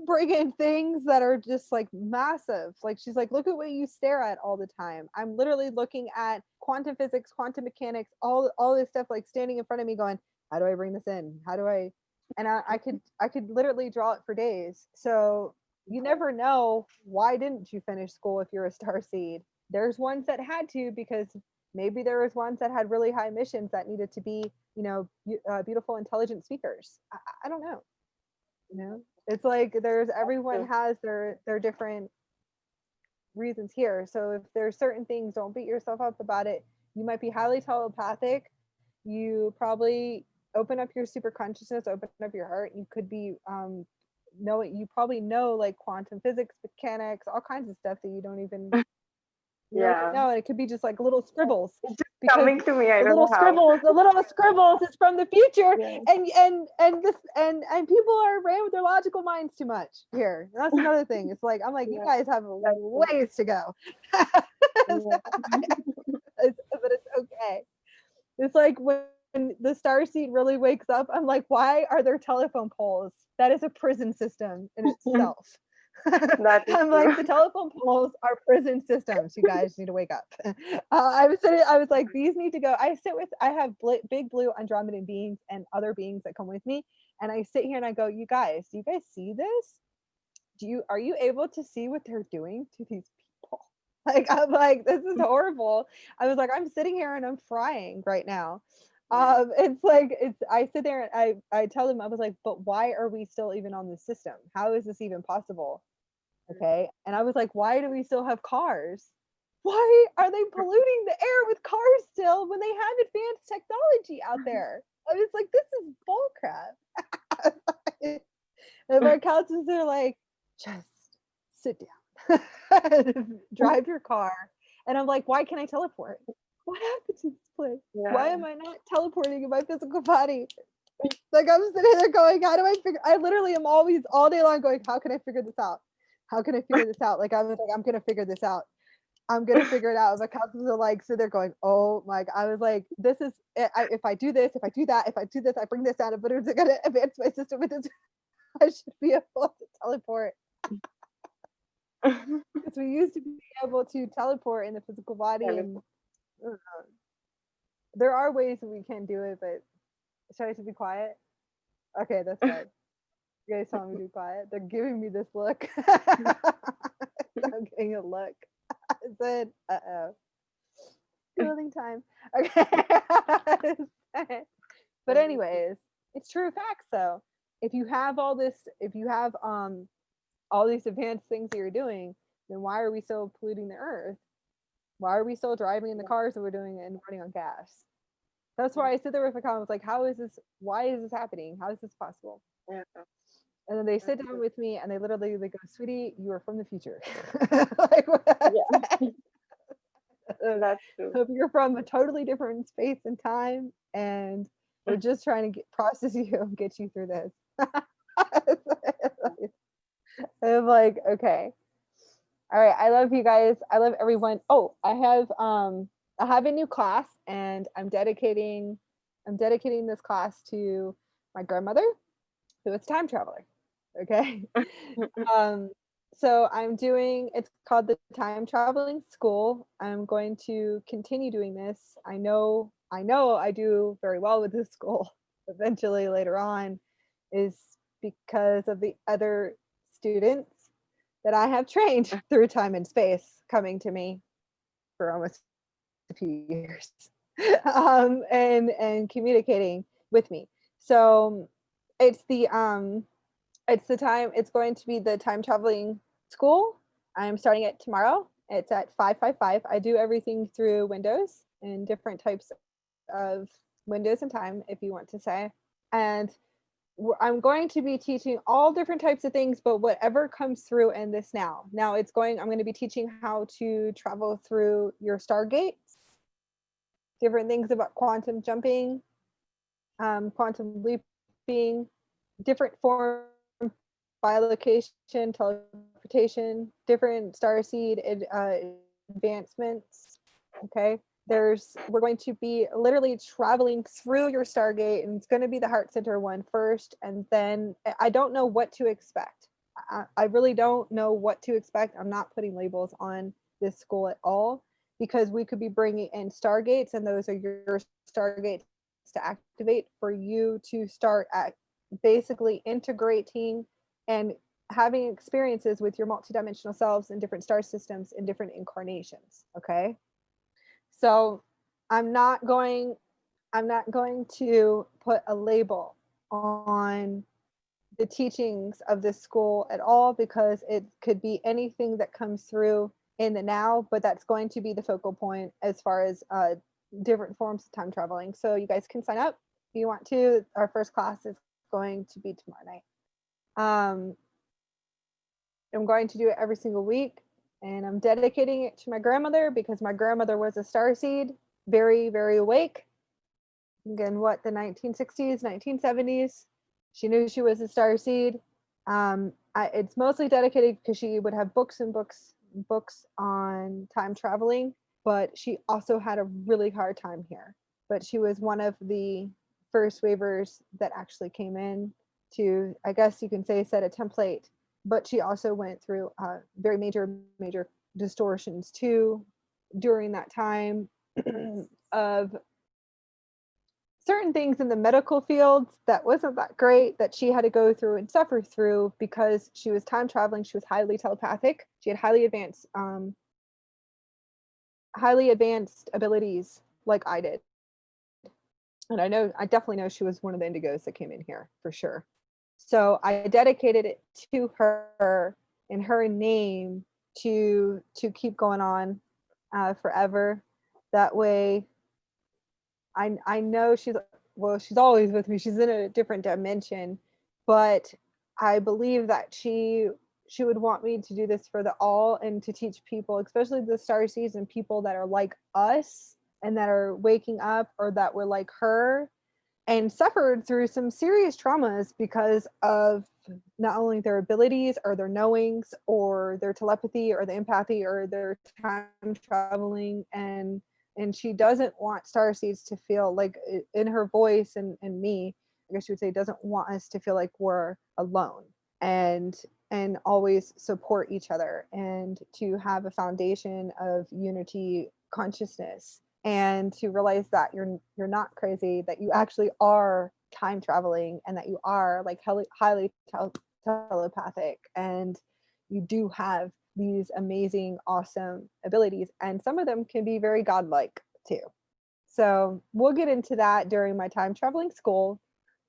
bring in things that are just like massive. Like she's like, look at what you stare at all the time. I'm literally looking at quantum physics, quantum mechanics, all this stuff, like standing in front of me going, how do I bring this in? How do I, and I could literally draw it for days. So you never know, why didn't you finish school if you're a star seed? There's ones that had to, because maybe there was ones that had really high missions that needed to be, beautiful, intelligent speakers. I don't know. It's like everyone has their different reasons here. So if there's certain things, don't beat yourself up about it. You might be highly telepathic. You probably open up your super consciousness, open up your heart. You could be you probably know like quantum physics, mechanics, all kinds of stuff that you don't even Yeah. know. And it could be just like little scribbles, It's just because coming to me. I the don't know little how. scribbles is from the future. Yeah. And people are ran with their logical minds too much here. That's another thing. It's like, I'm like, you Yeah. guys have That's true. ways to go. Yeah. But it's okay. It's like when the starseed really wakes up, I'm like, why are there telephone poles? That is a prison system in itself. That is I'm like, true. the telephone poles are prison systems. You guys need to wake up. I was like, these need to go. I have big blue Andromedan beings and other beings that come with me. And I sit here and I go, you guys, do you guys see this? Are you able to see what they're doing to these people? Like, I'm like, this is horrible. I was like, I'm sitting here and I'm frying right now. It's like, I sit there and I tell them, I was like, but why are we still even on this system? How is this even possible? Okay. And I was like, why do we still have cars? Why are they polluting the air with cars still when they have advanced technology out there? I was like, this is bullcrap. And my counselors are like, just sit down, drive your car. And I'm like, why can't I teleport? What happened to this place? Why am I not teleporting in my physical body? Like, I'm sitting there going, how do I figure? I literally am always all day long going, how can I figure this out? How can I figure this out? Like, I was like, I'm gonna figure this out. I'm gonna figure it out. My counselors are like, so they're going, oh my, I was like, this is, if I do this, if I do that, if I do this, I bring this down, but it's gonna advance my system with this. I should be able to teleport. Because we used to be able to teleport in the physical body, and there are ways that we can do it, but should I be quiet? Okay, that's good. You guys telling me to be quiet? They're giving me this look. I'm getting a look. I said, uh-oh. Cooling time. Okay. But anyways, it's true facts though. If you have all this, if you have all these advanced things that you're doing, then why are we still polluting the earth? Why are we still driving in the cars that we're doing and running on gas? That's why I sit there with my comments like, how is this, why is this happening? How is this possible? And then they sit down with me and they literally go, sweetie, you are from the future. Like, That's true. you're from a totally different space and time, and we're just trying to process you and get you through this. I'm like, okay. All right. I love you guys. I love everyone. Oh, I have a new class, and I'm dedicating this class to my grandmother, who is a time traveler. Okay. So it's called the Time Traveling School. I'm going to continue doing this. I know I do very well with this school eventually later on, is because of the other students that I have trained through time and space coming to me for almost a few years, and communicating with me. So it's going to be the time traveling school. I'm starting it tomorrow. It's at 555. I do everything through Windows and different types of Windows and time, if you want to say. And I'm going to be teaching all different types of things, but whatever comes through in this now. Now I'm going to be teaching how to travel through your stargates, different things about quantum jumping, quantum leaping, different forms, bilocation, teleportation, different starseed advancements. Okay. We're going to be literally traveling through your stargate, and it's going to be the heart center one first, and then I don't know what to expect. I really don't know what to expect. I'm not putting labels on this school at all, because we could be bringing in stargates, and those are your stargates to activate for you to start at basically integrating and having experiences with your multidimensional selves in different star systems in different incarnations. Okay. So I'm not going to put a label on the teachings of this school at all, because it could be anything that comes through in the now, but that's going to be the focal point as far as different forms of time traveling. So you guys can sign up if you want to. Our first class is going to be tomorrow night. I'm going to do it every single week. And I'm dedicating it to my grandmother, because my grandmother was a starseed, very, very awake. Again, the 1960s, 1970s. She knew she was a starseed. It's mostly dedicated because she would have books and books on time traveling, but she also had a really hard time here. but she was one of the first waivers that actually came in to, I guess you can say, set a template. But she also went through very major distortions too during that time of certain things in the medical fields that wasn't that great, that she had to go through and suffer through because she was time traveling. She was highly telepathic. She had highly advanced abilities like I did. And I definitely know she was one of the indigos that came in here for sure. So I dedicated it to her in her name to keep going on forever. That way I know she's always with me. She's in a different dimension, but I believe that she would want me to do this for the all and to teach people, especially the starseeds and people that are like us and that are waking up or that were like her and suffered through some serious traumas because of not only their abilities or their knowings or their telepathy or the empathy or their time traveling, and she doesn't want starseeds to feel like, in her voice and me, I guess you would say, doesn't want us to feel like we're alone, and always support each other and to have a foundation of unity consciousness, and to realize that you're not crazy, that you actually are time traveling, and that you are like highly telepathic, and you do have these amazing, awesome abilities, and some of them can be very godlike too. So we'll get into that during my time traveling school,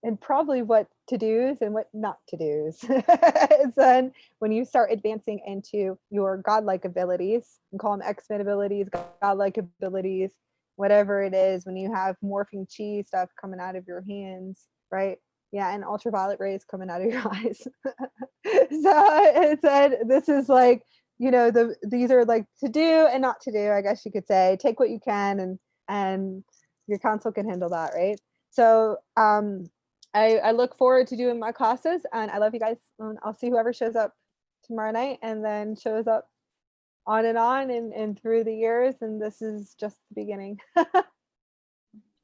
and probably what to do's and what not to do's. Is then when you start advancing into your godlike abilities, and call them X-Men abilities, godlike abilities, whatever it is, when you have morphing chi stuff coming out of your hands, right? Yeah, and ultraviolet rays coming out of your eyes. So it said this is like, these are like to do and not to do, I guess you could say. Take what you can, and your console can handle that, right? So I look forward to doing my classes, and I love you guys. I'll see whoever shows up tomorrow night and then shows up on and through the years, and this is just the beginning. Bye.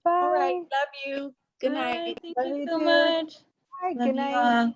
All right. Love you. Good night. Bye. Thank Love you you so too. much. Bye. Love Good you night. all.